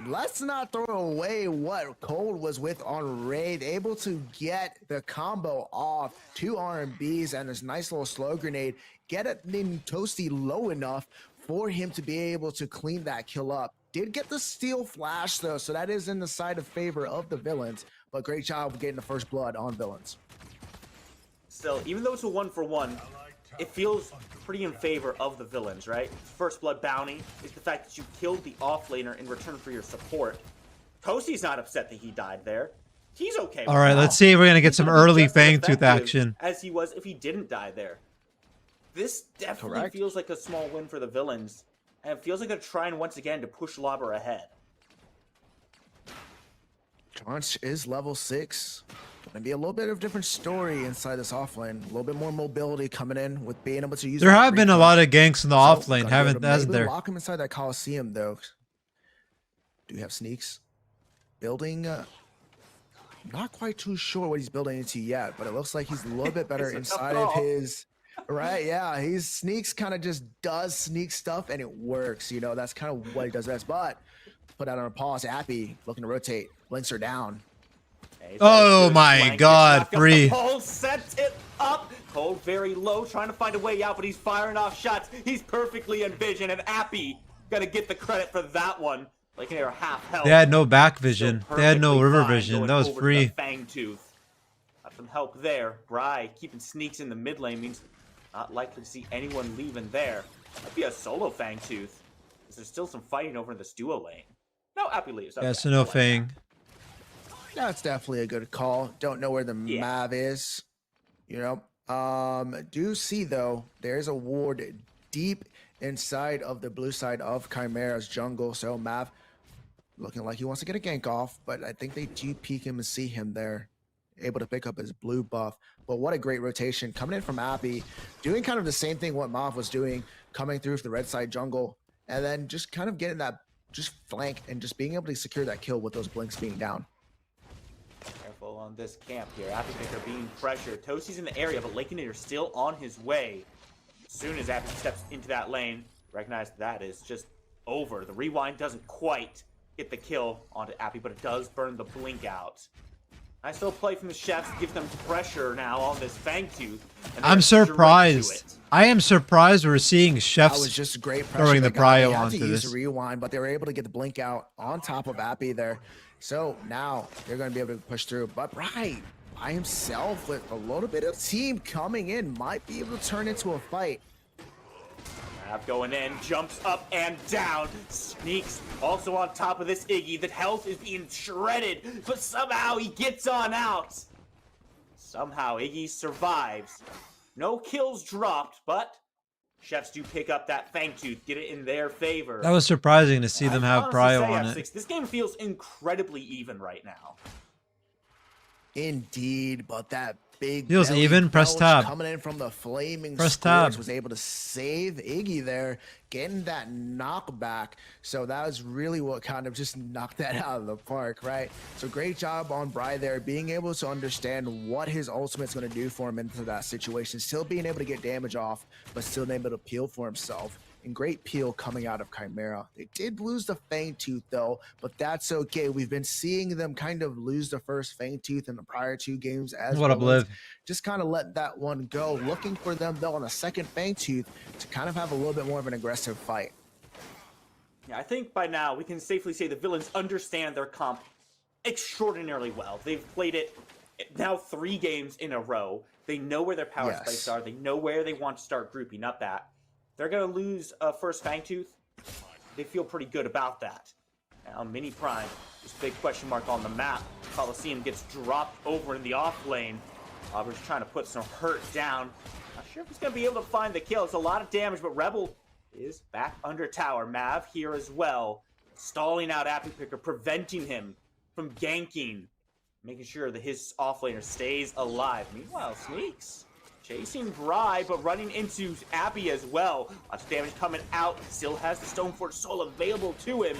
let's not throw away what Cold was with on Raid, able to get the combo off, 2 R&Bs and this nice little slow grenade, get it in Toasty low enough for him to be able to clean that kill up. Did get the steal flash though, so that is in the side of favor of the villains, but great job of getting the first blood on villains. Still, even though it's a 1-for-1, it feels pretty in favor of the villains, right? First blood bounty is the fact that you killed the offlaner in return for your support. Toasty's not upset that he died there. He's okay with All right, that. let's see if we're gonna get some early Just as Fangtooth effective action. as he was if he didn't die there. This definitely feels like a small win for the villains, and it feels like they're trying once again to push Lauber ahead. Crunch is level 6. Gonna be a little bit of different story inside this offlane. A little bit more mobility coming in with being able to use. There have been a lot of ganks in the offlane, hasn't there? Lock him inside that Coliseum though. Do you have sneaks? Building. Not quite too sure what he's building into yet, but it looks like he's a little bit better inside of his. Right, yeah, he's sneaks kind of just does sneak stuff and it works. You know, that's kind of what he does best. But put that on a pause. Appy looking to rotate, blinks her down. Oh my God, free. Cole sets it up. Cole very low, trying to find a way out, but he's firing off shots. He's perfectly in vision, and Appy Gotta get the credit for that one. Like they were half health. They had no back vision. Still They had no perfectly river fine vision. going That was over to free. the Fangtooth. Got some help there. Bry keeping Sneaks in the mid lane means not likely to see anyone leaving there. Might be a solo Fangtooth. There's still some fighting over in this duo lane. No, Appy leaves. Okay, Yeah, so no I like Fang. That's definitely a good call. Don't know where the Mav is. You know, do see though, there's a ward deep inside of the blue side of Chimera's jungle. So Mav looking like he wants to get a gank off, but I think they do peek him and see him there, able to pick up his blue buff. But what a great rotation coming in from Appy, doing kind of the same thing what Mav was doing, coming through the red side jungle, and then just kind of getting that just flank and just being able to secure that kill with those blinks being down. Careful on this camp here. Appy Picker being pressured. Toasty's in the area, but Lakeinator still on his way. As soon as Appy steps into that lane, recognize that is just over. The rewind doesn't quite get the kill onto Appy, but it does burn the blink out. Nice little play from the chefs, give them pressure now on this Fangtooth. I'm surprised. I am surprised we're seeing That chefs was just great pressure. throwing the prio They had onto to use this. rewind, but they were able to get the blink out on top of Appy there. So now they're going to be able to push through. But Bright by himself with a little bit of team coming in might be able to turn into a fight. Mav going in, jumps up and down, Sneaks also on top of this Iggy. The health is being shredded, but somehow he gets on out. Somehow Iggy survives. No kills dropped, but chefs do pick up that Fangtooth, get it in their favor. That was surprising to see them have honestly prio say, on F6, it. This game feels incredibly even right now. Indeed, but that big Feels belly even. Press belch tab. coming in from the flaming Press scorch tab. was able to save Iggy there, getting that knockback. So that was really what kind of just knocked that out of the park, right? So great job on Bry there, being able to understand what his ultimate's going to do for him into that situation, still being able to get damage off, but still able to peel for himself. And great peel coming out of Chimera. They did lose the Fangtooth though, but that's okay. We've been seeing them kind of lose the first Fangtooth in the prior two games as What up, well. Liv? Just kind of let that one go. Looking for them though on the second Fangtooth to kind of have a little bit more of an aggressive fight. Yeah, I think by now we can safely say the villains understand their comp extraordinarily well. They've played it now 3 games in a row. They know where their power spikes are. They know where they want to start grouping up at. They're going to lose first Fangtooth. They feel pretty good about that. Now, Mini Prime, this big question mark on the map. Coliseum gets dropped over in the off lane. Aubrey's trying to put some hurt down. Not sure if he's going to be able to find the kill. It's a lot of damage, but Rebel is back under tower. Mav here as well. Stalling out Appy Picker, preventing him from ganking. Making sure that his offlaner stays alive. Meanwhile, Sneaks chasing Bry, but running into Appy as well. Lots of damage coming out. Still has the Stoneforge Soul available to him.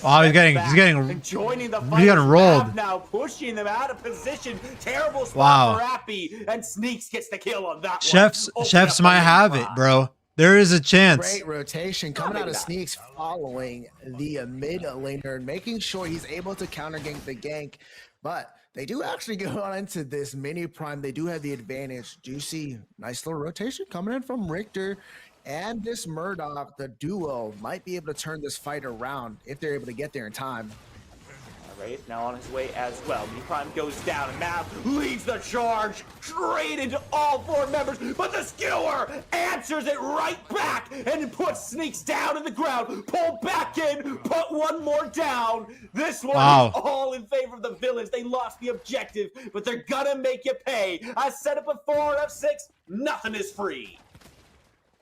Oh, he's getting And joining the fight. he's getting rolled. Now pushing them out of position. Terrible spot for Appy, and Sneaks gets the kill on that Chefs one. chefs might have it, bro. There is a chance. Great rotation coming out of Sneaks, following the mid laner, making sure he's able to counter gank the gank. But they do actually go on into this Mini Prime. They do have the advantage. Do you see nice little rotation coming in from Richter and this Murdoch? The duo might be able to turn this fight around if they're able to get there in time. Right, now on his way as well. Mini Prime goes down, and Mav leads the charge straight into all 4 members, but the Skewer answers it right back and puts Sneaks down in the ground. Pull back in, put one more down. This one is all in favor of the villains. They lost the objective, but they're gonna make you pay. I said it before, F6, nothing is free.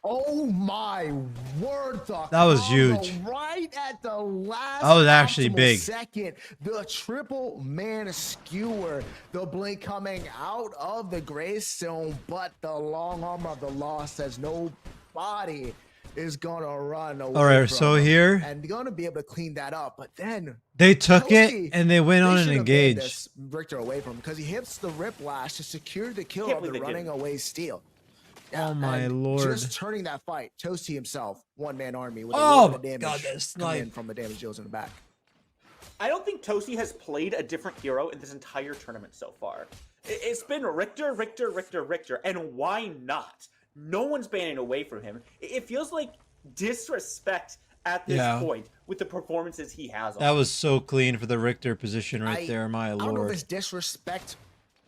Oh my word, that was huge. Right at the last that was actually big. second, the triple man skewer, the blink coming out of the Greystone, but the long arm of the law says nobody is gonna run away. All right, from so him here and gonna be able to clean that up, but then they took it and they went on and engaged. Richter away from him because he hits the Riplash to secure the kill of the running away steal. Yeah, oh my lord! Just turning that fight, Toasty himself, 1-man army with a oh lot of damage coming in from the damage deals in the back. I don't think Toasty has played a different hero in this entire tournament so far. It's been Richter, and why not? No one's banning away from him. It feels like disrespect at this point with the performances he has on. That was so clean for the Richter position right there, my lord. I don't know if lord. it's disrespect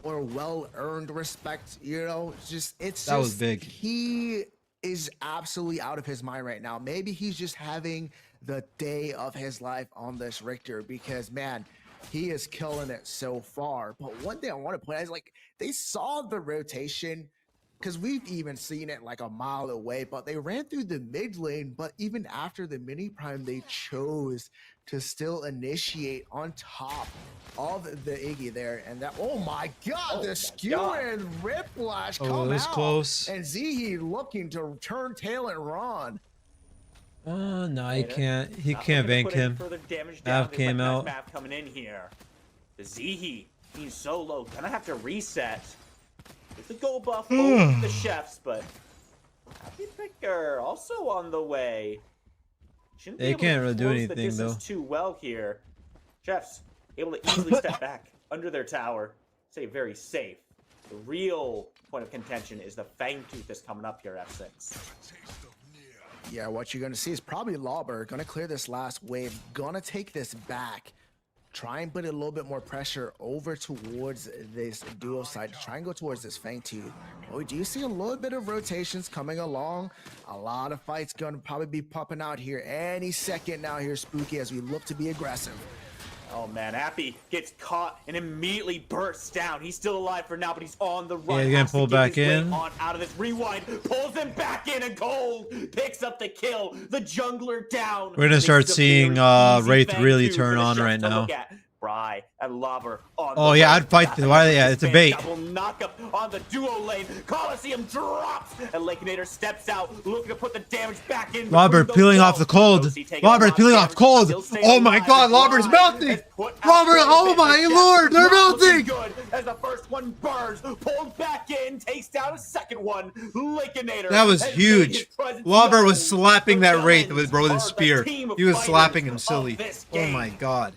or well-earned respect, you know, that was big. He is absolutely out of his mind right now. Maybe he's just having the day of his life on this Richter because, man, he is killing it so far. But one thing I want to point out is, like, they saw the rotation because we've even seen it like a mile away, but they ran through the mid lane. But even after the mini prime, they chose to still initiate on top of the Iggy there. And that, oh my God, the skewer and Whiplash come it was out. close. And Zihi looking to turn tail and run. Oh, no, he can't. He can't bank him. Mav came out. Mav coming in here. The Zihi being so low, gonna have to reset. With the gold buff over the chefs, but Happy Picker also on the way. They can't really do anything though. Too well here. Chefs able to easily step back under their tower. Stay very safe. The real point of contention is the Fangtooth that's coming up here, F6. Yeah, what you're going to see is probably Lauber going to clear this last wave, going to take this back, try and put a little bit more pressure over towards this duo side, try and go towards this Fangtooth. We do see a little bit of rotations coming along. A lot of fights going to probably be popping out here any second now here, Spooky, as we look to be aggressive. Oh man, Appy gets caught and immediately bursts down. He's still alive for now, but he's on the run. Yeah, he's gonna pull back in. On out of this rewind, pulls him back in, and Gold picks up the kill. The jungler down. We're gonna start seeing Wraith really turn on right now. Bry and Lauber on oh yeah, I'd fight this. Why? Yeah, it's a bait. Double knockup on the duo lane. Coliseum drops, and Lakenator steps out, looking to put the damage back in. Robert peeling off the cold. Robert peeling off cold. Oh my God, Robert's melting. Robert, oh my lord, they're melting. Good as the first one burns, pulled back in, takes down a second one. Lakenator. That was huge. Robert was slapping that Wraith with his spear. He was slapping him silly. Oh my God.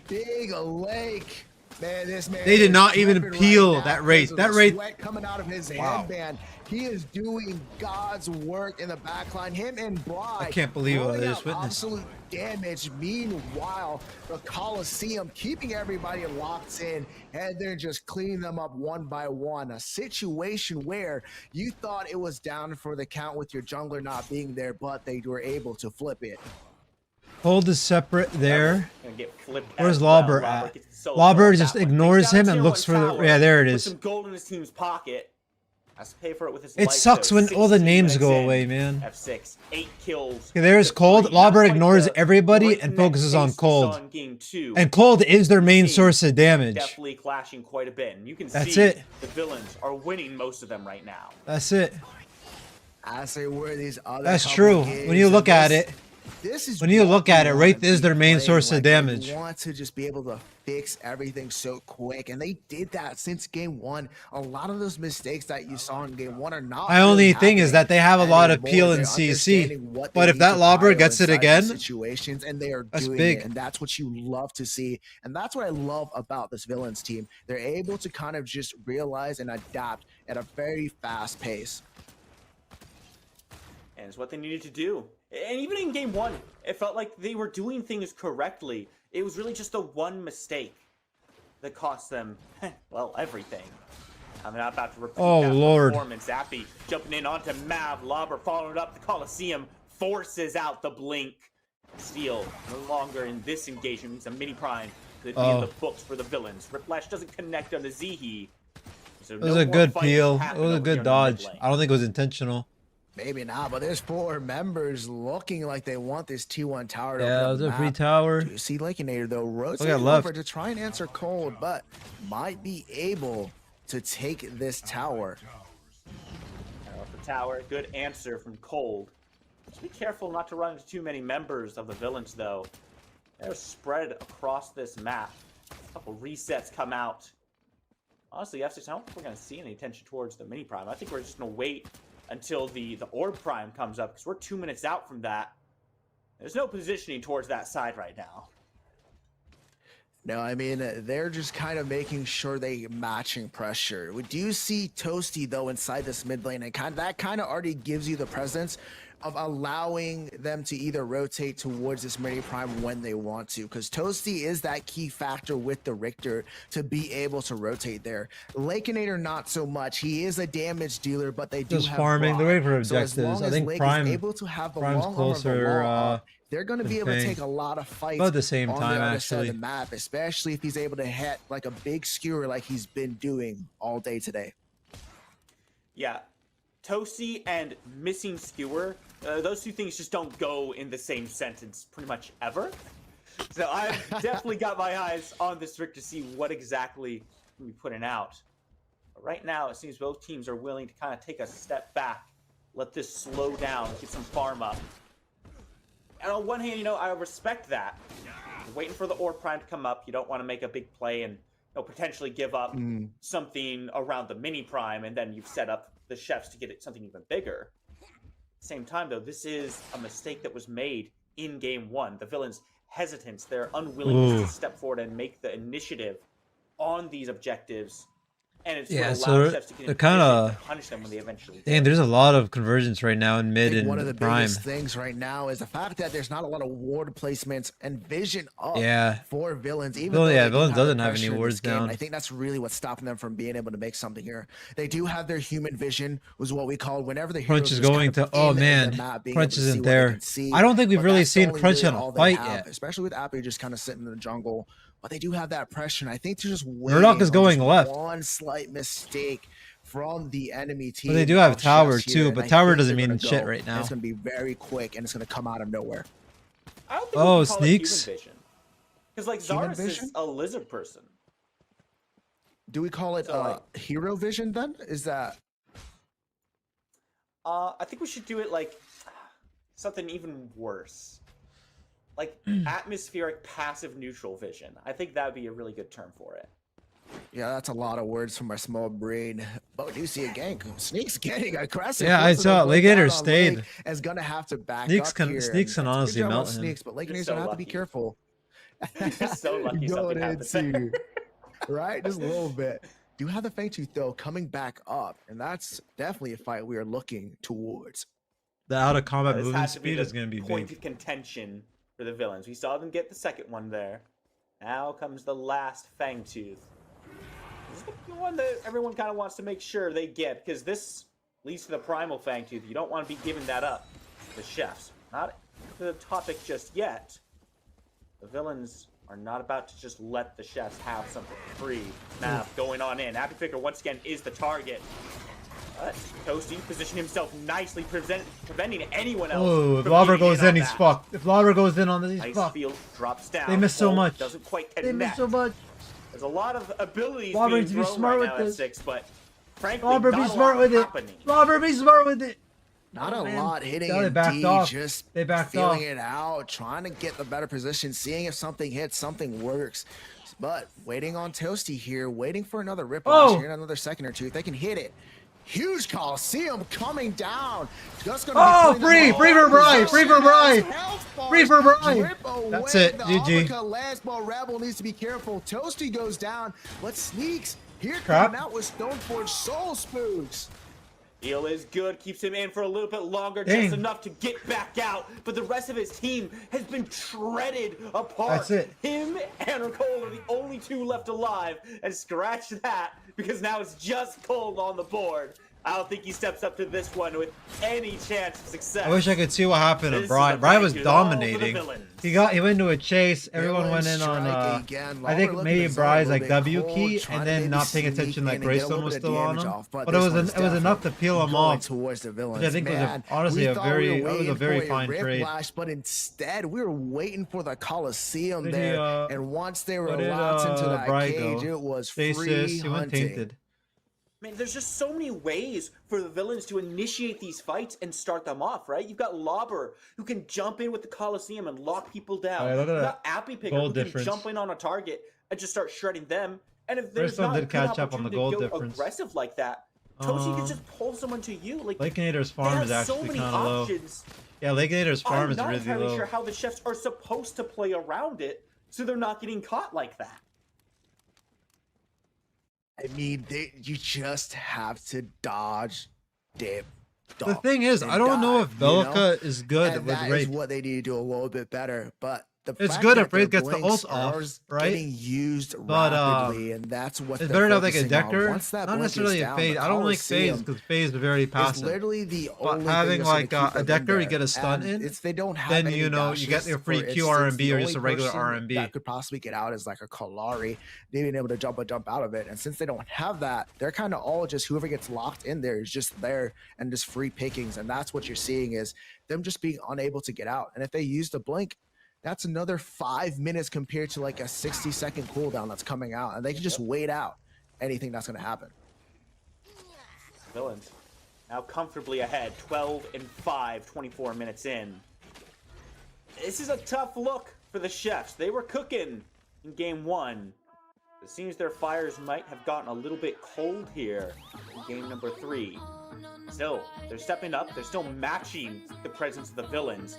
Big Lake, man, this man. They did not even peel right that Wraith. That Wraith coming out of his headband. He is doing God's work in the backline. Him and Bry. I can't believe what I just witnessed. Absolute damage. Meanwhile, the Coliseum keeping everybody locked in, and they're just cleaning them up one by one. A situation where you thought it was down for the count with your jungler not being there, but they were able to flip it. Hold is separate there. Where's Lauber at? Lauber just ignores him and looks for the. Yeah, there it is. Some gold in his team's pocket. Has to pay for it with his it sucks when all the names go away, man. F6, 8 kills. Okay, there's Cold. Lauber ignores everybody and focuses on Cold. And Cold is their main source of damage. Definitely clashing quite a bit. And you can see the villains are winning most of them right now. That's it. I say where these other. That's true. When you look at it. When you look at it, Wraith is their main source of damage. They want to just be able to fix everything so quick, and they did that since game one. A lot of those mistakes that you saw in game one are not. My only thing is that they have a lot of peel and CC, but if that Lauber gets it again, situations and they are doing big. It, and that's what you love to see, and that's what I love about this villains team. They're able to kind of just realize and adapt at a very fast pace. And it's what they needed to do. And even in game one, it felt like they were doing things correctly. It was really just the one mistake that cost them, well, everything. I'm not about to repeat that performance. Appy jumping in onto Mav. Lauber following it up. The Coliseum forces out the blink. Steel no longer in this engagement. It's a mini prime could be in the books for the villains. Whiplash doesn't connect on the Zihi. So it was a good peel. It was a good dodge. I don't think it was intentional. Maybe not, but there's 4 members looking like they want this T1 tower to open up the map. Free tower. You see Lakenator, though, rotating over to try and answer Cold, but might be able to take this tower. The tower, good answer from Cold. Just be careful not to run into too many members of the villains, though. They're spread across this map. A couple resets come out. Honestly, F6, I don't think we're going to see any attention towards the mini prime. I think we're just going to wait until the orb prime comes up, because we're 2 minutes out from that. There's no positioning towards that side right now. No, I mean, they're just kind of making sure they matching pressure. We do see Toasty, though, inside this mid lane, and that kind of already gives you the presence of allowing them to either rotate towards this mini prime when they want to, because Toasty is that key factor with the Richter to be able to rotate there. Lakeinator not so much. He is a damage dealer, but they do Just have farming. They're waiting for So as objectives. long I as think Lake Prime. is able to have the Prime's long arm of the closer. law up, they're going to be able to take a lot of fights About the same on time, the other side actually. of the map, especially if he's able to hit like a big skewer like he's been doing all day today. Yeah, Toasty and missing skewer, those two things just don't go in the same sentence pretty much ever. So I've definitely got my eyes on this Rick to see what exactly we're putting out. But right now, it seems both teams are willing to kind of take a step back, let this slow down, get some farm up. And on one hand, you know, I respect that. You're waiting for the ore prime to come up. You don't want to make a big play and potentially give up something around the mini prime, and then you've set up the chefs to get it something even bigger. At the same time, though, this is a mistake that was made in game one. The villains' hesitance, their unwillingness to step forward and make the initiative on these objectives. And it's so chefs to get they're kind of punish them when they eventually Dang, there's a lot of convergence right now in mid and one of the prime. biggest things right now is the fact that there's not a lot of ward placements and vision up for villains. Even though Villains doesn't have any wards down. I think that's really what's stopping them from being able to make something here. They do have their human vision, was what we called whenever the Crunch is going to. Oh man, Crunch isn't there. I don't think we've really seen Crunch in a fight yet, especially with Appy just kind of sitting in the jungle. But they do have that pressure, and I think they're just waiting. Murdoch is going left. One slight mistake from the enemy team. But they do have Tower too, but Tower doesn't mean shit right now. It's going to be very quick, and it's going to come out of nowhere. I don't think we can call it Sneaks. Because like Zarus is a lizard person. Do we call it hero vision then? Is that? I think we should do it like something even worse. Like atmospheric passive neutral vision. I think that would be a really good term for it. Yeah, that's a lot of words from my small brain. But we do see a gank. Sneaks getting aggressive. Yeah, I saw Lakeinator stayed. Is gonna have to back Sneaks up can here. Sneaks can honestly melt him. Sneaks, but Lakeinator's gonna have to be careful. Just so lucky something happened. Right, just a little bit. Do have the Fang Tooth though coming back up, and that's definitely a fight we are looking towards. The out of combat movement speed is gonna be point big. of contention for the villains. We saw them get the second one there. Now comes the last Fang Tooth. This is the one that everyone kind of wants to make sure they get, because this leads to the primal Fang Tooth. You don't want to be giving that up to the chefs. Not the topic just yet. The villains are not about to just let the chefs have something free. Now, going on in. Happy Picker once again is the target. But Toasty positioned himself nicely, preventing anyone else. Oh, if Lobber goes in, he's fucked. If Lobber goes in on this, he's fucked. Field drops down. They miss so much. Doesn't quite connect. They miss so much. There's a lot of abilities Lobber being needs to be thrown smart right now with at this. 6, but frankly, Lobber, be smart with it. Lobber, be smart with it. Not a lot hitting They in backed D, off. just They backed feeling off. it out, trying to get the better position, seeing if something hits, something works. But waiting on Toasty here, waiting for another rip here in another second or two. If they can hit it. Huge Coliseum coming down. Just gonna be free for Bri, free for Bri. Free for Bri. That's it, GG. Last ball Rebel needs to be careful. Toasty goes down, but Sneaks here Crap. coming out with Stoneforge Soul Spooks. Deal is good, keeps him in for a little bit longer, Dang. just enough to get back out. But the rest of his team has been shredded apart. That's it. Him and Cole are the only two left alive. And scratch that, because now it's just Cole on the board. I don't think he steps up to this one with any chance of success. I wish I could see what happened to Bri. Bri was dominating. He went into a chase. Everyone went in on. I think maybe Bri's like W key, and then not paying attention that Greystone was still on him. But it was enough to peel him off. Which I think was honestly a very fine trade. But instead, we were waiting for the Coliseum there, and once they were locked into that cage, it was free hunting. Man, there's just so many ways for the villains to initiate these fights and start them off, right? You've got Lobber, who can jump in with the Coliseum and lock people down. Right, You've got Appy Picker, who can jump in on a target and just start shredding them. And if there's not did catch up on the gold difference. Aggressive like that, Toasty can just pull someone to you. Like Lakeinator's farm is actually kind of low. Yeah, Lakeinator's farm is really low. I'm not entirely sure how the chefs are supposed to play around it so they're not getting caught like that. I mean, you just have to dodge, dip, The thing is, I don't know if Belica is good and with that Wraith. is what they need to do a little bit better. But It's good if Wraith gets the ult off, right? Getting used But rapidly, and that's what it's they're better to have like a focusing on. Decker, Once that not blink necessarily is a down, phase. the I don't like phase Coliseum because phase is very is passive. literally the But only having thing that's like gonna keep a them Decker, in you get a there. stun And in. It's they don't have Then any you know you get dashes. your free For Q instance, RMB the or just a only regular person RMB. that could possibly get out is like a Kalari, being able to jump out of it. And since they don't have that, they're kind of all just whoever gets locked in there is just there and just free pickings. And that's what you're seeing is them just being unable to get out. And if they use the blink, that's another 5 minutes compared to like a 60-second cooldown that's coming out, and they can just wait out anything that's going to happen. Villains now comfortably ahead, 12-5, 24 minutes in. This is a tough look for the Chefs. They were cooking in game 1. It seems their fires might have gotten a little bit cold here in game number 3. Still, they're stepping up. They're still matching the presence of the Villains.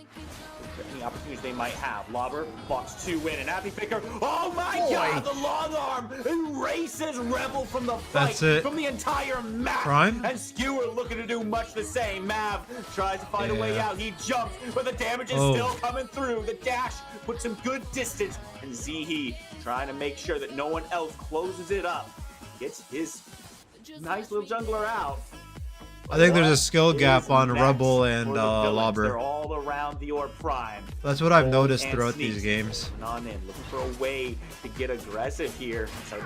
Any opportunities they might have. Lobber blocks 2 in, and Happy Picker. Oh my God! The long arm erases Rebel from the fight, That's it. from the entire map. Prime? And Skewer looking to do much the same. Mav tries to find a way out. He jumps, but the damage is still coming through. The dash puts him good distance, and Zihi trying to make sure that no one else closes it up. Gets his nice little jungler out. I think there's a skill gap on Next Rebel and for the Villains. Lobber. They're all around the Orb Prime. That's what I've Gold noticed and throughout Sneaks these games. pushing on in, looking for a way to get aggressive here. So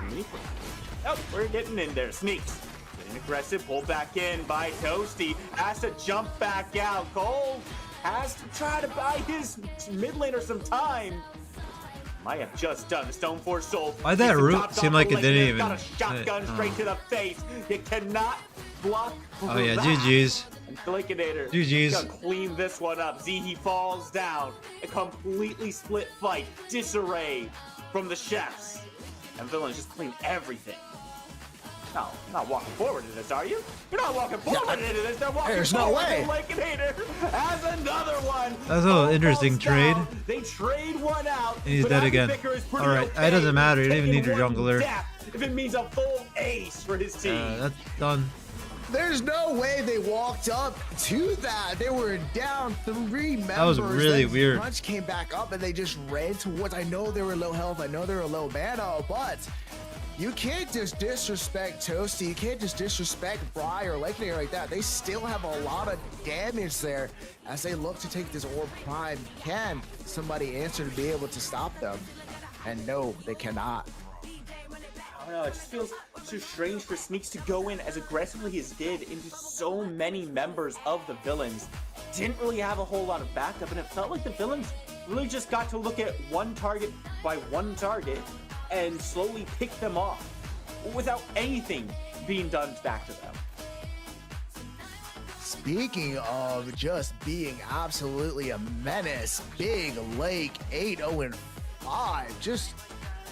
oh, we're getting in there. Sneaks getting aggressive. Pulled back in by Toasty. Has to jump back out. Gold has to try to buy his mid laner some time. Might have just done. The Stoneforge Soul. Why'd that root seem like it didn't even? Got a shotgun straight to the face. You cannot block. Oh yeah, that. GG's. And Flickinator GG's. gonna clean this one up. Zihi falls down. A completely split fight. Disarray from the Chefs. And Villains just clean everything. No, you're not walking forward into this, are you? You're not walking forward into this. They're walking There's no forward. way. Flickinator has another one. That's a little interesting trade. They trade one out. And he's but dead Happy again. Picker is pretty Alright, okay it doesn't matter. You don't even need your taking one jungler. death if it means a full ace for his team. That's done. There's no way they walked up to that. They were down 3 members. That was really then weird. Crunch came back up and they just ran towards. I know they were low health. I know they were low mana, but you can't just disrespect Toasty. You can't just disrespect Bry or Legendary like that. They still have a lot of damage there as they look to take this Orb Prime. Can somebody answer to be able to stop them? And no, they cannot. I don't know, it just feels too strange for Sneaks to go in as aggressively as did into so many members of the Villains. Didn't really have a whole lot of backup, and it felt like the Villains really just got to look at one target by one target and slowly pick them off without anything being done back to them. Speaking of just being absolutely a menace, Big Lake 8-0-5, just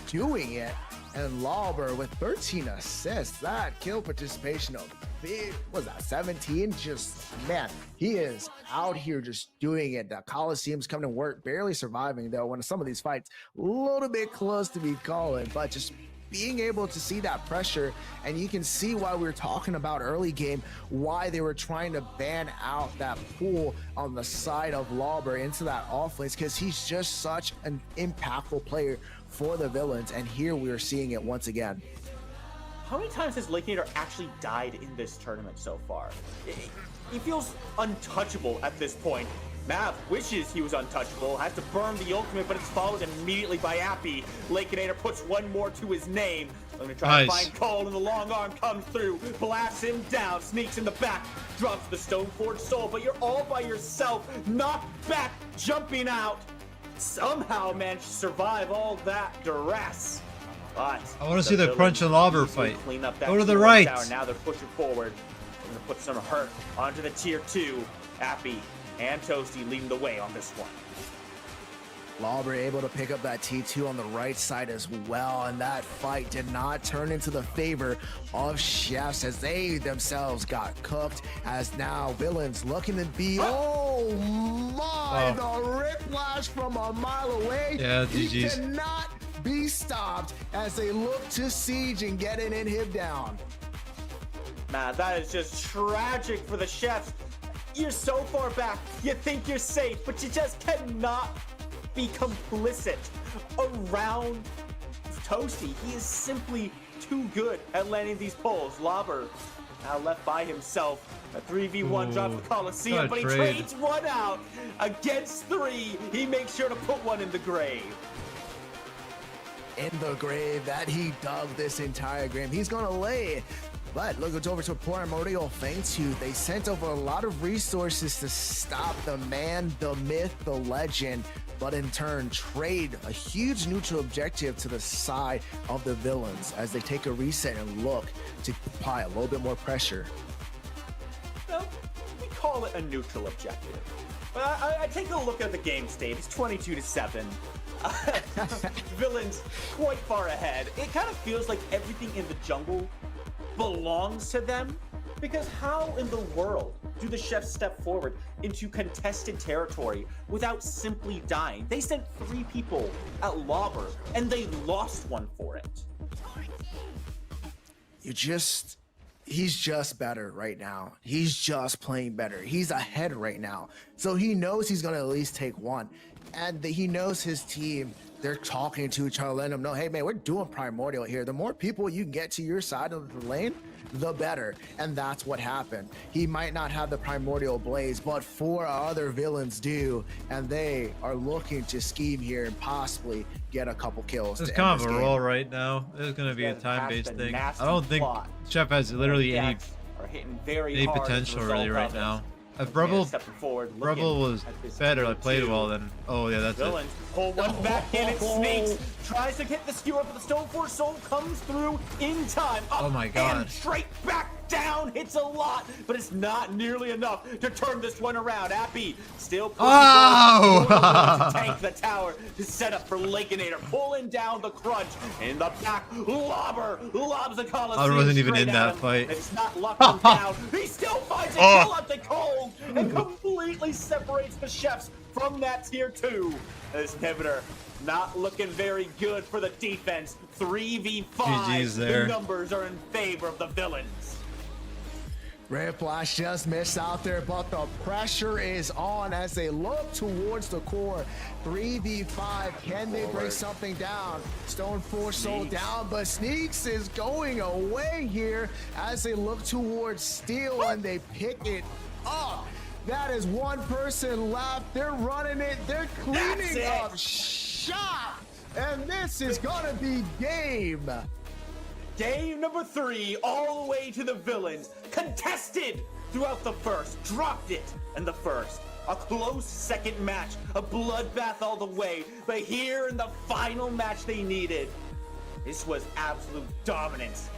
doing it. And Lobber with 13 assists. That kill participation of big, what was that, 17? Just, man, he is out here just doing it. The Coliseum's coming to work, barely surviving though. When some of these fights, a little bit close to be calling, but just being able to see that pressure, and you can see why we were talking about early game, why they were trying to ban out that pool on the side of Lobber into that offlanes, because he's just such an impactful player for the Villains, and here we are seeing it once again. How many times has Lakenator actually died in this tournament so far? He feels untouchable at this point. Mav wishes he was untouchable, has to burn the ultimate, but it's followed immediately by Appy. Lakenator puts one more to his name. I'm gonna try to find Cole, and the long arm comes through, blasts him down, sneaks in the back, drops the Stoneforge Soul, but you're all by yourself, knocked back, jumping out. Somehow managed to survive all that duress. But I want to see the Crunch and Lobber fight. Clean up that Go to the T1 right. tower. Now they're pushing forward. They're going to put some hurt onto the tier 2. Appy and Toasty leading the way on this one. Lobber able to pick up that T2 on the right side as well, and that fight did not turn into the favor of Chefs as they themselves got cooked, as now Villains looking to be, oh my, the Rick Flash from a mile away. Yeah, he GG's. cannot be stopped as they look to siege and get an inhib down. Man, that is just tragic for the chefs. You're so far back, you think you're safe, but you just cannot be complicit around Toasty. He is simply too good at landing these pulls. Lobber now left by himself. A 3v1 drops the Coliseum, but he trades one out against 3. He makes sure to put one in the grave. In the grave that he dug this entire game. He's gonna lay. But look, it's over to Primordial Fangtooth. They sent over a lot of resources to stop the man, the myth, the legend, but in turn trade a huge neutral objective to the side of the villains as they take a reset and look to apply a little bit more pressure. Well, we call it a neutral objective. But I take a look at the game state. It's 22-7. Villains quite far ahead. It kind of feels like everything in the jungle belongs to them, because how in the world do the chefs step forward into contested territory without simply dying? They sent 3 people at Lobber and they lost one for it. He's just better right now. He's just playing better. He's ahead right now. So he knows he's going to at least take one. And he knows his team, they're talking to each other, letting them know, hey, man, we're doing Primordial here. The more people you can get to your side of the lane, the better. And that's what happened. He might not have the Primordial Blaze, but 4 other villains do. And they are looking to scheme here and possibly get a couple kills. It's kind of a roll right now. It's going to be a time-based thing. I don't think Chef has literally any potential really right now. If Rebel was better, like played well, then yeah, that's Villains pull one back in, it sneaks, tries to hit the skewer, but the Stone Force Soul comes through in time. Up oh my god. And straight back down, hits a lot, but it's not nearly enough to turn this one around. Appy still to tank the tower to set up for Lakeinator, pulling down the crunch in the back. Lobber lobs the Coliseum. I wasn't even in that fight. It's not locked him down. He still finds a kill at the cold and completely separates the chefs from that tier 2. This inhibitor not looking very good for the defense. 3v5. GG's there. The numbers are in favor of the villains. Red Flash just missed out there, but the pressure is on as they look towards the core. 3v5, can they break something down? Stone Force Soul down, but Sneaks is going away here as they look towards Steel and they pick it up. That is one person left. They're running it. They're cleaning up shop. And this is going to be game. Game number 3, all the way to the villains. Contested throughout the first. Dropped it in the first. A close second match. A bloodbath all the way. But here in the final match they needed, this was absolute dominance.